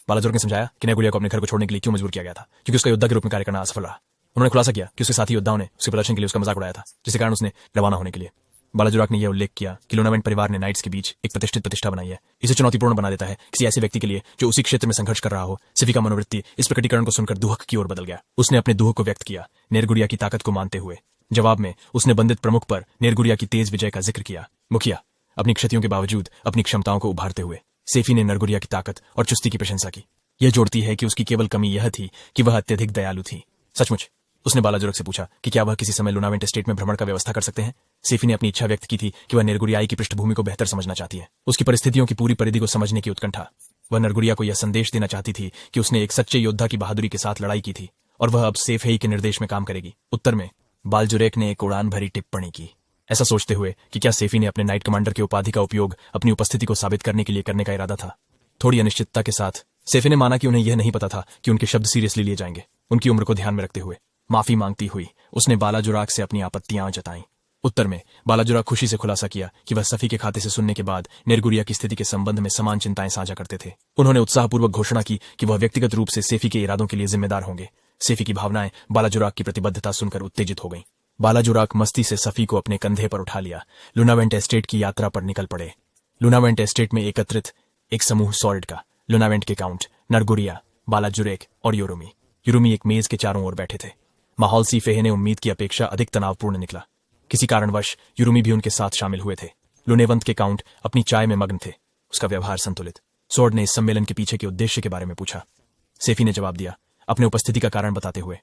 बालाजुराक ने समझाया कि नेरगुरिया को अपने घर को छोड़ने के लिए क्यों मजबूर किया गया था, क्योंकि उसका योद्धा के रूप में कार्य करना असफल रहा। उन्होंने खुलासा किया कि उसके साथी योद्धाओं ने उसके प्रदर्शन के लिए उसका मजाक उड़ाया था, जिसके कारण उसने रवाना होने के लिए। बालाजुराक ने यह उल्लेख किया कि लूनावेंट परिवार ने नाइट्स के बीच एक प्रतिष्ठित प्रतिष्ठा बनाई है। इसे चुनौतीपूर्ण बना देता है किसी ऐसे व्यक्ति के लिए जो उसी क्षेत्र में संघर्ष कर रहा हो। सेफी का मनोवृत्ति इस प्रकटीकरण को सुनकर दुहक की ओर बदल गया। उसने अपने दुहक को व्यक्त किया, नेरगुरिया की ताकत को मानते हुए। जवाब में उसने बंदित प्रमुख पर नेरगुरिया की तेज विजय का जिक्र किया। मुखिया, अपनी क्षतियों के बावजूद अपनी क्षमताओं को उभारते हुए सेफी ने नेरगुरिया की ताकत और चुस्ती की प्रशंसा की। यह जोड़ती है कि उसकी केवल कमी यह थी कि वह अत्यधिक दयालु थी। सचमुच? उसने बालाजुराक से पूछा कि क्या वह किसी समय लूनावेंट एस्टेट में भ्रमण का व्यवस्था कर सकते हैं। सेफी ने अपनी इच्छा व्यक्त की थी कि वह नेरगुरियाई की पृष्ठभूमि को बेहतर समझना चाहती है, उसकी परिस्थितियों की पूरी परिधि को समझने की उत्कंठा। वह नेरगुरिया को यह संदेश देना चाहती थी कि उसने एक सच्चे योद्धा की बहादुरी के साथ लड़ाई की थी और वह अब सेफेही के निर्देश में काम करेगी। उत्तर में बालजुरेक ने एक उड़ान भरी टिप्पणी की, ऐसा सोचते हुए कि क्या सेफी ने अपने नाइट कमांडर की उपाधि का उपयोग अपनी उपस्थिति को साबित करने के लिए करने का इरादा था। थोड़ी अनिश्चितता के साथ सेफी ने माना कि उन्हें यह नहीं पता था कि उनके शब्द सीरियसली लिए जाएंगे। उनकी उम्र को ध्यान में रखते हुए माफी मांगती हुई उसने बालाजुराक से अपनी आपत्तियां जताईं। उत्तर में बालाजुराक खुशी से खुलासा किया कि वह सफी के खाते से सुनने के बाद नेरगुरिया की स्थिति के संबंध में समान चिंताएं साझा करते थे। उन्होंने उत्साहपूर्वक घोषणा की कि वह व्यक्तिगत रूप से सेफी के इरादों के लिए जिम्मेदार होंगे। सेफी की भावनाएं बालाजुराक की प्रतिबद्धता सुनकर उत्तेजित हो गईं। बालाजुराक मस्ती से सफी को अपने कंधे पर उठा लिया। लूनावेंट एस्टेट की यात्रा पर निकल पड़े। लूनावेंट एस्टेट में एकत्रित एक समूह सॉर्ड का, लूनावेंट के काउंट, नरगुरिया, बालाजुरेक और योरुमी। योरुमी एक मेज के चारों ओर बैठे थे। माहौल सीफेहे ने उम्मीद की अपेक्षा अधिक तनावपूर्ण निकला। किसी कारणवश योरुमी भी उनके साथ शामिल हुए थे। लूनेवंत के काउंट अपनी चाय में मग्न थे, उसका व्यवहार संतुलित। सॉर्ड ने इस सम्मेलन के पीछे के उद्देश्य के बारे में पूछा। सेफी ने जवाब दिया, अपने उपस्थिति का कारण बताते हुए।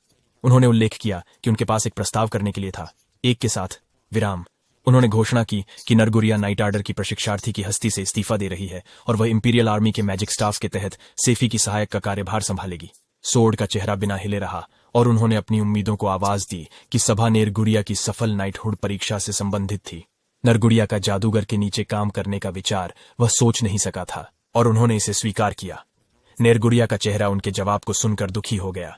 उन्होंने उल्लेख किया कि उनके पास एक प्रस्ताव करने के लिए था, एक के साथ विराम। उन्होंने घोषणा की कि नरगुरिया नाइट आर्डर की प्रशिक्षार्थी की हस्ती से इस्तीफा दे रही है और वह इंपीरियल आर्मी के मैजिक स्टाफ के तहत सेफी की सहायक का कार्यभार संभालेगी। सॉर्ड का चेहरा बिना हिले रहा और उन्होंने अपनी उम्मीदों को आवाज दी कि सभा नेरगुरिया की सफल नाइटहुड परीक्षा से संबंधित थी। नरगुरिया का जादूगर के नीचे काम करने का विचार वह सोच नहीं सका था और उन्होंने इसे स्वीकार किया। नेरगुरिया का चेहरा उनके जवाब को सुनकर दुखी हो गया।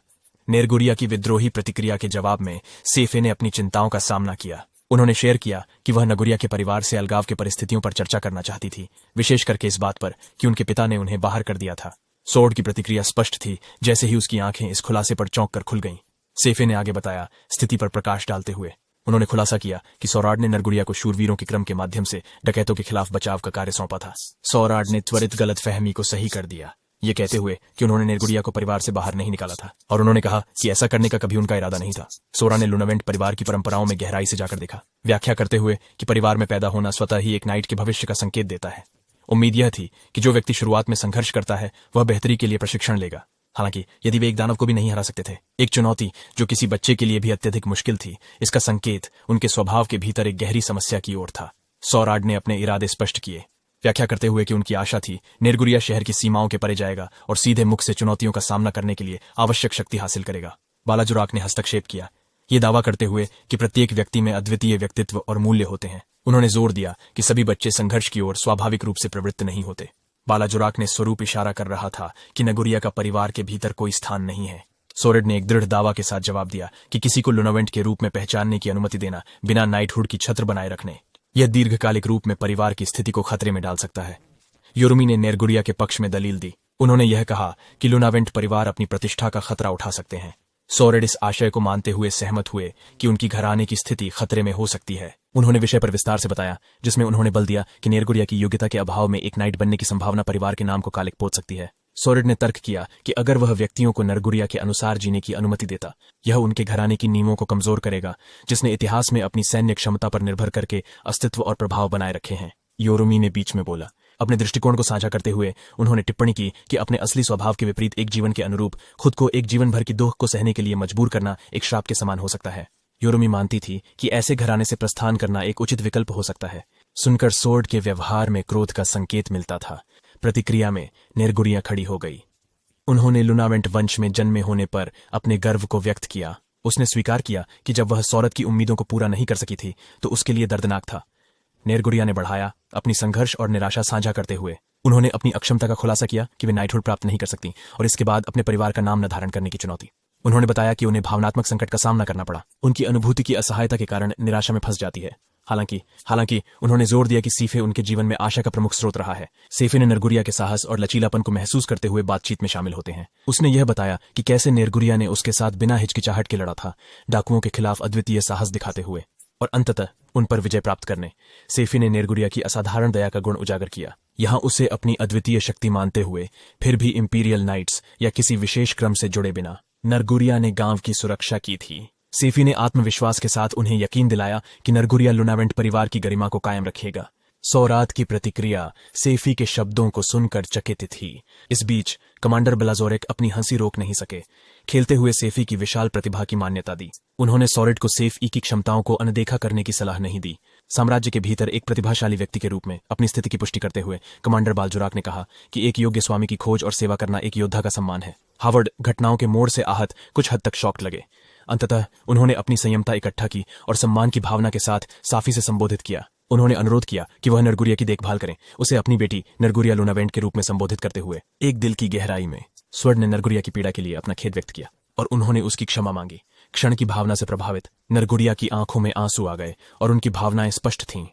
नेरगुरिया की विद्रोही प्रतिक्रिया के जवाब में सेफे ने अपनी चिंताओं का सामना किया। उन्होंने शेयर किया कि वह नगुरिया के परिवार से अलगाव के परिस्थितियों पर चर्चा करना चाहती थी, विशेष करके इस बात पर कि उनके पिता ने उन्हें बाहर कर दिया था। सॉर्ड की प्रतिक्रिया स्पष्ट थी, जैसे ही उसकी आंखें इस खुलासे पर चौंक कर खुल गईं। सेफे ने आगे बताया, स्थिति पर प्रकाश डालते हुए। उन्होंने खुलासा किया कि सौराड ने नरगुरिया को शूरवीरों के क्रम के माध्यम से डकैतों के खिलाफ बचाव का कार्य सौंपा था। सौराड ने त्वरित गलतफहमी को सही कर दिया, ये कहते हुए कि उन्होंने नेरगुरिया को परिवार से बाहर नहीं निकाला था, और उन्होंने कहा कि ऐसा करने का कभी उनका इरादा नहीं था। सोरा ने लूनावेंट परिवार की परंपराओं में गहराई से जाकर देखा, व्याख्या करते हुए कि परिवार में पैदा होना स्वतः ही एक नाइट के भविष्य का संकेत देता है। उम्मीद यह थी कि जो व्यक्ति शुरुआत में संघर्ष करता है वह बेहतरी के लिए प्रशिक्षण लेगा। हालांकि यदि वे एक दानव को भी नहीं हरा सकते थे, एक चुनौती जो किसी बच्चे के लिए भी अत्यधिक मुश्किल थी, इसका संकेत उनके स्वभाव के भीतर एक गहरी समस्या की ओर था। सौराड ने अपने इरादे स्पष्ट किए, व्याख्या करते हुए कि उनकी आशा थी नेरगुरिया शहर की सीमाओं के परे जाएगा और सीधे मुख से चुनौतियों का सामना करने के लिए आवश्यक शक्ति हासिल करेगा। बालाजुराक ने हस्तक्षेप किया, ये दावा करते हुए कि प्रत्येक व्यक्ति में अद्वितीय व्यक्तित्व और मूल्य होते हैं। उन्होंने जोर दिया कि सभी बच्चे संघर्ष की ओर स्वाभाविक रूप से प्रवृत्त नहीं होते। बालाजुराक ने स्वरूप इशारा कर रहा था कि नगुरिया का परिवार के भीतर कोई स्थान नहीं है। सोरेड ने एक दृढ़ दावा के साथ जवाब दिया कि किसी को लूनावेंट के रूप में पहचानने की अनुमति देना बिना नाइटहुड की छत्र बनाए रखने, यह दीर्घकालिक रूप में परिवार की स्थिति को खतरे में डाल सकता है। योरुमी ने नेरगुरिया के पक्ष में दलील दी। उन्होंने यह कहा कि लूनावेंट परिवार अपनी प्रतिष्ठा का खतरा उठा सकते हैं। सोरेड इस आशय को मानते हुए सहमत हुए कि उनकी घराने की स्थिति खतरे में हो सकती है। उन्होंने विषय पर विस्तार से बताया, जिसमें उन्होंने बल दिया कि नेरगुरिया की योग्यता के अभाव में एक नाइट बनने की संभावना परिवार के नाम को कालिक पोत सकती है। सोरेड ने तर्क किया कि अगर वह व्यक्तियों को नरगुरिया के अनुसार जीने की अनुमति देता, यह उनके घराने की नींवों को कमजोर करेगा, जिसने इतिहास में अपनी सैन्य क्षमता पर निर्भर करके अस्तित्व और प्रभाव बनाए रखे हैं। योरुमी ने बीच में बोला, अपने दृष्टिकोण को साझा करते हुए उन्होंने टिप्पणी की कि अपने असली स्वभाव के विपरीत एक जीवन के अनुरूप खुद को एक जीवन भर की दुख को सहने के लिए मजबूर करना एक श्राप के समान हो सकता है। योरुमी मानती थी कि ऐसे घराने से प्रस्थान करना एक उचित विकल्प हो सकता है। सुनकर सोर्ड के व्यवहार में क्रोध का संकेत मिलता था। प्रतिक्रिया में नेरगुरिया खड़ी हो गई। उन्होंने लुनावेंट वंश में जन्मे होने पर अपने गर्व को व्यक्त किया। उसने स्वीकार किया कि जब वह सौरत की उम्मीदों को पूरा नहीं कर सकी थी तो उसके लिए दर्दनाक था। नेरगुरिया ने बढ़ाया, अपनी संघर्ष और निराशा साझा करते हुए उन्होंने अपनी अक्षमता का खुलासा किया कि वे नाइटहुड प्राप्त नहीं कर सकती और इसके बाद अपने परिवार का नाम न धारण करने की चुनौती। उन्होंने बताया कि उन्हें भावनात्मक संकट का सामना करना पड़ा। उनकी अनुभूति की असहायता के कारण निराशा में फंस जाती है। हालांकि उन्होंने जोर दिया कि सीफे उनके जीवन में आशा का प्रमुख स्रोत रहा है। सेफे ने नेरगुरिया के साहस और लचीलापन को महसूस करते हुए बातचीत में शामिल होते हैं। उसने यह बताया कि कैसे नेरगुरिया ने उसके साथ बिना हिचकिचाहट के लड़ा था, डाकुओं के खिलाफ अद्वितीय साहस दिखाते हुए, और अंततः उन पर विजय प्राप्त करने। सेफी ने नेरगुरिया की असाधारण दया का गुण उजागर किया। यहां उसे अपनी अद्वितीय शक्ति मानते हुए फिर भी इंपीरियल नाइट्स या किसी विशेष क्रम से जुड़े बिना नेरगुरिया ने गांव की सुरक्षा की थी। सेफी ने आत्मविश्वास के साथ उन्हें यकीन दिलाया कि नेरगुरिया लुनावेंट परिवार की गरिमा को कायम रखेगा। सौरात की प्रतिक्रिया सेफी के शब्दों को सुनकर चकित थी। इस बीच कमांडर ब्लाजोरेक अपनी हंसी रोक नहीं सके। खेलते हुए सेफी की विशाल प्रतिभा की मान्यता दी। उन्होंने सॉरेट को सेफी की क्षमताओं को अनदेखा करने की सलाह नहीं दी। साम्राज्य के भीतर एक प्रतिभाशाली व्यक्ति के रूप में अपनी स्थिति की पुष्टि करते हुए कमांडर बालजुराक ने कहा कि एक योग्य स्वामी की खोज और सेवा करना एक योद्धा का सम्मान है। हावर्ड घटनाओं के मोड़ से आहत कुछ हद तक शॉक्ड लगे। अंततः उन्होंने अपनी संयमता इकट्ठा की और सम्मान की भावना के साथ साफी से संबोधित किया। उन्होंने अनुरोध किया कि वह नेरगुरिया की देखभाल करें, उसे अपनी बेटी नेरगुरिया लुनावेंट के रूप में संबोधित करते हुए एक दिल की गहराई में स्वर्ण ने नेरगुरिया की पीड़ा के लिए अपना खेद व्यक्त किया और उन्होंने उसकी क्षमा मांगी। क्षण की भावना से प्रभावित नेरगुरिया की आंखों में आंसू आ गए और उनकी भावनाएं स्पष्ट थीं।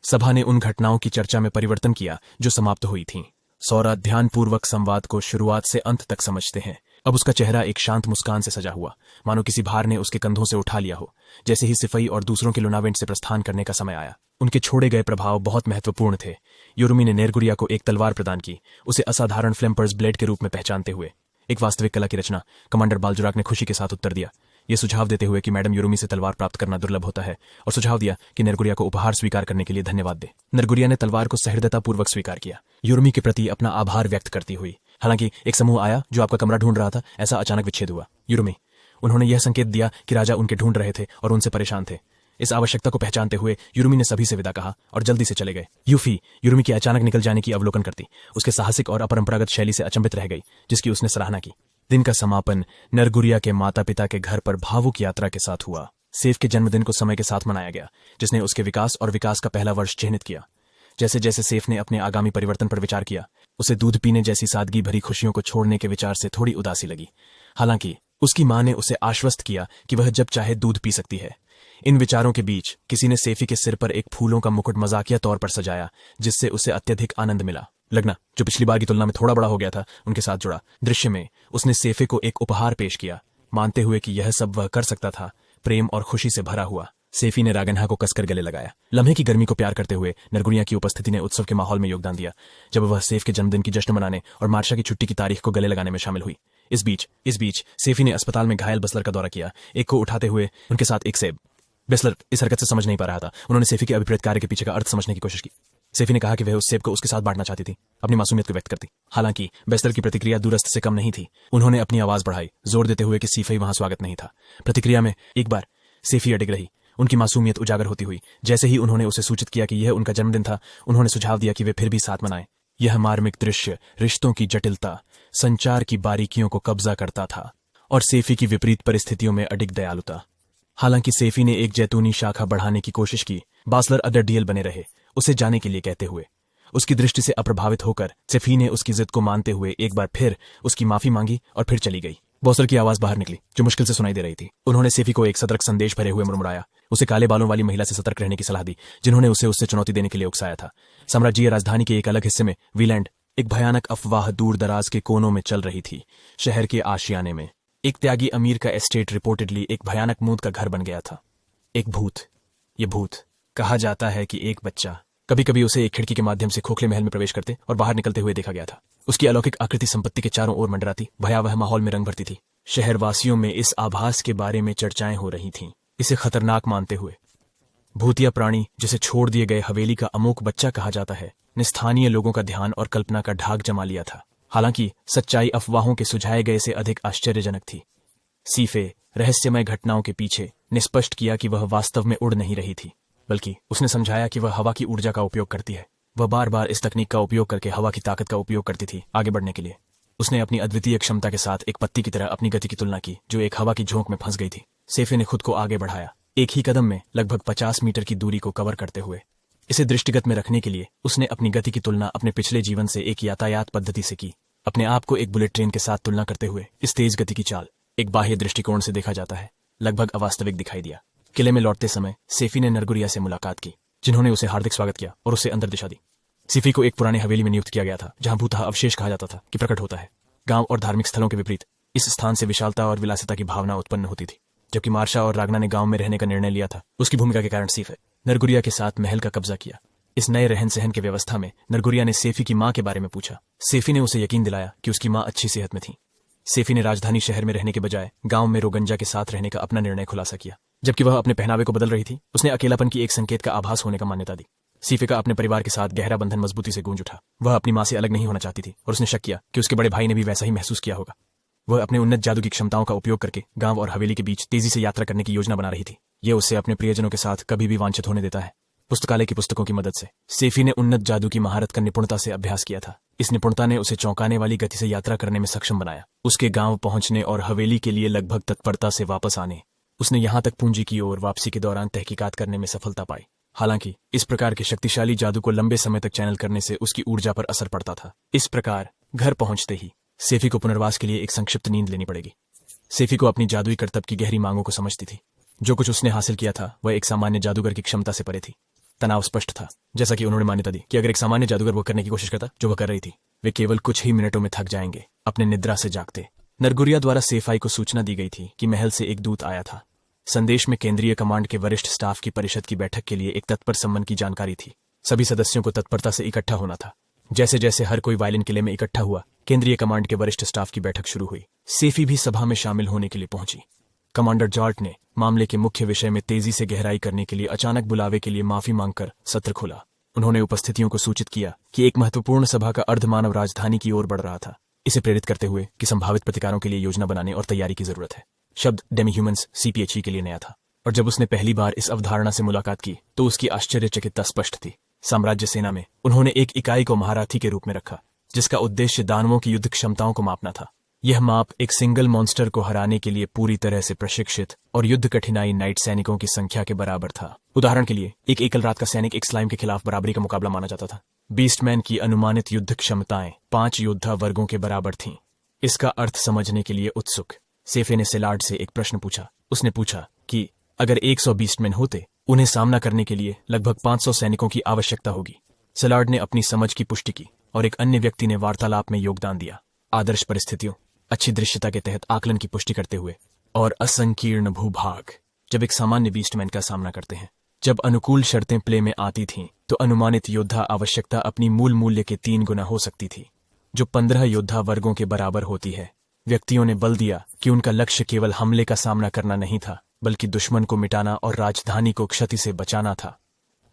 सभा ने उन घटनाओं की चर्चा में परिवर्तन किया जो समाप्त हुई थीं। सौरा ध्यानपूर्वक संवाद को शुरुआत से अंत तक समझते हैं। अब उसका चेहरा एक शांत मुस्कान से सजा हुआ, मानो किसी भार ने उसके कंधों से उठा लिया हो। जैसे ही सिफई और दूसरों के लुनावेंट से प्रस्थान करने का समय आया, उनके छोड़े गए प्रभाव बहुत महत्वपूर्ण थे। योरुमी ने नेरगुरिया को एक तलवार प्रदान की, उसे असाधारण फ्लेम्पर्स ब्लेड के रूप में पहचानते हुए। एक वास्तविक कला की रचना, कमांडर बालजुराक ने खुशी के साथ उत्तर दिया, ये सुझाव देते हुए कि मैडम योरुमी से तलवार प्राप्त करना दुर्लभ होता है, और सुझाव दिया कि नेरगुरिया को उपहार स्वीकार करने के लिए धन्यवाद दे। नेरगुरिया ने तलवार को सहृदयतापूर्वक स्वीकार किया, योरुमी के प्रति अपना आभार व्यक्त करती हुई। हालांकि एक समूह आया जो आपका कमरा ढूंढ रहा था, ऐसा अचानक विच्छेद हुआ। योरुमी, उन्होंने यह संकेत दिया कि राजा उनके ढूंढ रहे थे और उनसे परेशान थे। इस आवश्यकता को पहचानते हुए योरुमी ने सभी से विदा कहा और जल्दी से चले गए। यूफी योरुमी के अचानक निकल जाने की अवलोकन करती, उसके साहसिक और अपरंपरागत शैली से अचंभित रह गई, जिसकी उसने सराहना की। दिन का समापन नेरगुरिया के माता पिता के घर पर भावुक यात्रा के साथ हुआ। सेफ के जन्मदिन को समय के साथ मनाया गया, जिसने उसके विकास और विकास का पहला वर्ष चिह्नित किया। जैसे जैसे सेफ ने अपने आगामी परिवर्तन पर विचार किया, उसे दूध पीने जैसी सादगी भरी खुशियों को छोड़ने के विचार से थोड़ी उदासी लगी। हालांकि उसकी मां ने उसे आश्वस्त किया कि वह जब चाहे दूध पी सकती है। इन विचारों के बीच किसी ने सेफी के सिर पर एक फूलों का मुकुट मजाकिया तौर पर सजाया, जिससे उसे अत्यधिक आनंद मिला। लगना, जो पिछली बार की तुलना में थोड़ा बड़ा हो गया था, उनके साथ जुड़ा। दृश्य में उसने सेफे को एक उपहार पेश किया, मानते हुए कि यह सब वह कर सकता था, प्रेम और खुशी से भरा हुआ। सेफी ने रागन्हा को कसकर गले लगाया। लम्हे की गर्मी को प्यार करते हुए नेरगुरिया की उपस्थिति ने उत्सव के माहौल में योगदान दिया, जब वह सेफ के जन्मदिन की जश्न मनाने और मार्शा की छुट्टी की तारीख को गले लगाने में शामिल हुई। इस बीच सेफी ने अस्पताल में घायल बसलर का दौरा किया, एक को उठाते हुए उनके साथ एक सेब। बेसलर इस हरकत से समझ नहीं पा रहा था। उन्होंने सेफी के अभिप्रेत कार्य के पीछे का अर्थ समझने की कोशिश की। सेफी ने कहा कि वह उस सेब को उसके साथ बांटना चाहती थी, अपनी मासूमियत को व्यक्त करती। हालांकि बेसलर की प्रतिक्रिया दूरस्थ से कम नहीं थी। उन्होंने अपनी आवाज बढ़ाई, जोर देते हुए कि सीफई वहां स्वागत नहीं था। प्रतिक्रिया में एक बार सेफी अडिग रही, उनकी मासूमियत उजागर होती हुई। जैसे ही उन्होंने उसे सूचित किया कि यह उनका जन्मदिन था, उन्होंने सुझाव दिया कि वे फिर भी साथ मनाएं। यह मार्मिक दृश्य रिश्तों की जटिलता, संचार की बारीकियों को कब्जा करता था, और सेफी की विपरीत परिस्थितियों में अडिग दयालुता। हालांकि सेफी ने एक जैतूनी शाखा बढ़ाने की कोशिश की, बासलर अडरडीएल बने रहे, उसे जाने के लिए कहते हुए। उसकी दृष्टि से अप्रभावित होकर सेफी ने उसकी जिद को मानते हुए एक बार फिर उसकी माफी मांगी और फिर चली गई। बॉसलर की आवाज बाहर निकली, जो मुश्किल से सुनाई दे रही थी। उन्होंने सेफी को एक सतर्क संदेश भरे हुए मुड़मुड़ाया, उसे काले बालों वाली महिला से सतर्क रहने की सलाह दी, जिन्होंने उसे उससे चुनौती देने के लिए उकसाया था। साम्राज्यीय राजधानी के एक अलग हिस्से में वीलैंड एक भयानक अफवाह दूर दराज के कोनों में चल रही थी। शहर के आशियाने में एक त्यागी अमीर का एस्टेट रिपोर्टेडली एक भयानक मूद का घर बन गया था। एक भूत, ये भूत कहा जाता है कि एक बच्चा कभी कभी उसे एक खिड़की के माध्यम से खोखले महल में प्रवेश करते और बाहर निकलते हुए देखा गया था। उसकी अलौकिक आकृति संपत्ति के चारों ओर मंडराती भयावह माहौल में रंग भरती थी। शहरवासियों में इस आभास के बारे में चर्चाएं हो रही थीं, इसे खतरनाक मानते हुए। भूतिया प्राणी जिसे छोड़ दिए गए हवेली का अमोक बच्चा कहा जाता है, ने स्थानीय लोगों का ध्यान और कल्पना का ढाक जमा लिया था। हालांकि सच्चाई अफवाहों के सुझाए गए से अधिक आश्चर्यजनक थी। सीफे रहस्यमय घटनाओं के पीछे ने स्पष्ट किया कि वह वास्तव में उड़ नहीं रही थी, बल्कि उसने समझाया कि वह हवा की ऊर्जा का उपयोग करती है। वह बार बार इस तकनीक का उपयोग करके हवा की ताकत का उपयोग करती थी आगे बढ़ने के लिए। उसने अपनी अद्वितीय क्षमता के साथ एक पत्ती की तरह अपनी गति की तुलना की जो एक हवा की झोंक में फंस गई थी। सेफे ने खुद को आगे बढ़ाया, एक ही कदम में लगभग 50 मीटर की दूरी को कवर करते हुए। इसे दृष्टिगत में रखने के लिए उसने अपनी गति की तुलना अपने पिछले जीवन से एक यातायात पद्धति से की। अपने आप को एक बुलेट ट्रेन के साथ तुलना करते हुए इस तेज गति की चाल एक बाह्य दृष्टिकोण से देखा जाता है लगभग अवास्तविक दिखाई दिया। किले में लौटते समय सेफी ने नरगुरिया से मुलाकात की, जिन्होंने उसे हार्दिक स्वागत किया और उसे अंदर दिशा दी। सीफी को एक पुराने हवेली में नियुक्त किया गया था जहां भूतः अवशेष कहा जाता था कि प्रकट होता है। गांव और धार्मिक स्थलों के विपरीत इस स्थान से विशालता और विलासिता की भावना उत्पन्न होती थी। जबकि मार्शा और रागना ने गांव में रहने का निर्णय लिया था, उसकी भूमिका के कारण सीफे नरगुरिया के साथ महल का कब्जा किया। इस नए रहन सहन की व्यवस्था में नरगुरिया ने सेफी की मां के बारे में पूछा। सेफी ने उसे यकीन दिलाया कि उसकी मां अच्छी सेहत में थी। सेफी ने राजधानी शहर में रहने के बजाय गांव में रोगंजा के साथ रहने का अपना निर्णय खुलासा किया। जबकि वह अपने पहनावे को बदल रही थी, उसने अकेलापन की एक संकेत का आभास होने का मान्यता दी। सीफे का अपने परिवार के साथ गहरा बंधन मजबूती से गूंज उठा। वह अपनी मां से अलग नहीं होना चाहती थी और उसने शक किया कि उसके बड़े भाई ने भी वैसा ही महसूस किया होगा। वह अपने उन्नत जादू की क्षमताओं का उपयोग करके गांव और हवेली के बीच तेजी से यात्रा करने की योजना बना रही थी। यह उसे अपने प्रियजनों के साथ कभी भी वांछित होने देता है। पुस्तकालय की पुस्तकों की मदद से सेफी ने उन्नत जादू की महारत का निपुणता से अभ्यास किया था। इस निपुणता ने उसे चौंकाने वाली गति से यात्रा करने में सक्षम बनाया। उसके गांव पहुंचने और हवेली के लिए लगभग तत्परता से वापस आने, उसने यहां तक पूंजी की ओर वापसी के दौरान तहकीकात करने में सफलता पाई। हालांकि इस प्रकार के शक्तिशाली जादू को लंबे समय तक चैनल करने से उसकी ऊर्जा पर असर पड़ता था। इस प्रकार घर पहुंचते ही सेफी को पुनर्वास के लिए एक संक्षिप्त नींद लेनी पड़ेगी। सेफी को अपनी जादुई कर्तव्य की गहरी मांगों को समझती थी। जो कुछ उसने हासिल किया था वह एक सामान्य जादूगर की क्षमता से परे थी। तनाव स्पष्ट था, जैसा कि उन्होंने मान्यता दी कि अगर एक सामान्य जादूगर वो करने की कोशिश करता जो वह कर रही थी, वे केवल कुछ ही मिनटों में थक जाएंगे, अपने निद्रा से जागते। नरगुरिया द्वारा सेफाई को सूचना दी गई थी कि महल से एक दूत आया था। संदेश में केंद्रीय कमांड के वरिष्ठ स्टाफ की परिषद की बैठक के लिए एक तत्पर सम्मन की जानकारी थी। सभी सदस्यों को तत्परता से इकट्ठा होना था। जैसे जैसे हर कोई वायलिन किले में इकट्ठा हुआ, केंद्रीय कमांड के वरिष्ठ स्टाफ की बैठक शुरू हुई। सेफी भी सभा में शामिल होने के लिए पहुंची। कमांडर जॉर्ट ने मामले के मुख्य विषय में तेजी से गहराई करने के लिए अचानक बुलावे के लिए माफी मांगकर सत्र खोला। उन्होंने उपस्थितियों को सूचित किया कि एक महत्वपूर्ण सभा का अर्धमानव राजधानी की ओर बढ़ रहा था, इसे प्रेरित करते हुए कि संभावित प्रतिकारों के लिए योजना बनाने और तैयारी की जरूरत है। शब्द डेमी ह्यूमंस CPHE के लिए नया था, और जब उसने पहली बार इस अवधारणा से मुलाकात की तो उसकी आश्चर्यचकितता स्पष्ट थी। साम्राज्य सेना में उन्होंने एक इकाई को महारथी के रूप में रखा, जिसका उद्देश्य दानवों की युद्ध क्षमताओं को मापना था। यह माप एक सिंगल मॉन्स्टर को हराने के लिए पूरी तरह से प्रशिक्षित और युद्ध कठिनाई नाइट सैनिकों की संख्या के बराबर था। उदाहरण के लिए, एक एकल रात का सैनिक एक स्लाइम के खिलाफ बराबरी का मुकाबला माना जाता था। बीस्टमैन की अनुमानित युद्ध क्षमताएं 5 योद्धा वर्गों के बराबर थीं। इसका अर्थ समझने के लिए उत्सुक सेफे ने सेलार्ड से एक प्रश्न पूछा। उसने पूछा कि अगर 100 बीस्टमैन होते, उन्हें सामना करने के लिए लगभग 500 सैनिकों की आवश्यकता होगी। सेलार्ड ने अपनी समझ की पुष्टि की और एक अन्य व्यक्ति ने वार्तालाप में योगदान दिया, आदर्श परिस्थितियों, अच्छी दृश्यता के तहत आकलन की पुष्टि करते हुए, और असंकीर्ण भूभाग जब एक सामान्य बीस्टमैन का सामना करते हैं। जब अनुकूल शर्तें प्ले में आती थीं तो अनुमानित योद्धा आवश्यकता अपनी मूल मूल्य के 3 गुना हो सकती थी, जो 15 योद्धा वर्गों के बराबर होती है। व्यक्तियों ने बल दिया कि उनका लक्ष्य केवल हमले का सामना करना नहीं था, बल्कि दुश्मन को मिटाना और राजधानी को क्षति से बचाना था।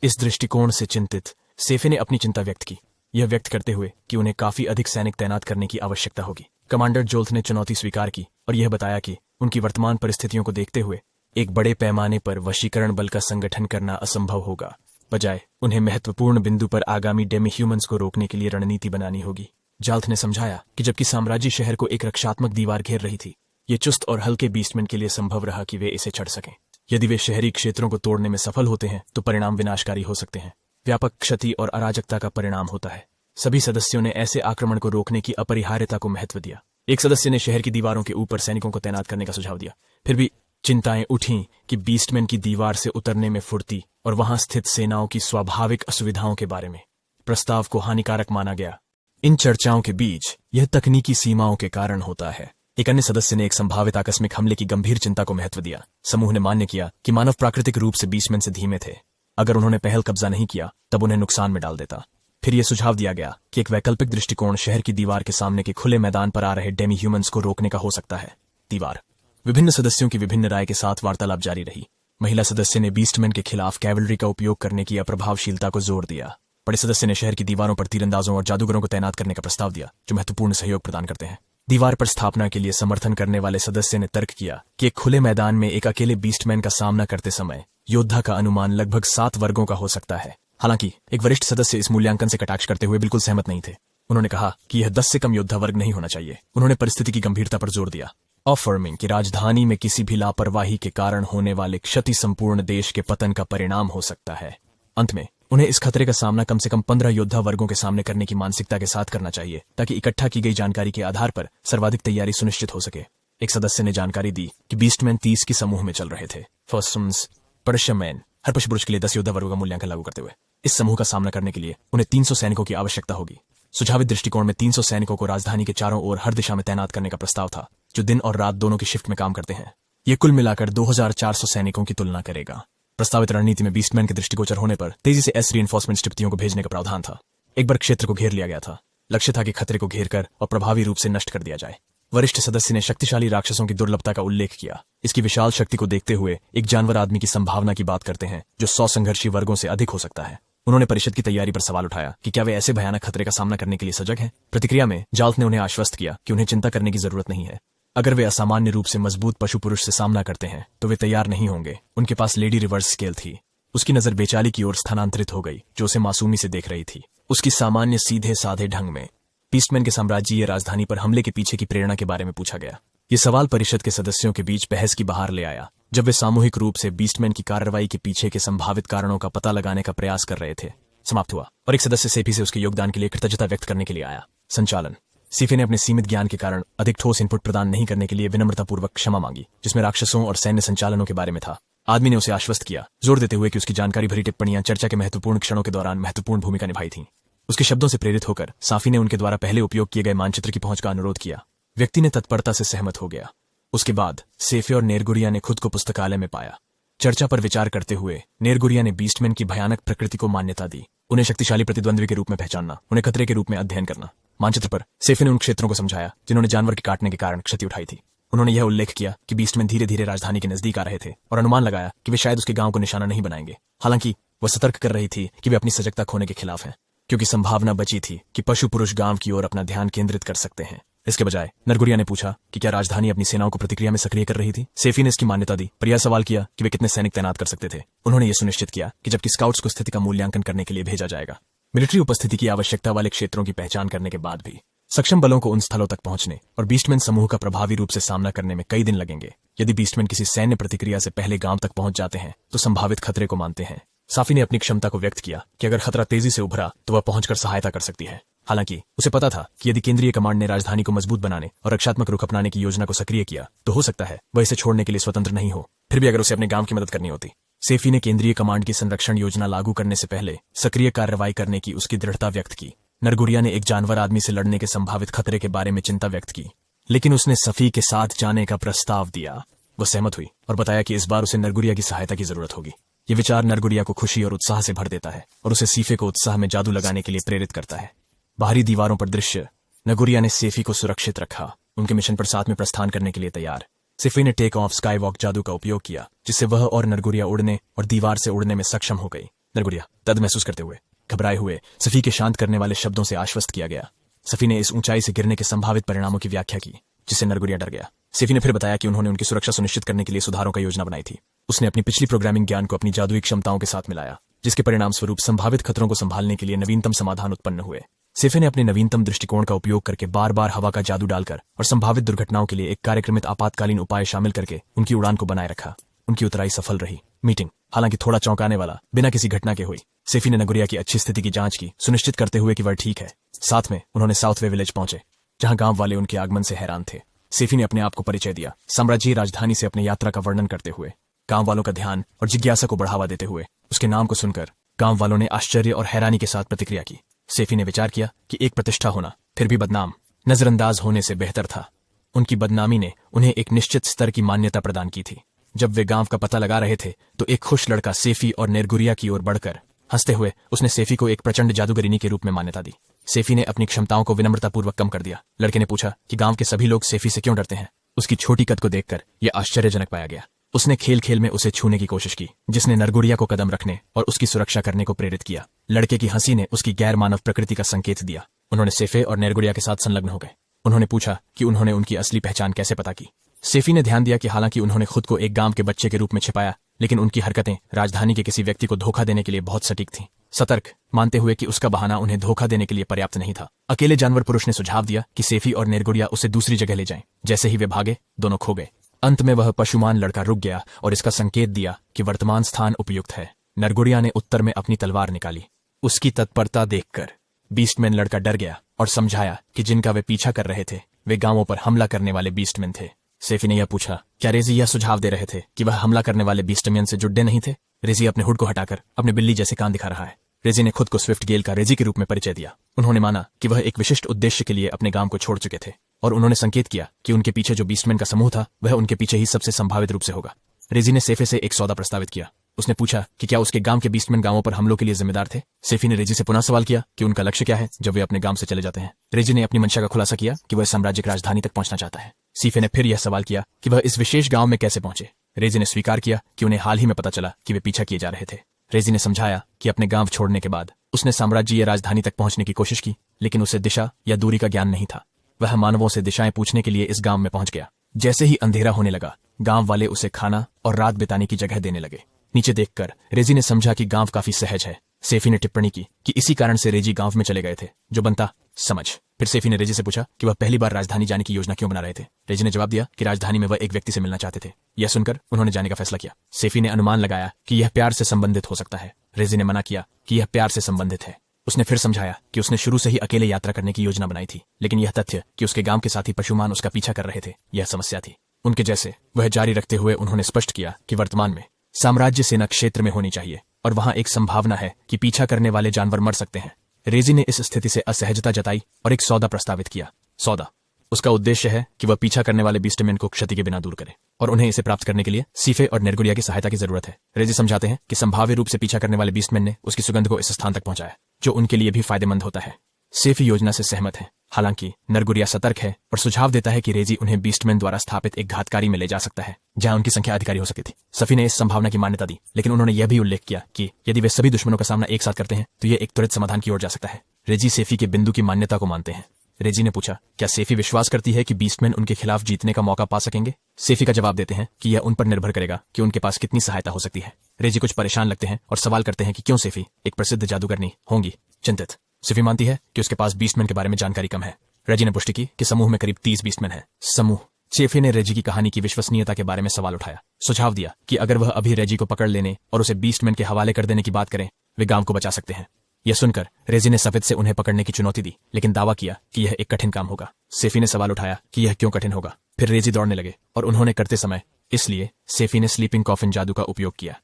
इस दृष्टिकोण से चिंतित सेफे ने अपनी चिंता व्यक्त की, यह व्यक्त करते हुए कि उन्हें काफी अधिक सैनिक तैनात करने की आवश्यकता होगी। कमांडर जोल्थ ने चुनौती स्वीकार की और यह बताया कि उनकी वर्तमान परिस्थितियों को देखते हुए एक बड़े पैमाने पर वशीकरण बल का संगठन करना असंभव होगा। बजाय उन्हें महत्वपूर्ण बिंदु पर आगामी डेमी ह्यूमंस को रोकने के लिए रणनीति बनानी होगी। जाल्थ ने समझाया कि जबकि साम्राज्य शहर को एक रक्षात्मक दीवार घेर रही थी, ये चुस्त और हल्के बीस्टमैन के लिए संभव रहा कि वे इसे चढ़ सकें। यदि वे शहरी क्षेत्रों को तोड़ने में सफल होते हैं तो परिणाम विनाशकारी हो सकते हैं। व्यापक क्षति और अराजकता का परिणाम होता है। सभी सदस्यों ने ऐसे आक्रमण को रोकने की अपरिहार्यता को महत्व दिया। एक सदस्य ने शहर की दीवारों के ऊपर सैनिकों को तैनात करने का सुझाव दिया। फिर भी चिंताएं उठीं कि बीस्टमैन की दीवार से उतरने में फुर्ती और वहां स्थित सेनाओं की स्वाभाविक असुविधाओं के बारे में प्रस्ताव को हानिकारक माना गया। इन चर्चाओं के बीच यह तकनीकी सीमाओं के कारण होता है। एक अन्य सदस्य ने एक संभावित आकस्मिक हमले की गंभीर चिंता को महत्व दिया। समूह ने मान्य किया कि मानव प्राकृतिक रूप से बीस्टमैन से धीमे थे। अगर उन्होंने पहल कब्जा नहीं किया तब उन्हें नुकसान में डाल देता। फिर यह सुझाव दिया गया कि एक वैकल्पिक दृष्टिकोण शहर की दीवार के सामने के खुले मैदान पर आ रहे डेमी ह्यूमंस को रोकने का हो सकता है। दीवार। विभिन्न सदस्यों की विभिन्न राय के साथ वार्तालाप जारी रही। महिला सदस्य ने बीस्टमैन के खिलाफ कैवलरी का उपयोग करने की अप्रभावशीलता को जोर दिया। बड़े सदस्य ने शहर की दीवारों पर तीरंदाजों और जादूगरों को तैनात करने का प्रस्ताव दिया जो महत्वपूर्ण सहयोग प्रदान करते हैं। दीवार पर स्थापना के लिए समर्थन करने वाले सदस्य ने तर्क किया कि एक खुले मैदान में एक अकेले बीस्टमैन का सामना करते समय योद्धा का अनुमान लगभग 7 वर्गों का हो सकता है। हालांकि एक वरिष्ठ सदस्य इस मूल्यांकन से कटाक्ष करते हुए बिल्कुल सहमत नहीं थे। उन्होंने कहा कि यह 10 से कम योद्धा वर्ग नहीं होना चाहिए। उन्होंने परिस्थिति की गंभीरता पर जोर दिया, अफर्मिंग कि राजधानी में किसी भी लापरवाही के कारण होने वाले क्षति संपूर्ण देश के पतन का परिणाम हो सकता है। अंत में उन्हें इस खतरे का सामना कम से कम 15 योद्धा वर्गों के सामने करने की मानसिकता के साथ करना चाहिए ताकि इकट्ठा की गई जानकारी के आधार पर सर्वाधिक तैयारी सुनिश्चित हो सके। एक सदस्य ने जानकारी दी कि बीस्टमैन 30 की समूह में चल रहे थे। फर्स्टम्स परशमैन हर पुरुष के लिए 10 योद्धा वर्गों का मूल्यांकन लागू करते हुए इस समूह का सामना करने के लिए उन्हें 300 सैनिकों की आवश्यकता होगी। सुझावित दृष्टिकोण में 300 सैनिकों को राजधानी के चारों ओर हर दिशा में तैनात करने का प्रस्ताव था जो दिन और रात दोनों की शिफ्ट में काम करते हैं। ये कुल मिलाकर 2400 सैनिकों की तुलना करेगा। प्रस्तावित रणनीति में बीस्टमैन के दृष्टिगोचर होने पर तेजी से रीइंफोर्समेंट टिप्पणियों को भेजने का प्रावधान था। एक बार क्षेत्र को घेर लिया गया था। लक्ष्य था कि खतरे को घेर कर और प्रभावी रूप से नष्ट कर दिया जाए। वरिष्ठ सदस्य ने शक्तिशाली राक्षसों की दुर्लभता का उल्लेख किया। इसकी विशाल शक्ति को देखते हुए एक जानवर आदमी की संभावना की बात करते हैं जो 100 संघर्षी वर्गों से अधिक हो सकता है। उन्होंने परिषद की तैयारी पर सवाल उठाया कि क्या वे ऐसे भयानक खतरे का सामना करने के लिए सजग हैं। प्रतिक्रिया में जाल्थ ने उन्हें आश्वस्त किया कि उन्हें चिंता करने की जरूरत नहीं है। अगर वे असामान्य रूप से मजबूत पशु पुरुष से सामना करते हैं तो वे तैयार नहीं होंगे। उनके पास लेडी रिवर्स स्केल थी। उसकी नजर बेचाली की ओर स्थानांतरित हो गई जो उसे मासूमी से देख रही थी। उसकी सामान्य सीधे साधे ढंग में बीस्टमैन के साम्राज्यीय राजधानी पर हमले के पीछे की प्रेरणा के बारे में पूछा गया। ये सवाल परिषद के सदस्यों के बीच बहस की बहार ले आया जब वे सामूहिक रूप से बीस्टमैन की कार्रवाई के पीछे के संभावित कारणों का पता लगाने का प्रयास कर रहे थे। समाप्त हुआ और एक सदस्य सेफी से उसके योगदान के लिए कृतज्ञता व्यक्त करने के लिए आया। संचालन सीफे ने अपने सीमित ज्ञान के कारण अधिक ठोस इनपुट प्रदान नहीं करने के लिए विनम्रतापूर्वक क्षमा मांगी जिसमें राक्षसों और सैन्य संचालनों के बारे में था। आदमी ने उसे आश्वस्त किया जोर देते हुए कि उसकी जानकारी भरी टिप्पणियां चर्चा के महत्वपूर्ण क्षणों के दौरान महत्वपूर्ण भूमिका निभाई थीं। उसके शब्दों से प्रेरित होकर साफी ने उनके द्वारा पहले उपयोग किए गए मानचित्र की पहुंच का अनुरोध किया। व्यक्ति ने तत्परता से सहमत हो गया। उसके बाद सेफे और नेरगुरिया ने खुद को पुस्तकालय में पाया। चर्चा पर विचार करते हुए नेरगुरिया ने बीस्टमैन की भयानक प्रकृति को मान्यता दी। उन्हें शक्तिशाली प्रतिद्वंद्वी के रूप में पहचानना, उन्हें खतरे के रूप में अध्ययन करना। मानचित्र पर सेफे ने उन क्षेत्रों को समझाया जिन्होंने जानवर के काटने के कारण क्षति उठाई थी। उन्होंने यह उल्लेख किया कि बीस्टमैन धीरे धीरे राजधानी के नजदीक आ रहे थे और अनुमान लगाया कि वे शायद उसके गांव को निशाना नहीं बनाएंगे। हालांकि वह सतर्क कर रही थी कि वे अपनी सजगता खोने के खिलाफ हैं क्योंकि संभावना बची थी कि पशु पुरुष गांव की ओर अपना ध्यान केंद्रित कर सकते हैं। इसके बजाय नरगुरिया ने पूछा कि क्या राजधानी अपनी सेनाओं को प्रतिक्रिया में सक्रिय कर रही थी। सेफी ने इसकी मान्यता दी पर यह सवाल किया कि वे कितने सैनिक तैनात कर सकते थे। उन्होंने यह सुनिश्चित किया कि जबकि स्काउट्स को स्थिति का मूल्यांकन करने के लिए भेजा जाएगा, मिलिट्री उपस्थिति की आवश्यकता वाले क्षेत्रों की पहचान करने के बाद भी सक्षम बलों को उन स्थलों तक पहुंचने और बीस्टमैन समूह का प्रभावी रूप से सामना करने में कई दिन लगेंगे। यदि बीस्टमैन किसी सैन्य प्रतिक्रिया से पहले गांव तक पहुंच जाते हैं तो संभावित खतरे को मानते हैं। साफी ने अपनी क्षमता को व्यक्त किया कि अगर खतरा तेजी से उभरा तो वह पहुंचकर सहायता कर सकती है। हालांकि उसे पता था कि यदि केंद्रीय कमांड ने राजधानी को मजबूत बनाने और रक्षात्मक रुख अपनाने की योजना को सक्रिय किया तो हो सकता है वह इसे छोड़ने के लिए स्वतंत्र नहीं हो। फिर भी अगर उसे अपने गांव की मदद करनी होती। सेफी ने केंद्रीय कमांड की संरक्षण योजना लागू करने से पहले सक्रिय कार्रवाई करने की उसकी दृढ़ता व्यक्त की। नरगुरिया ने एक जानवर आदमी से लड़ने के संभावित खतरे के बारे में चिंता व्यक्त की, लेकिन उसने सफी के साथ जाने का प्रस्ताव दिया। वह सहमत हुई और बताया कि इस बार उसे नरगुरिया की सहायता की जरूरत होगी। ये विचार नरगुरिया को खुशी और उत्साह से भर देता है और उसे सीफे को उत्साह में जादू लगाने के लिए प्रेरित करता है। बाहरी दीवारों पर दृश्य नरगुरिया ने सेफी को सुरक्षित रखा। उनके मिशन पर साथ में प्रस्थान करने के लिए तैयार। सेफी ने टेक ऑफ स्काई वॉक जादू का उपयोग किया जिससे वह और नरगुरिया उड़ने और दीवार से उड़ने में सक्षम हो गई। नरगुरिया दर्द महसूस करते हुए घबराए हुए सफी के शांत करने वाले शब्दों से आश्वस्त किया गया। सफी ने इस ऊंचाई से गिरने के संभावित परिणामों की व्याख्या की जिससे नरगुरिया डर गया। सफी ने फिर बताया कि उन्होंने उनकी सुरक्षा सुनिश्चित करने के लिए सुधारों का योजना बनाई थी। उसने अपनी पिछली प्रोग्रामिंग ज्ञान को अपनी जादुई क्षमताओं के साथ मिलाया जिसके परिणाम स्वरूप संभावित खतरों को संभालने के लिए नवीनतम समाधान उत्पन्न हुए। सेफे ने अपने नवीनतम दृष्टिकोण का उपयोग करके बार बार हवा का जादू डालकर और संभावित दुर्घटनाओं के लिए एक कार्यक्रमित आपातकालीन उपाय शामिल करके उनकी उड़ान को बनाए रखा। उनकी उतराई सफल रही। मीटिंग हालांकि थोड़ा चौंकाने वाला बिना किसी घटना के हुई। सेफी ने नगुरिया की अच्छी स्थिति की जांच की, सुनिश्चित करते हुए कि वह ठीक है। साथ में उन्होंने साउथ वे विलेज पहुंचे जहां गांव वाले उनके आगमन से हैरान थे। सेफी ने अपने आप को परिचय दिया, साम्राज्यीय राजधानी से अपनी यात्रा का वर्णन करते हुए। गांव वालों का ध्यान और जिज्ञासा को बढ़ावा देते हुए उसके नाम को सुनकर गांव वालों ने आश्चर्य और हैरानी के साथ प्रतिक्रिया की। सेफी ने विचार किया कि एक प्रतिष्ठा होना फिर भी बदनाम नजरअंदाज होने से बेहतर था। उनकी बदनामी ने उन्हें एक निश्चित स्तर की मान्यता प्रदान की थी। जब वे गांव का पता लगा रहे थे तो एक खुश लड़का सेफी और नेरगुरिया की ओर बढ़कर हंसते हुए उसने सेफी को एक प्रचंड जादूगरिनी के रूप में मान्यता दी। सेफी ने अपनी क्षमताओं को विनम्रतापूर्वक कम कर दिया। लड़के ने पूछा कि गांव के सभी लोग सेफी से क्यों डरते हैं। उसकी छोटी कद को देखकर यह आश्चर्यजनक पाया गया। उसने खेल खेल में उसे छूने की कोशिश की, जिसने नरगुड़िया को कदम रखने और उसकी सुरक्षा करने को प्रेरित किया। लड़के की हंसी ने उसकी गैर मानव प्रकृति का संकेत दिया। उन्होंने सेफे और नरगुड़िया के साथ संलग्न हो गए। उन्होंने पूछा कि उन्होंने उनकी असली पहचान कैसे पता की। सेफी ने ध्यान दिया कि हालांकि उन्होंने खुद को एक गांव के बच्चे के रूप में छिपाया, लेकिन उनकी हरकतें राजधानी के किसी व्यक्ति को धोखा देने के लिए बहुत सटीक थीं। सतर्क, मानते हुए कि उसका बहाना उन्हें धोखा देने के लिए पर्याप्त नहीं था, अकेले जानवर पुरुष ने सुझाव दिया कि सेफी और नरगुड़िया उसे दूसरी जगह ले जाएं। जैसे ही वे भागे, दोनों खो गए। अंत में वह पशुमान लड़का रुक गया और इसका संकेत दिया कि वर्तमान स्थान उपयुक्त है। नरगुड़िया ने उत्तर में अपनी तलवार निकाली। उसकी तत्परता देखकर बीस्टमैन लड़का डर गया और समझाया कि जिनका वे पीछा कर रहे थे वे गांवों पर हमला करने वाले बीस्टमैन थे। सेफी ने यह पूछा, क्या रेजी यह सुझाव दे रहे थे कि वह हमला करने वाले बीस्टमैन से जुड़े नहीं थे? रेजी अपने हुड को हटाकर अपने बिल्ली जैसे कान दिखा रहा है। रेजी ने खुद को स्विफ्ट गेल का रेजी के रूप में परिचय दिया। उन्होंने माना कि वह एक विशिष्ट उद्देश्य के लिए अपने गांव को छोड़ चुके थे, और उन्होंने संकेत किया कि उनके पीछे जो बीस्टमैन का समूह था वह उनके पीछे ही सबसे संभावित रूप से होगा। रेजी ने सेफे से एक सौदा प्रस्तावित किया। उसने पूछा कि क्या उसके गांव के बीस्टमैन गांवों पर हमलों के लिए जिम्मेदार थे। सेफी ने रेजी से पुनः सवाल किया कि उनका लक्ष्य क्या है जब वे अपने गांव से चले जाते हैं। रेजी ने अपनी मंशा का खुलासा किया कि वह साम्राज्य की राजधानी तक पहुंचना चाहता है। सीफे ने फिर यह सवाल किया कि वह इस विशेष गांव में कैसे पहुंचे। रेजी ने स्वीकार किया कि उन्हें हाल ही में पता चला कि वे पीछा किए जा रहे थे। रेजी ने समझाया कि अपने गांव छोड़ने के बाद उसने साम्राज्य या राजधानी तक पहुंचने की कोशिश की, लेकिन उसे दिशा या दूरी का ज्ञान नहीं था। वह मानवों से दिशाएं पूछने के लिए इस गांव में पहुंच गया। जैसे ही अंधेरा होने लगा, गांव वाले उसे खाना और रात बिताने की जगह देने लगे। नीचे देखकर रेजी ने समझा कि गांव काफी सहज है। सेफी ने टिप्पणी की कि इसी कारण से रेजी गांव में चले गए थे, जो बनता समझ। फिर सेफी ने रेजी से पूछा कि वह पहली बार राजधानी जाने की योजना क्यों बना रहे थे। रेजी ने जवाब दिया कि राजधानी में वह एक व्यक्ति से मिलना चाहते थे। यह सुनकर उन्होंने जाने का फैसला किया। सेफी ने अनुमान लगाया कि यह प्यार से संबंधित हो सकता है। रेजी ने मना किया कि यह प्यार से संबंधित है। उसने फिर समझाया कि उसने शुरू से ही अकेले यात्रा करने की योजना बनाई थी, लेकिन यह तथ्य कि उसके गांव के साथी पशुमान उसका पीछा कर रहे थे, यह समस्या थी। उनके जैसे वह जारी रखते हुए उन्होंने स्पष्ट किया कि वर्तमान में साम्राज्य सेना क्षेत्र में होनी चाहिए और वहां एक संभावना है कि पीछा करने वाले जानवर मर सकते हैं। रेजी ने इस स्थिति से असहजता जताई और एक सौदा प्रस्तावित किया। सौदा, उसका उद्देश्य है कि वह पीछा करने वाले बीस्टमैन को क्षति के बिना दूर करे, और उन्हें इसे प्राप्त करने के लिए सीफे और नरगुड़िया की सहायता की जरूरत है। रेजी समझाते हैं कि संभाव्य रूप से पीछा करने वाले बीस्टमैन ने उसकी सुगंध को इस स्थान तक पहुंचाया, जो उनके लिए भी फायदेमंद होता है। सेफी योजना से सहमत है। हालांकि नरगुड़िया सतर्क है और सुझाव देता है कि रेजी उन्हें बीस्टमैन द्वारा स्थापित एक घातकारी में ले जा सकता है, जहां उनकी संख्या अधिकारी हो सकती थी। सफी ने इस संभावना की मान्यता दी, लेकिन उन्होंने यह भी उल्लेख किया कि यदि वे सभी दुश्मनों का सामना एक साथ करते हैं तो यह एक त्वरित समाधान की ओर जा सकता है। रेजी सेफी के बिंदु की मान्यता को मानते हैं। रेजी ने पूछा, क्या सेफी विश्वास करती है कि बीस्टमैन उनके खिलाफ जीतने का मौका पा सकेंगे? सेफी का जवाब देते हैं कि यह उन पर निर्भर करेगा कि उनके पास कितनी सहायता हो सकती है। रेजी कुछ परेशान लगते हैं और सवाल करते हैं कि क्यों सेफी एक प्रसिद्ध जादूगरनी होंगी चिंतित। सेफी मानती है कि उसके पास बीस्टमैन के बारे में जानकारी कम है। रेजी ने पुष्टि की कि समूह में करीब 30 बीस्टमैन हैं। समूह। सेफी ने रेजी की कहानी की विश्वसनीयता के बारे में सवाल उठाया। सुझाव दिया कि अगर वह अभी रेजी को पकड़ लेने और उसे बीस्टमैन के हवाले कर देने की बात करें, वे गांव को बचा सकते हैं। यह सुनकर रेजी ने सफेद से उन्हें पकड़ने की चुनौती दी, लेकिन दावा किया कि यह एक कठिन काम होगा। सेफी ने सवाल उठाया कि यह क्यों कठिन होगा। फिर रेजी दौड़ने लगे और उन्होंने करते समय इसलिए सेफी ने स्लीपिंग कॉफिन जादू का उपयोग किया।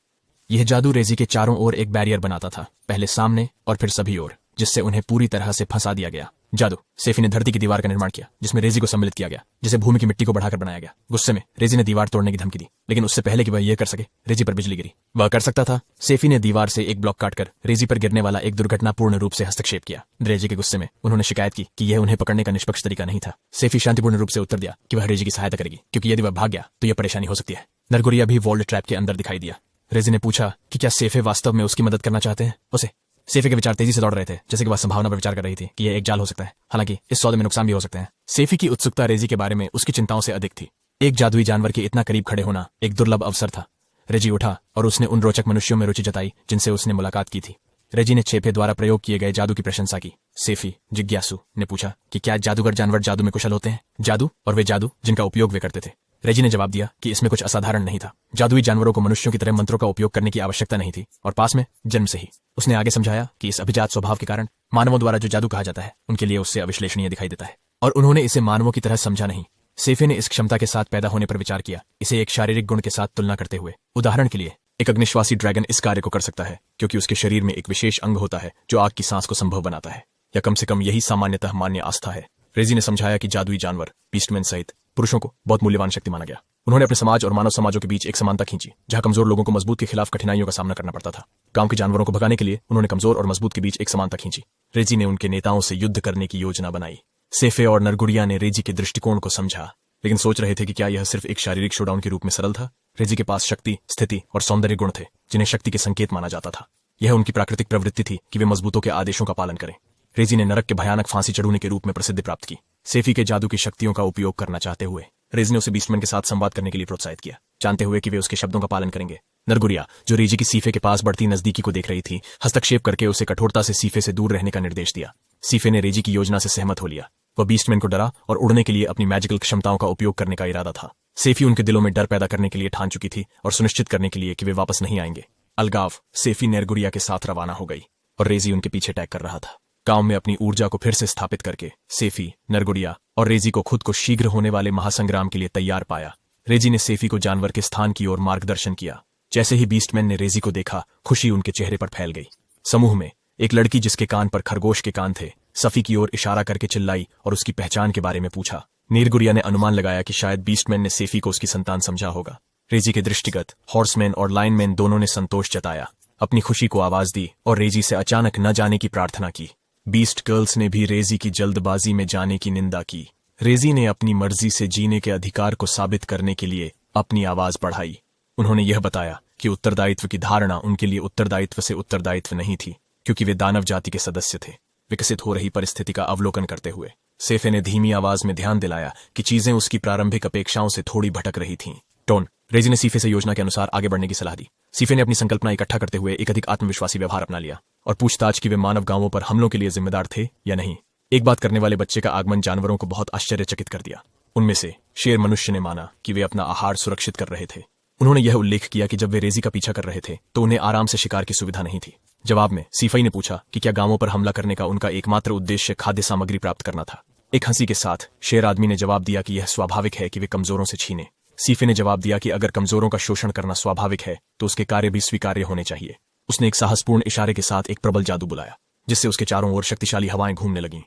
यह जादू रेजी के चारों ओर एक बैरियर बनाता था, पहले सामने और फिर सभी ओर, जिससे उन्हें पूरी तरह से फंसा दिया गया। जादू। सेफी ने धरती की दीवार का निर्माण किया, जिसमें रेजी को सम्मिलित किया गया, जिसे भूमि की मिट्टी को बढ़ाकर बनाया गया। गुस्से में रेजी ने दीवार तोड़ने की धमकी दी, लेकिन उससे पहले कि वह यह कर सके, रेजी पर बिजली गिरी। वह कर सकता था। सेफी ने दीवार से एक ब्लॉक काटकर रेजी पर गिरने वाला एक दुर्घटनापूर्ण रूप से हस्तक्षेप किया। रेजी के गुस्से में उन्होंने शिकायत की कि यह उन्हें पकड़ने का निष्पक्ष तरीका नहीं था। सेफी शांतिपूर्ण रूप से उत्तर दिया कि वह रेजी की सहायता करेगी, क्योंकि यदि वह भाग गया तो यह परेशानी हो सकती है। नरगुड़िया भी वॉल्ड ट्रैप के अंदर दिखाई दिया। रेजी ने पूछा कि क्या सेफे वास्तव में उसकी मदद करना चाहते हैं उसे। सेफी के विचार तेजी से दौड़ रहे थे, जैसे कि वह संभावना पर विचार कर रही थी कि यह एक जाल हो सकता है। हालांकि इस सौदे में नुकसान भी हो सकते हैं। सेफी की उत्सुकता रेजी के बारे में उसकी चिंताओं से अधिक थी। एक जादुई जानवर के इतना करीब खड़े होना एक दुर्लभ अवसर था। रेजी उठा और उसने उन रोचक मनुष्यों में रुचि जताई जिनसे उसने मुलाकात की थी। रेजी ने छेपे द्वारा प्रयोग किए गए जादू की प्रशंसा की। सेफी जिज्ञासु ने पूछा कि क्या जादूगर जानवर जादू में कुशल होते हैं। जादू और वे जादू जिनका उपयोग वे करते थे। रेजी ने जवाब दिया कि इसमें कुछ असाधारण नहीं था। जादुई जानवरों को मनुष्यों की तरह मंत्रों का उपयोग करने की आवश्यकता नहीं थी, और पास में जन्म से ही। उसने आगे समझाया कि इस अभिजात स्वभाव के कारण मानवों द्वारा जो जादू कहा जाता है उनके लिए उससे अविश्लेषणीय दिखाई देता है, और उन्होंने इसे मानवों की तरह समझा नहीं। सेफी ने इस क्षमता के साथ पैदा होने पर विचार किया, इसे एक शारीरिक गुण के साथ तुलना करते हुए। उदाहरण के लिए एक अग्निश्वासी ड्रैगन इस कार्य को कर सकता है क्योंकि उसके शरीर में एक विशेष अंग होता है जो आग की सांस को संभव बनाता है, या कम से कम यही सामान्यतः मान्य आस्था है। रेजी ने समझाया कि जादुई जानवर बीस्टमैन सहित पुरुषों को बहुत मूल्यवान शक्ति माना गया। उन्होंने अपने समाज और मानव समाजों के बीच एक समानता खींची, जहां कमजोर लोगों को मजबूत के खिलाफ कठिनाइयों का सामना करना पड़ता था। गांव के जानवरों को भगाने के लिए उन्होंने कमजोर और मजबूत के बीच एक समानता खींची। रेजी ने उनके नेताओं से युद्ध करने की योजना बनाई। सेफे और नरगुड़िया ने रेजी के दृष्टिकोण को समझा, लेकिन सोच रहे थे कि क्या यह सिर्फ एक शारीरिक शोडाउन के रूप में सरल था रेजी के पास शक्ति, स्थिति और सौंदर्य गुण थे जिन्हें शक्ति के संकेत माना जाता था। यह उनकी प्राकृतिक प्रवृत्ति थी कि वे मजबूतों के आदेशों का पालन करें। रेजी ने नरक के भयानक फांसी चढ़ूने के रूप में प्रसिद्धि प्राप्त की। सेफी के जादू की शक्तियों का उपयोग करना चाहते हुए रेजी ने उसे बीस्टमैन के साथ संवाद करने के लिए प्रोत्साहित किया, जानते हुए कि वे उसके शब्दों का पालन करेंगे। नरगुरिया, जो रेजी की सीफे के पास बढ़ती नजदीकी को देख रही थी, हस्तक्षेप करके उसे कठोरता से सीफे से दूर रहने का निर्देश दिया। सीफे ने रेजी की योजना से सहमत हो लिया। वह बीस्टमैन को डरा और उड़ने के लिए अपनी मैजिकल क्षमताओं का उपयोग करने का इरादा था। सेफी उनके दिलों में डर पैदा करने के लिए ठान चुकी थी और सुनिश्चित करने के लिए कि वे वापस नहीं आएंगे। अलगाव, सेफी नरगुरिया के साथ रवाना हो गई और रेजी उनके पीछे टैग कर रहा था। गांव में अपनी ऊर्जा को फिर से स्थापित करके सेफी, नरगुरिया और रेजी को खुद को शीघ्र होने वाले महासंग्राम के लिए तैयार पाया। रेजी ने सेफी को जानवर के स्थान की ओर मार्गदर्शन किया। जैसे ही बीस्टमैन ने रेजी को देखा, खुशी उनके चेहरे पर फैल गई। समूह में एक लड़की जिसके कान पर खरगोश के कान थे, सफी की ओर इशारा करके चिल्लाई और उसकी पहचान के बारे में पूछा। नरगुरिया ने अनुमान लगाया कि शायद बीस्टमैन ने सेफी को उसकी संतान समझा होगा। रेजी के दृष्टिगत हॉर्समैन और लाइनमैन दोनों ने संतोष जताया, अपनी खुशी को आवाज दी और रेजी से अचानक न जाने की प्रार्थना की। बीस्ट गर्ल्स ने भी रेजी की जल्दबाजी में जाने की निंदा की। रेजी ने अपनी मर्जी से जीने के अधिकार को साबित करने के लिए अपनी आवाज बढ़ाई। उन्होंने यह बताया कि उत्तरदायित्व की धारणा उनके लिए उत्तरदायित्व से उत्तरदायित्व नहीं थी, क्योंकि वे दानव जाति के सदस्य थे। विकसित हो रही परिस्थिति का अवलोकन करते हुए सेफे ने धीमी आवाज में ध्यान दिलाया कि चीजें उसकी प्रारंभिक अपेक्षाओं से थोड़ी भटक रही थीं। टोन, रेजी ने सीफे से योजना के अनुसार आगे बढ़ने की सलाह दी। सीफे ने अपनी संकल्पना इकट्ठा करते हुए एक अधिक आत्मविश्वासी व्यवहार अपना लिया और पूछताछ कि वे मानव गांवों पर हमलों के लिए जिम्मेदार थे या नहीं। एक बात करने वाले बच्चे का आगमन जानवरों को बहुत आश्चर्यचकित कर दिया। उनमें से शेर मनुष्य ने माना कि वे अपना आहार सुरक्षित कर रहे थे। उन्होंने यह उल्लेख किया कि जब वे रेजी का पीछा कर रहे थे तो उन्हें आराम से शिकार की सुविधा नहीं थी। जवाब में सीफई ने पूछा कि क्या गांवों पर हमला करने का उनका एकमात्र उद्देश्य खाद्य सामग्री प्राप्त करना था। एक हंसी के साथ शेर आदमी ने जवाब दिया कि यह स्वाभाविक है कि वे कमजोरों से छीने। सीफे ने जवाब दिया कि अगर कमजोरों का शोषण करना स्वाभाविक है तो उसके कार्य भी स्वीकार्य होने चाहिए। उसने एक साहसपूर्ण इशारे के साथ एक प्रबल जादू बुलाया, जिससे उसके चारों ओर शक्तिशाली हवाएं घूमने लगीं।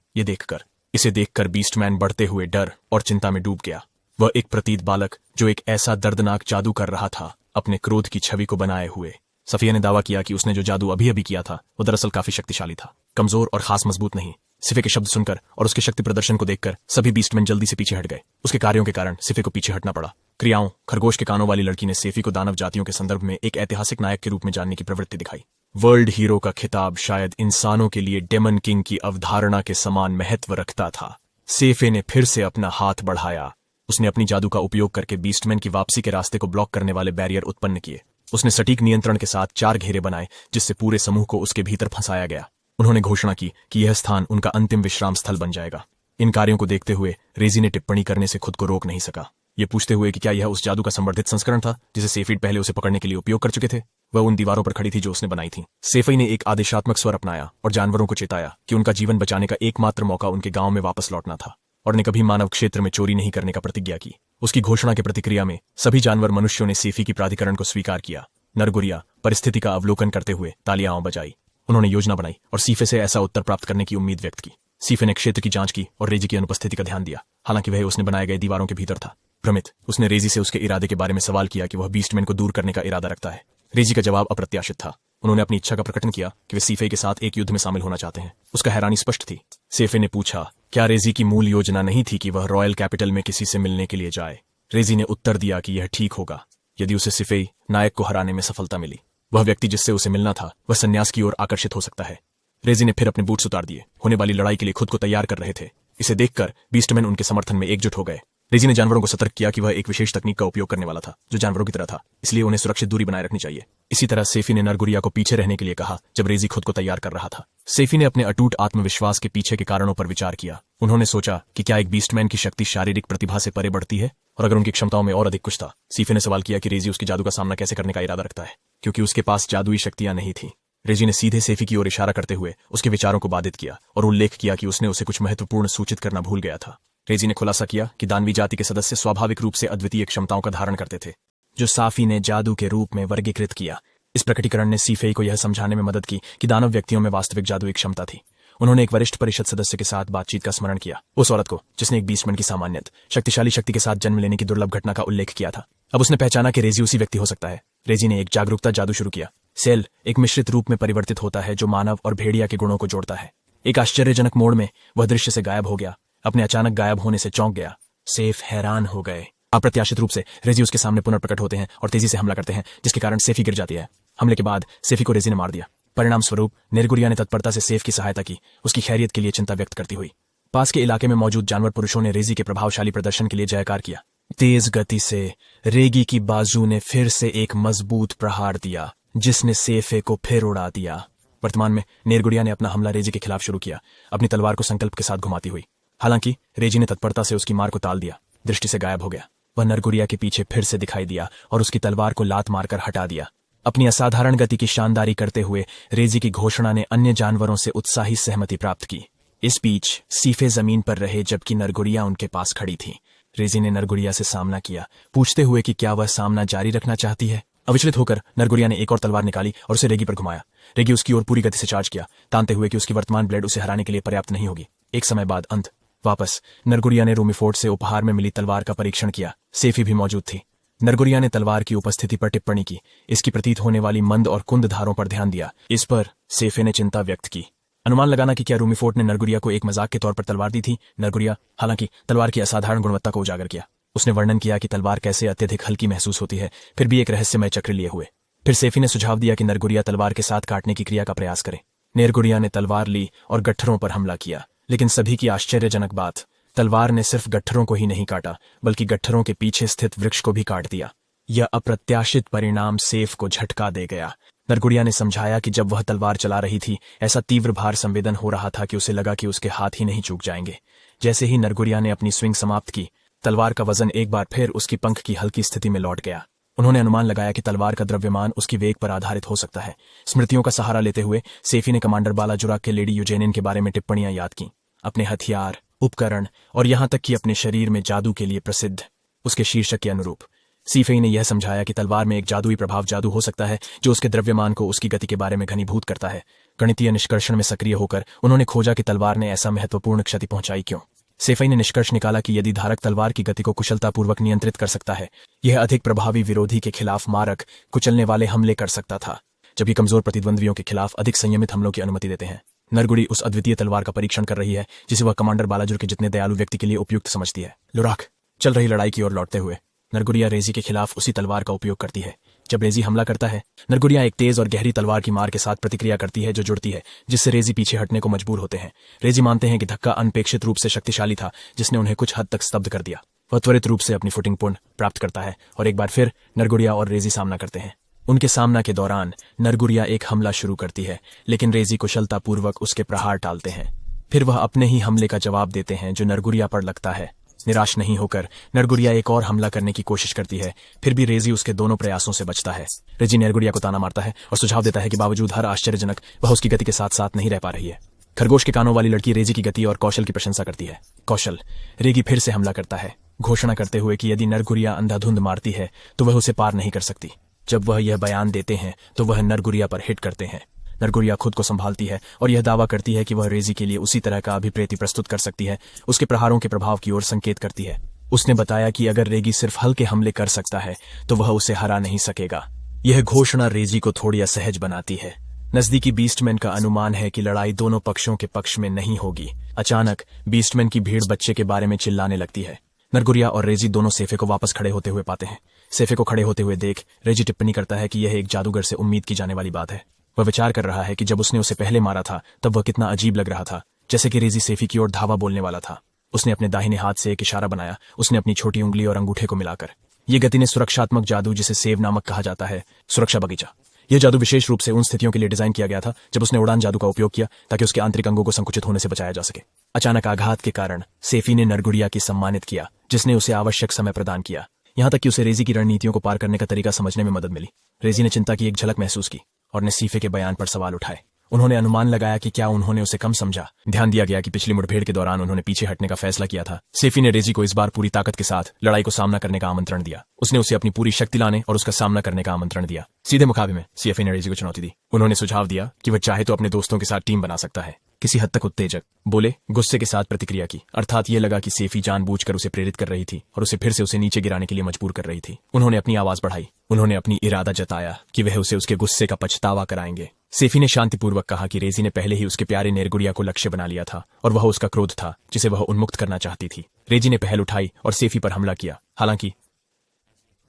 इसे देखकर बीस्टमैन बढ़ते हुए डर और चिंता में डूब गया। वह एक प्रतीत बालक जो एक ऐसा दर्दनाक जादू कर रहा था, अपने क्रोध की छवि को बनाए हुए। सफिया ने दावा किया कि उसने जो जादू अभी अभी किया था वो दरअसल काफी शक्तिशाली था, कमजोर और खास मजबूत नहीं। सिफे के शब्द सुनकर और उसके शक्ति प्रदर्शन को देखकर सभी बीस्टमैन जल्दी से पीछे हट गए। उसके कार्यों के कारण सिफे को पीछे हटना पड़ा। क्रियाओं, खरगोश के कानों वाली लड़की ने सेफी को दानव जातियों के संदर्भ में एक ऐतिहासिक नायक के रूप में जानने की प्रवृत्ति दिखाई। वर्ल्ड हीरो का खिताब शायद इंसानों के लिए डेमन किंग की अवधारणा के समान महत्व रखता था। सेफे ने फिर से अपना हाथ बढ़ाया। उसने अपनी जादू का उपयोग करके बीस्टमैन की वापसी के रास्ते को ब्लॉक करने वाले बैरियर उत्पन्न किए। उसने सटीक नियंत्रण के साथ 4 घेरे बनाए, जिससे पूरे समूह को उसके भीतर फंसाया गया। उन्होंने घोषणा की कि यह स्थान उनका अंतिम विश्राम स्थल बन जाएगा। इन कार्यों को देखते हुए रेजी ने टिप्पणी करने से खुद को रोक नहीं सका, ये पूछते हुए कि क्या यह उस जादू का संवर्धित संस्करण था जिसे सेफीड पहले उसे पकड़ने के लिए उपयोग कर चुके थे। वह उन दीवारों पर खड़ी थी जो उसने बनाई थी। सेफई ने एक आदेशात्मक स्वर अपनाया और जानवरों को चेताया कि उनका जीवन बचाने का एकमात्र मौका उनके गांव में वापस लौटना था और ने कभी मानव क्षेत्र में चोरी नहीं करने का प्रतिज्ञा की। उसकी घोषणा के प्रतिक्रिया में सभी जानवर मनुष्यों ने सेफी की प्राधिकरण को स्वीकार किया। नरगुरिया परिस्थिति का अवलोकन करते हुए तालियां बजाई। उन्होंने योजना बनाई और सीफे से ऐसा उत्तर प्राप्त करने की उम्मीद व्यक्त की। सीफे ने क्षेत्र की जांच की और रेजी की अनुपस्थिति का ध्यान दिया, हालांकि वह उसने बनाए गए दीवारों के भीतर था। भ्रमित, उसने रेजी से उसके इरादे के बारे में सवाल किया कि वह बीस्टमैन को दूर करने का इरादा रखता है। रेजी का जवाब अप्रत्याशित था। उन्होंने अपनी इच्छा का प्रकटन किया कि वे सीफे के साथ एक युद्ध में शामिल होना चाहते हैं। उसका हैरानी स्पष्ट थी। सेफे ने पूछा, क्या रेजी की मूल योजना नहीं थी कि वह रॉयल कैपिटल में किसी से मिलने के लिए जाए। रेजी ने उत्तर दिया कि यह ठीक होगा यदि उसे सिफेई नायक को हराने में सफलता मिली। वह व्यक्ति जिससे उसे मिलना था वह संन्यास की ओर आकर्षित हो सकता है। रेजी ने फिर अपने बूट्स उतार दिए, होने वाली लड़ाई के लिए खुद को तैयार कर रहे थे। इसे देखकर बीस्टमैन उनके समर्थन में एकजुट हो गए। रेजी ने जानवरों को सतर्क किया कि वह एक विशेष तकनीक का उपयोग करने वाला था जो जानवरों की तरह था, इसलिए उन्हें सुरक्षित दूरी बनाए रखनी चाहिए। इसी तरह सेफी ने नरगुरिया को पीछे रहने के लिए कहा जब रेजी खुद को तैयार कर रहा था। सेफी ने अपने अटूट आत्मविश्वास के पीछे के कारणों पर विचार किया। उन्होंने सोचा कि क्या एक बीस्टमैन की शक्ति शारीरिक प्रतिभा से परे बढ़ती है, और अगर उनकी क्षमताओं में और अधिक कुछ था। सीफे ने सवाल किया कि रेजी उसके जादू का सामना कैसे करने का इरादा रखता है, क्योंकि उसके पास जादुई शक्तियां नहीं थी। रेजी ने सीधे सेफी की ओर इशारा करते हुए उसके विचारों को बाधित किया और उल्लेख किया कि उसने उसे कुछ महत्वपूर्ण सूचित करना भूल गया था। रेजी ने खुलासा किया कि दानवी जाति के सदस्य स्वाभाविक रूप से अद्वितीय क्षमताओं का धारण करते थे, जो साफी ने जादू के रूप में वर्गीकृत किया। इस प्रकटीकरण ने सीफे को यह समझाने में मदद की कि दानव व्यक्तियों में वास्तविक जादुई क्षमता थी। उन्होंने एक वरिष्ठ परिषद सदस्य के साथ बातचीत का स्मरण किया, उस औरत को जिसने एक बीस्टमैन की सामान्यत शक्तिशाली शक्ति के साथ जन्म लेने की दुर्लभ घटना का उल्लेख किया था। अब उसने पहचाना कि रेजी उसी व्यक्ति हो सकता है। रेजी ने एक जागरूकता जादू शुरू किया। सेल एक मिश्रित रूप में परिवर्तित होता है जो मानव और भेड़िया के गुणों को जोड़ता है। एक आश्चर्यजनक मोड़ में वह दृश्य से गायब हो गया। अपने अचानक गायब होने से चौंक गया। सेफ हैरान हो गए। अप्रत्याशित रूप से रेजी उसके सामने पुनर्प्रकट होते हैं और तेजी से हमला करते हैं, जिसके कारण सेफी गिर जाती है। हमले के बाद सेफी को रेजी ने मार दिया। परिणाम स्वरूप नेरगुरिया ने तत्परता से सेफ की सहायता की, उसकी खैरियत के लिए चिंता व्यक्त करती हुई। पास के इलाके में मौजूद जानवर पुरुषों ने रेजी के प्रभावशाली प्रदर्शन के लिए जयकार किया। तेज गति से रेगी की बाजू ने फिर से एक मजबूत प्रहार दिया, जिसने सेफे को फिर उड़ा दिया। वर्तमान में नेरगुरिया ने अपना हमला रेजी के खिलाफ शुरू किया, अपनी तलवार को संकल्प के साथ घुमाती हुई। हालांकि रेजी ने तत्परता से उसकी मार को टाल दिया, दृष्टि से गायब हो गया। वह नरगुरिया के पीछे फिर से दिखाई दिया और उसकी तलवार को लात मारकर हटा दिया। अपनी असाधारण गति की शानदारी करते हुए रेजी की घोषणा ने अन्य जानवरों से उत्साही सहमति प्राप्त की। इस बीच सीफे जमीन पर रहे, जबकि नरगुरिया उनके पास खड़ी थी। रेजी ने नरगुरिया से सामना किया, पूछते हुए कि क्या वह सामना जारी रखना चाहती है। अविचलित होकर नरगुरिया ने एक और तलवार निकाली और उसे रेगी पर घुमाया। रेगी उसकी ओर पूरी गति से चार्ज किया, तानते हुए कि उसकी वर्तमान ब्लेड उसे हराने के लिए पर्याप्त नहीं होगी। एक समय बाद अंत वापस नरगुरिया ने रूमीफोर्ड से उपहार में मिली तलवार का परीक्षण किया। सेफी भी मौजूद थी। नरगुरिया ने तलवार की उपस्थिति पर टिप्पणी की, इसकी प्रतीत होने वाली मंद और कुंद धारों पर ध्यान दिया। इस पर सेफे ने चिंता व्यक्त की। अनुमान लगाना कि क्या रूमीफोर्ड ने नरगुरिया को एक मजाक के तौर पर तलवार दी थी। नरगुरिया हालांकि तलवार की असाधारण गुणवत्ता को उजागर किया। उसने वर्णन किया कि तलवार कैसे अत्यधिक हल्की महसूस होती है, फिर भी एक रहस्यमय चक्र लिए हुए। फिर सेफी ने सुझाव दिया कि नरगुरिया तलवार के साथ काटने की क्रिया का प्रयास करे। नेरगुरिया ने तलवार ली और गट्ठरों पर हमला किया, लेकिन सभी की आश्चर्यजनक बात, तलवार ने सिर्फ गट्ठरों को ही नहीं काटा, बल्कि गट्ठरों के पीछे स्थित वृक्ष को भी काट दिया। यह अप्रत्याशित परिणाम सेफ को झटका दे गया। नरगुरिया ने समझाया कि जब वह तलवार चला रही थी, ऐसा तीव्र भार संवेदन हो रहा था कि उसे लगा कि उसके हाथ ही नहीं चूक जाएंगे। जैसे ही नरगुरिया ने अपनी स्विंग समाप्त की, तलवार का वजन एक बार फिर उसकी पंख की हल्की स्थिति में लौट गया। उन्होंने अनुमान लगाया कि तलवार का द्रव्यमान उसकी वेग पर आधारित हो सकता है। स्मृतियों का सहारा लेते हुए सेफी ने कमांडर बालाजुरा के लेडी यूजेनिन के बारे में टिप्पणियां याद की। अपने हथियार, उपकरण और यहां तक कि अपने शरीर में जादू के लिए प्रसिद्ध उसके शीर्षक के अनुरूप सीफे ने यह समझाया कि तलवार में एक जादुई प्रभाव जादू हो सकता है, जो उसके द्रव्यमान को उसकी गति के बारे में घनीभूत करता है। गणितीय निष्कर्षण में सक्रिय होकर उन्होंने खोजा कि तलवार ने ऐसा महत्वपूर्ण क्षति पहुंचाई क्यों। सेफई ने निष्कर्ष निकाला कि यदि धारक तलवार की गति को कुशलतापूर्वक नियंत्रित कर सकता है, यह अधिक प्रभावी विरोधी के खिलाफ मारक कुचलने वाले हमले कर सकता था, जबकि कमजोर प्रतिद्वंद्वियों के खिलाफ अधिक संयमित हमलों की अनुमति देते हैं। नरगुड़ी उस अद्वितीय तलवार का परीक्षण कर रही है, जिसे वह कमांडर बालाजुर के जितने दयालु व्यक्ति के लिए उपयुक्त समझती है। लुराक चल रही लड़ाई की ओर लौटते हुए नरगुरिया रेजी के खिलाफ उसी तलवार का उपयोग करती है। जब रेजी हमला करता है, नरगुरिया एक तेज और गहरी तलवार की मार के साथ प्रतिक्रिया करती है, जो जुड़ती है, जिससे रेजी पीछे हटने को मजबूर होते हैं। रेजी मानते हैं कि धक्का अनपेक्षित रूप से शक्तिशाली था, जिसने उन्हें कुछ हद तक स्तब्ध कर दिया। वह त्वरित रूप से अपनी फुटिंग पुनः प्राप्त करता है और एक बार फिर नरगुरिया और रेजी सामना करते हैं। उनके सामना के दौरान नरगुरिया एक हमला शुरू करती है, लेकिन रेजी कुशलतापूर्वक उसके प्रहार टालते हैं। फिर वह अपने ही हमले का जवाब देते हैं, जो नरगुरिया पर लगता है। निराश नहीं होकर नरगुरिया एक और हमला करने की कोशिश करती है, फिर भी रेजी उसके दोनों प्रयासों से बचता है। रेजी नरगुरिया को ताना मारता है और सुझाव देता है कि बावजूद हर आश्चर्यजनक, वह उसकी गति के साथ साथ नहीं रह पा रही है। खरगोश के कानों वाली लड़की रेजी की गति और कौशल की प्रशंसा करती है। कौशल रेगी फिर से हमला करता है, घोषणा करते हुए कि यदि नरगुरिया अंधाधुंध मारती है तो वह उसे पार नहीं कर सकती। जब वह यह बयान देते हैं तो वह नरगुरिया पर हिट करते हैं। नरगुरिया खुद को संभालती है और यह दावा करती है कि वह रेजी के लिए उसी तरह का अभिप्रेति प्रस्तुत कर सकती है, उसके प्रहारों के प्रभाव की ओर संकेत करती है। उसने बताया कि अगर रेगी सिर्फ हल्के हमले कर सकता है तो वह उसे हरा नहीं सकेगा। यह घोषणा रेजी को थोड़ी असहज बनाती है। नजदीकी बीस्टमैन का अनुमान है कि लड़ाई दोनों पक्षों के पक्ष में नहीं होगी। अचानक बीस्टमैन की भीड़ बच्चे के बारे में चिल्लाने लगती है। नरगुरिया और रेजी दोनों सेफे को वापस खड़े होते हुए पाते हैं। सेफे को खड़े होते हुए देख रेजी टिप्पणी करता है कि यह एक जादूगर से उम्मीद की जाने वाली बात है। वह विचार कर रहा है कि जब उसने उसे पहले मारा था तब वह कितना अजीब लग रहा था, जैसे कि रेजी सेफी की ओर धावा बोलने वाला था। उसने अपने दाहिने हाथ से एक इशारा बनाया, उसने अपनी छोटी उंगली और अंगूठे को मिलाकर। यह गति ने सुरक्षात्मक जादू, जिसे सेव नामक कहा जाता है, सुरक्षा बगीचा। यह जादू विशेष रूप से उन स्थितियों के लिए डिजाइन किया गया था जब उसने उड़ान जादू का उपयोग किया, ताकि उसके आंतरिक अंगों को संकुचित होने से बचाया जा सके। अचानक आघात के कारण सेफी ने नरगुरिया की सम्मानित किया, जिसने उसे आवश्यक समय प्रदान किया, यहां तक कि उसे रेजी की रणनीतियों को पार करने का तरीका समझने में मदद मिली। रेजी ने चिंता की एक झलक महसूस की और ने सीफे के बयान पर सवाल उठाए। उन्होंने अनुमान लगाया कि क्या उन्होंने उसे कम समझा। ध्यान दिया गया कि पिछली मुठभेड़ के दौरान उन्होंने पीछे हटने का फैसला किया था। सेफी ने रेजी को इस बार पूरी ताकत के साथ लड़ाई को सामना करने का आमंत्रण दिया। उसने उसे अपनी पूरी शक्ति लाने और उसका सामना करने का आमंत्रण दिया। सीधे मुकाबले में सीएफए ने रेजी को चुनौती दी। उन्होंने सुझाव दिया कि वह चाहे तो अपने दोस्तों के साथ टीम बना सकता है। किसी हद तक उत्तेजक बोले, गुस्से के साथ प्रतिक्रिया की, अर्थात यह लगा कि सेफी जानबूझकर उसे प्रेरित कर रही थी और उसे फिर से उसे नीचे गिराने के लिए मजबूर कर रही थी। उन्होंने अपनी आवाज बढ़ाई। उन्होंने अपनी इरादा जताया कि वह उसे उसके गुस्से का पछतावा कराएंगे। सेफी ने शांतिपूर्वक कहा कि रेजी ने पहले ही उसके प्यारे नेरगुरिया को लक्ष्य बना लिया था और वह उसका क्रोध था, जिसे वह उन्मुक्त करना चाहती थी। रेजी ने पहल उठाई और सेफी पर हमला किया। हालांकि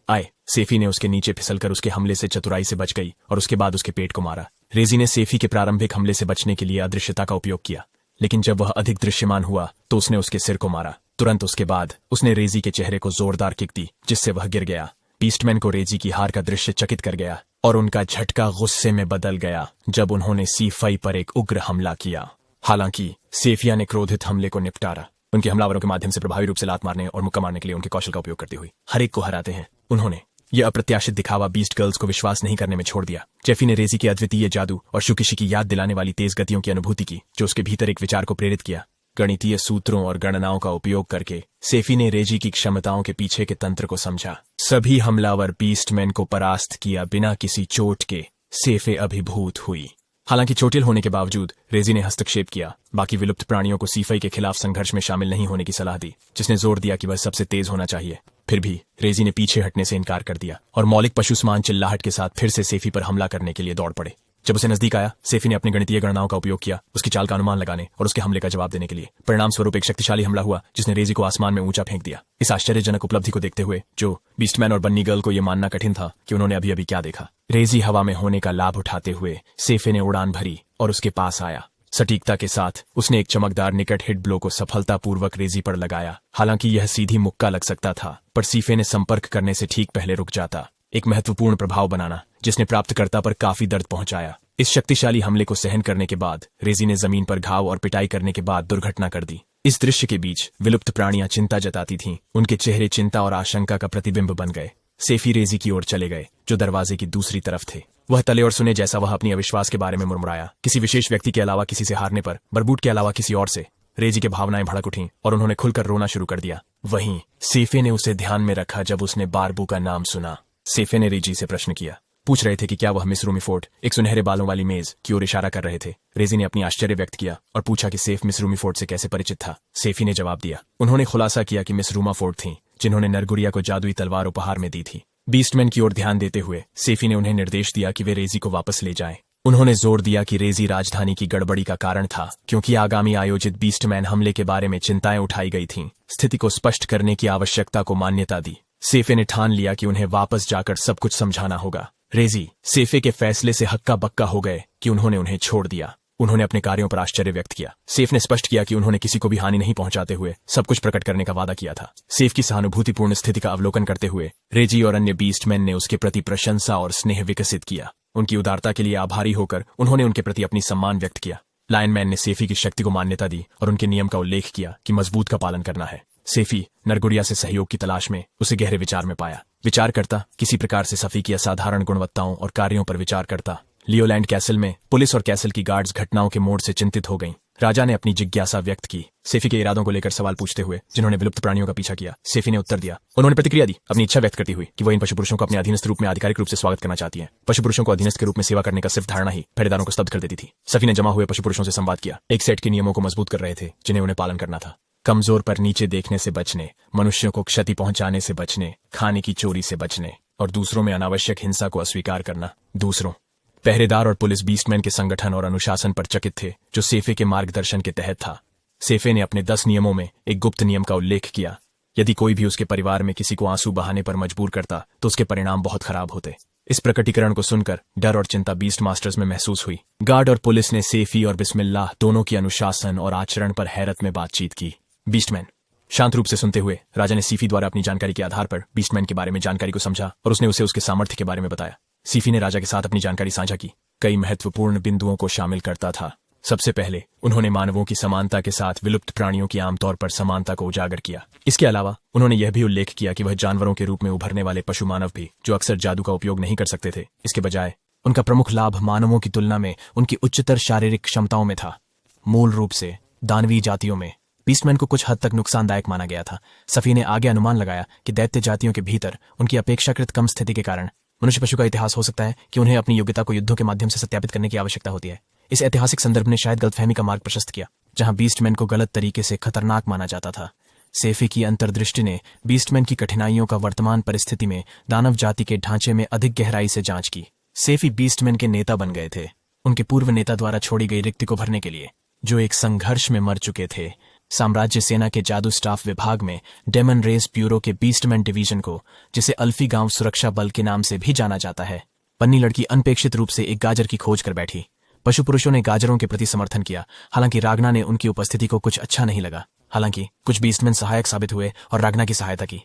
आए। सेफी ने उसके नीचे फिसलकर उसके हमले से चतुराई से बच गई और उसके बाद उसके पेट को मारा। रेजी ने सेफी के प्रारंभिक हमले से बचने के लिए अदृश्यता का उपयोग किया, लेकिन जब वह अधिक दृश्यमान हुआ तो उसने उसके सिर को मारा। तुरंत उसके बाद उसने रेजी के चेहरे को जोरदार किक दी, जिससे वह गिर गया। बीस्टमैन को रेजी की हार का दृश्य चकित कर गया और उनका झटका गुस्से में बदल गया जब उन्होंने सीफई पर एक उग्र हमला किया। हालांकि सेफिया ने क्रोधित हमले को निपटारा। उनके हमलावरों के माध्यम से प्रभावी रूप से लात मारने और मुक्का मारने के लिए उनके कौशल का उपयोग करते हुए हर एक को हराते हैं। उन्होंने यह अप्रत्याशित दिखावा बीस्ट गर्ल्स को विश्वास नहीं करने में छोड़ दिया। जेफी ने रेजी के अद्वितीय जादू और शुकिशी की याद दिलाने वाली तेज गतियों की अनुभूति की, जो उसके भीतर एक विचार को प्रेरित किया। गणितीय सूत्रों और गणनाओं का उपयोग करके सेफी ने रेजी की क्षमताओं के पीछे के तंत्र को समझा। सभी हमलावर बीस्टमैन को परास्त किया बिना किसी चोट के। सेफे अभिभूत हुई। हालांकि चोटिल होने के बावजूद रेजी ने हस्तक्षेप किया। बाकी विलुप्त प्राणियों को सीफई के खिलाफ संघर्ष में शामिल नहीं होने की सलाह दी, जिसने जोर दिया कि वह सबसे तेज होना चाहिए। फिर भी रेजी ने पीछे हटने से इनकार कर दिया और मौलिक पशु समान चिल्लाहट के साथ फिर से सेफी पर हमला करने के लिए दौड़ पड़े। जब उसे नजदीक आया, सेफी ने अपनी गणितीय गणनाओं का उपयोग किया, उसकी चाल का अनुमान लगाने और उसके हमले का जवाब देने के लिए। परिणाम स्वरूप एक शक्तिशाली हमला हुआ, जिसने रेजी को आसमान में ऊंचा फेंक दिया। इस आश्चर्यजनक उपलब्धि को देखते हुए जो बीस्टमैन और बन्नी गर्ल को यह मानना कठिन था कि उन्होंने अभी अभी क्या देखा। रेजी हवा में होने का लाभ उठाते हुए सेफे ने उड़ान भरी और उसके पास आया। सटीकता के साथ उसने एक चमकदार निकट हिट ब्लो को सफलतापूर्वक रेजी पर लगाया। हालांकि यह सीधी मुक्का लग सकता था, पर सीफे ने संपर्क करने से ठीक पहले रुक जाता। एक महत्वपूर्ण प्रभाव बनाना जिसने प्राप्तकर्ता पर काफी दर्द पहुंचाया। इस शक्तिशाली हमले को सहन करने के बाद रेजी ने जमीन पर घाव और पिटाई करने के बाद दुर्घटना कर दी। इस दृश्य के बीच विलुप्त प्राणियां चिंता जताती थीं। उनके चेहरे चिंता और आशंका का प्रतिबिंब बन गए। सेफी रेजी की ओर चले गए, जो दरवाजे की दूसरी तरफ थे। वह तले और सुने जैसा वह अपनी अविश्वास के बारे में मुरमुराया। किसी विशेष व्यक्ति के अलावा किसी से हारने पर, बरबूट के अलावा किसी और से, रेजी के भावनाएं भड़क उठीं और उन्होंने खुलकर रोना शुरू कर दिया। वहीं सेफे ने उसे ध्यान में रखा जब उसने बारबू का नाम सुना। सेफे ने रेजी से प्रश्न किया, पूछ रहे थे कि क्या वह मिस रूमीफोर्ड एक सुनहरे बालों वाली मेज की ओर इशारा कर रहे थे। रेजी ने अपनी आश्चर्य व्यक्त किया और पूछा कि सेफ मिस रूमीफोर्ड से कैसे परिचित था। सेफी ने जवाब दिया। उन्होंने खुलासा किया कि मिस रूमाफोर्ड थीं, जिन्होंने नरगुड़िया को जादुई तलवार उपहार में दी थी। बीस्टमैन की ओर ध्यान देते हुए सेफी ने उन्हें निर्देश दिया कि वे रेजी को वापस ले जाएं। उन्होंने जोर दिया कि रेजी राजधानी की गड़बड़ी का कारण था, क्योंकि आगामी आयोजित बीस्टमैन हमले के बारे में चिंताएं उठाई गई थीं। स्थिति को स्पष्ट करने की आवश्यकता को मान्यता दी। सेफे ने ठान लिया कि उन्हें वापस जाकर सब कुछ समझाना होगा। रेजी सेफे के फैसले से हक्का बक्का हो गए कि उन्होंने उन्हें छोड़ दिया। उन्होंने अपने कार्यों पर आश्चर्य व्यक्त किया। सेफ ने स्पष्ट किया कि उन्होंने किसी को भी हानि नहीं पहुंचाते हुए सब कुछ प्रकट करने का वादा किया था। सेफ की सहानुभूतिपूर्ण स्थिति का अवलोकन करते हुए रेजी और अन्य बीस्टमैन ने उसके प्रति प्रशंसा और स्नेह विकसित किया। उनकी उदारता के लिए आभारी होकर उन्होंने उनके प्रति अपनी सम्मान व्यक्त किया। लायनमैन ने सेफी की शक्ति को मान्यता दी और उनके नियम का उल्लेख किया कि मजबूत का पालन करना है। सेफी नरगुड़िया से सहयोग की तलाश में उसे गहरे विचार में पाया। विचार करता किसी प्रकार से सफी की असाधारण गुणवत्ताओं और कार्यों पर विचार करता। लियोलैंड कैसल में पुलिस और कैसल की गार्ड्स घटनाओं के मोड़ से चिंतित हो गईं। राजा ने अपनी जिज्ञासा व्यक्त की, सेफी के इरादों को लेकर सवाल पूछते हुए, जिन्होंने विलुप्त प्राणियों का पीछा किया। सेफी ने उत्तर दिया। उन्होंने प्रतिक्रिया दी, अपनी इच्छा व्यक्त करती हुई कि वह इन पशु पुरुषों को अपने अधीनस्थ रूप में आधिकारिक रूप से स्वागत करना चाहती है। पशु पुरुषों को अधीनस्थ के रूप में सेवा करने का सिर्फ धारणा ही पहरेदारों को स्तब्ध कर देती थी। सफी ने जमा हुए पशु पुरुषों से संवाद किया, एक सेट के नियमों को मजबूत कर रहे थे जिन्हें उन्हें पालन करना था। कमजोर पर नीचे देखने से बचने, मनुष्यों को क्षति पहुंचाने से बचने, खाने की चोरी से बचने और दूसरों में अनावश्यक हिंसा को अस्वीकार करना। दूसरों पहरेदार और पुलिस बीस्टमैन के संगठन और अनुशासन पर चकित थे, जो सेफे के मार्गदर्शन के तहत था। सेफे ने अपने 10 नियमों में एक गुप्त नियम का उल्लेख किया। यदि कोई भी उसके परिवार में किसी को आंसू बहाने पर मजबूर करता तो उसके परिणाम बहुत खराब होते। इस प्रकटीकरण को सुनकर डर और चिंता बीस्ट मास्टर्स में महसूस हुई। गार्ड और पुलिस ने सेफी और बिस्मिल्लाह दोनों की अनुशासन और आचरण पर हैरत में बातचीत की। बीस्टमैन शांत रूप से सुनते हुए राजा ने सीफी द्वारा अपनी जानकारी के आधार पर बीस्टमैन के बारे में जानकारी को समझा और उसने उसे उसके सामर्थ्य के बारे में बताया। सीफी ने राजा के साथ अपनी जानकारी साझा की। कई महत्वपूर्ण बिंदुओं को शामिल करता था। सबसे पहले उन्होंने मानवों की समानता के साथ विलुप्त प्राणियों की आमतौर पर समानता को उजागर किया। इसके अलावा उन्होंने यह भी उल्लेख किया कि वह जानवरों के रूप में उभरने वाले पशु मानव भी, जो अक्सर जादू का उपयोग नहीं कर सकते थे, इसके बजाय उनका प्रमुख लाभ मानवों की तुलना में उनकी उच्चतर शारीरिक क्षमताओं में था। मूल रूप से दानवीय जातियों में बीस्टमैन को कुछ हद तक नुकसानदायक माना गया था। सफी ने आगे अनुमान लगाया कि दैत्य जातियों के भीतर उनकी अपेक्षाकृत कम स्थिति के कारण मनुष्य पशु का इतिहास हो सकता है कि उन्हें अपनी योग्यता को युद्धों के माध्यम से सत्यापित करने की आवश्यकता होती है। इस ऐतिहासिक संदर्भ ने शायद गलतफहमी का मार्ग प्रशस्त किया, जहां बीस्टमैन को गलत तरीके से खतरनाक माना जाता था। सेफी की अंतर्दृष्टि ने बीस्टमैन की कठिनाइयों का वर्तमान परिस्थिति में दानव जाति के ढांचे में अधिक गहराई से जांच की। सेफी बीस्टमैन के नेता बन गए थे, उनके पूर्व नेता द्वारा छोड़ी गई रिक्ति को भरने के लिए, जो एक संघर्ष में मर चुके थे। साम्राज्य सेना के जादू स्टाफ विभाग में डेमन रेस ब्यूरो के बीस्टमैन डिवीजन को, जिसे अल्फी गांव सुरक्षा बल के नाम से भी जाना जाता है, पन्नी लड़की अनपेक्षित रूप से एक गाजर की खोज कर बैठी। पशु पुरुषों ने गाजरों के प्रति समर्थन किया, हालांकि रागना ने उनकी उपस्थिति को कुछ अच्छा नहीं लगा। हालांकि कुछ बीस्टमैन सहायक साबित हुए और रागना की सहायता की।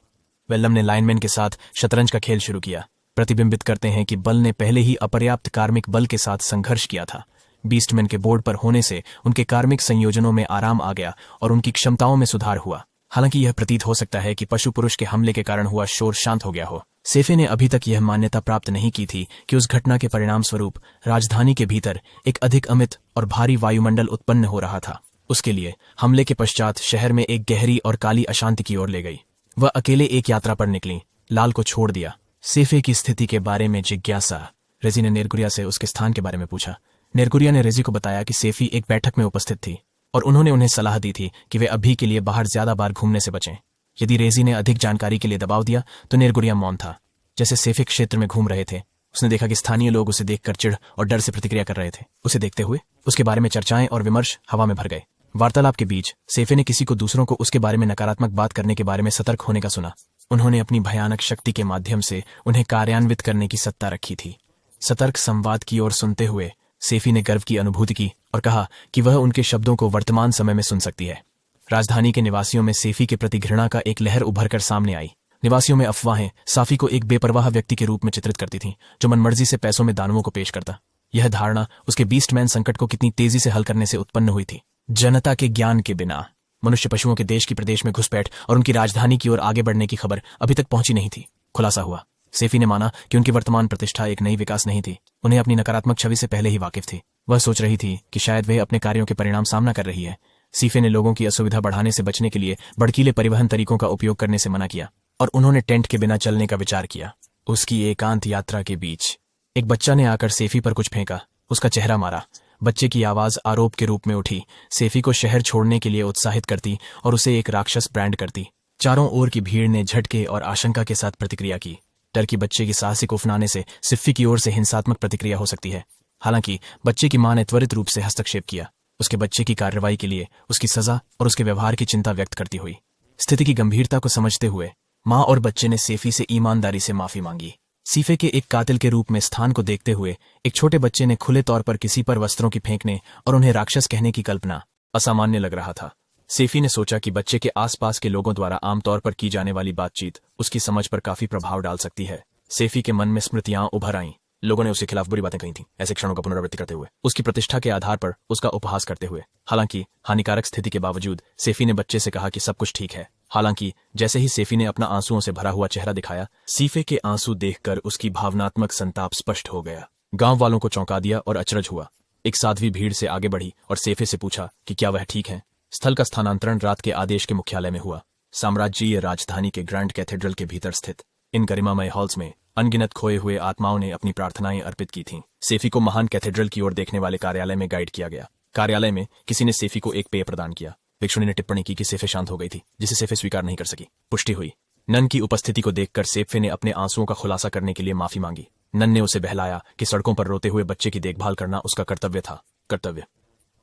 वेल्लम ने लाइनमैन के साथ शतरंज का खेल शुरू किया। प्रतिबिंबित करते हैं कि बल ने पहले ही अपर्याप्त कार्मिक बल के साथ संघर्ष किया था। बीस्टमैन के बोर्ड पर होने से उनके कार्मिक संयोजनों में आराम आ गया और उनकी क्षमताओं में सुधार हुआ। हालांकि यह प्रतीत हो सकता है कि पशु पुरुष के हमले के कारण हुआ शोर शांत हो गया हो। सेफे ने अभी तक यह मान्यता प्राप्त नहीं की थी कि उस घटना के परिणाम स्वरूप राजधानी के भीतर एक अधिक अमित और भारी वायुमंडल उत्पन्न हो रहा था। उसके लिए हमले के पश्चात शहर में एक गहरी और काली अशांति की ओर ले गई। वह अकेले एक यात्रा पर निकली, लाल को छोड़ दिया। सेफे की स्थिति के बारे में जिज्ञासा। रेजी ने नेरगुरिया से उसके स्थान के बारे में पूछा। नेरगुरिया ने रेजी को बताया कि सेफी एक बैठक में उपस्थित थी और उन्होंने उन्हें सलाह दी थी कि वे अभी के लिए बाहर ज्यादा बार घूमने से बचें। यदि रेजी ने अधिक जानकारी के लिए दबाव दिया तो नेरगुरिया मौन था। जैसे सेफे क्षेत्र में घूम रहे थे, उसने देखा कि स्थानीय लोग उसे देखकर चिढ़ और डर से प्रतिक्रिया कर रहे थे। उसे देखते हुए उसके बारे में चर्चाएं और विमर्श हवा में भर गए। वार्तालाप के बीच सेफे ने किसी को दूसरों को उसके बारे में नकारात्मक बात करने के बारे में सतर्क होने का सुना। उन्होंने अपनी भयानक शक्ति के माध्यम से उन्हें कार्यान्वित करने की सत्ता रखी थी। सतर्क संवाद की ओर सुनते हुए सेफी ने गर्व की अनुभूति की और कहा कि वह उनके शब्दों को वर्तमान समय में सुन सकती है। राजधानी के निवासियों में सेफी के प्रति घृणा का एक लहर उभरकर सामने आई। निवासियों में अफवाहें साफी को एक बेपरवाह व्यक्ति के रूप में चित्रित करती थीं, जो मनमर्जी से पैसों में दानवों को पेश करता। यह धारणा उसके बीस्टमैन संकट को कितनी तेजी से हल करने से उत्पन्न हुई थी। जनता के ज्ञान के बिना मनुष्य पशुओं के देश की प्रदेश में घुसपैठ और उनकी राजधानी की ओर आगे बढ़ने की खबर अभी तक पहुंची नहीं थी। खुलासा हुआ। सेफी ने माना कि उनकी वर्तमान प्रतिष्ठा एक नई विकास नहीं थी, उन्हें अपनी नकारात्मक छवि से पहले ही वाकिफ थी। वह सोच रही थी कि शायद वह अपने कार्यों के परिणाम सामना कर रही है। सीफे ने लोगों की असुविधा बढ़ाने से बचने के लिए भड़कीले परिवहन तरीकों का उपयोग करने से मना किया और उन्होंने टेंट के बिना चलने का विचार किया। उसकी एकांत यात्रा के बीच एक बच्चा ने आकर सेफी पर कुछ फेंका, उसका चेहरा मारा। बच्चे की आवाज आरोप के रूप में उठी, सेफी को शहर छोड़ने के लिए उत्साहित करती और उसे एक राक्षस ब्रांड करती। चारों ओर की भीड़ ने झटके और आशंका के साथ प्रतिक्रिया की। डर की बच्चे की साहसिक उफनाने से सिफ़ी की ओर से हिंसात्मक प्रतिक्रिया हो सकती है। हालांकि बच्चे की मां ने त्वरित रूप से हस्तक्षेप किया, उसके बच्चे की कार्रवाई के लिए, उसकी सजा और उसके व्यवहार की चिंता व्यक्त करती हुई। स्थिति की गंभीरता को समझते हुए मां और बच्चे ने सेफी से ईमानदारी से माफी मांगी। सीफे के एक कातिल के रूप में स्थान को देखते हुए एक छोटे बच्चे ने खुले तौर पर किसी पर वस्त्रों की फेंकने और उन्हें राक्षस कहने की कल्पना असामान्य लग रहा था। सेफी ने सोचा कि बच्चे के आसपास के लोगों द्वारा आमतौर पर की जाने वाली बातचीत उसकी समझ पर काफी प्रभाव डाल सकती है। सेफी के मन में स्मृतियां उभर आईं। लोगों ने उसके खिलाफ बुरी बातें कही थीं, ऐसे क्षणों का पुनरावृत्ति करते हुए, उसकी प्रतिष्ठा के आधार पर उसका उपहास करते हुए। हालांकि हानिकारक स्थिति के बावजूद सेफी ने बच्चे से कहा कि सब कुछ ठीक है। हालांकि जैसे ही सेफी ने अपना आंसुओं से भरा हुआ चेहरा दिखाया, सीफे के आंसू देखकर उसकी भावनात्मक संताप स्पष्ट हो गया। गांव वालों को चौंका दिया और अचरज हुआ। एक साध्वी भीड़ से आगे बढ़ी और सेफे से पूछा कि क्या वह ठीक है। स्थल का स्थानांतरण रात के आदेश के मुख्यालय में हुआ। साम्राज्यीय राजधानी के ग्रैंड कैथेड्रल के भीतर स्थित इन गरिमामय हॉल्स में अनगिनत खोए हुए आत्माओं ने अपनी प्रार्थनाएं अर्पित की थीं। सेफी को महान कैथेड्रल की ओर देखने वाले कार्यालय में गाइड किया गया। कार्यालय में किसी ने सेफी को एक पेय प्रदान किया। भिक्षुणी ने टिप्पणी की कि सेफे शांत हो गई थी, जिसे सेफे स्वीकार नहीं कर सकी। पुष्टि हुई। नन की उपस्थिति को देखकर सेफे ने अपने आंसुओं का खुलासा करने के लिए माफी मांगी। नन ने उसे बहलाया कि सड़कों पर रोते हुए बच्चे की देखभाल करना उसका कर्तव्य था। कर्तव्य।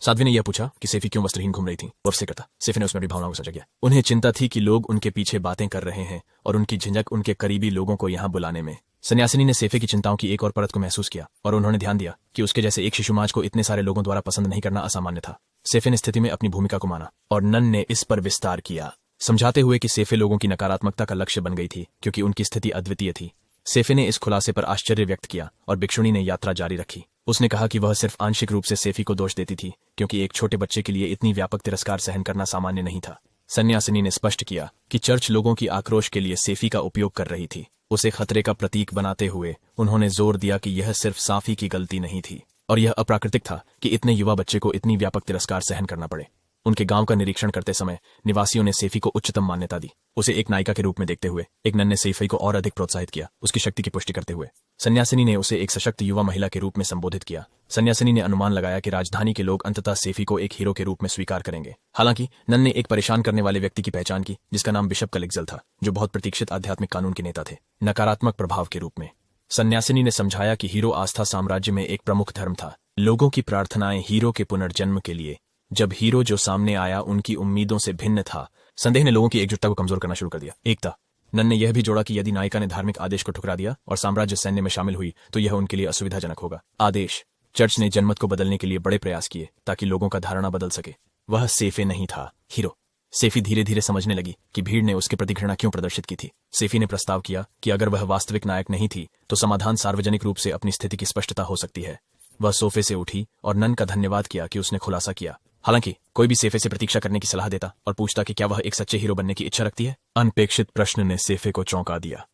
साध्वी ने यह पूछा कि सेफी क्यों वस्त्रहीन घूम रही थी। वो अवश्य करता। सेफी ने उसमें अपनी भावनाओं को समझा गया। उन्हें चिंता थी कि लोग उनके पीछे बातें कर रहे हैं और उनकी झिझक उनके करीबी लोगों को यहां बुलाने में। सन्यासिनी ने सेफे की चिंताओं की एक और परत को महसूस किया और उन्होंने ध्यान दिया कि उसके जैसे एक शिशुमाज को इतने सारे लोगों द्वारा पसंद नहीं करना असामान्य था। सेफे ने स्थिति में अपनी भूमिका को माना और नन ने इस पर विस्तार किया, समझाते हुए कि सेफे लोगों की नकारात्मकता का लक्ष्य बन गई थी क्योंकि उनकी स्थिति अद्वितीय थी। सेफे ने इस खुलासे पर आश्चर्य व्यक्त किया और भिक्षुणी ने यात्रा जारी रखी। उसने कहा कि वह सिर्फ आंशिक रूप से सेफी को दोष देती थी क्योंकि एक छोटे बच्चे के लिए इतनी व्यापक तिरस्कार सहन करना सामान्य नहीं था। सन्यासिनी ने स्पष्ट किया कि चर्च लोगों की आक्रोश के लिए सेफी का उपयोग कर रही थी। उसे खतरे का प्रतीक बनाते हुए उन्होंने जोर दिया कि यह सिर्फ साफी की गलती नहीं थी और यह अप्राकृतिक था कि इतने युवा बच्चे को इतनी व्यापक तिरस्कार सहन करना पड़े। उनके गांव का निरीक्षण करते समय निवासियों ने सेफी को उच्चतम मान्यता दी। उसे एक नायिका के रूप में देखते हुए एक नन ने सेफी को और अधिक प्रोत्साहित किया, उसकी शक्ति की पुष्टि करते हुए। सन्यासिनी ने उसे एक सशक्त युवा महिला के रूप में संबोधित किया। सन्यासिनी ने अनुमान लगाया कि राजधानी के लोग अंततः सेफी को एक हीरो के रूप में स्वीकार करेंगे। हालांकि नन ने एक परेशान करने वाले व्यक्ति की पहचान की जिसका नाम बिशप कलिग्जल था, जो बहुत प्रतीक्षित आध्यात्मिक कानून के नेता थे, नकारात्मक प्रभाव के रूप में। सन्यासिनी ने समझाया कि हीरो आस्था साम्राज्य में एक प्रमुख धर्म था। लोगों की प्रार्थनाएं हीरो के पुनर्जन्म के लिए जब हीरो जो सामने आया उनकी उम्मीदों से भिन्न था, संदेह ने लोगों की एकजुटता को कमजोर करना शुरू कर दिया। एकता। नन ने यह भी जोड़ा कि यदि नायिका ने धार्मिक आदेश को ठुकरा दिया और साम्राज्य सैन्य में शामिल हुई तो यह उनके लिए असुविधाजनक होगा। आदेश। चर्च ने जनमत को बदलने के लिए बड़े प्रयास किए ताकि लोगों का धारणा बदल सके। वह सेफे नहीं था, हीरो। सेफी धीरे धीरे समझने लगी कि भीड़ ने उसके प्रति घृणा क्यों प्रदर्शित की थी। सेफी ने प्रस्ताव किया कि अगर वह वास्तविक नायक नहीं थी तो समाधान सार्वजनिक रूप से अपनी स्थिति की स्पष्टता हो सकती है। वह सोफे से उठी और नन का धन्यवाद किया कि उसने खुलासा किया। हालांकि कोई भी सेफे से प्रतीक्षा करने की सलाह देता और पूछता कि क्या वह एक सच्चे हीरो बनने की इच्छा रखती है। अनपेक्षित प्रश्न ने सेफे को चौंका दिया।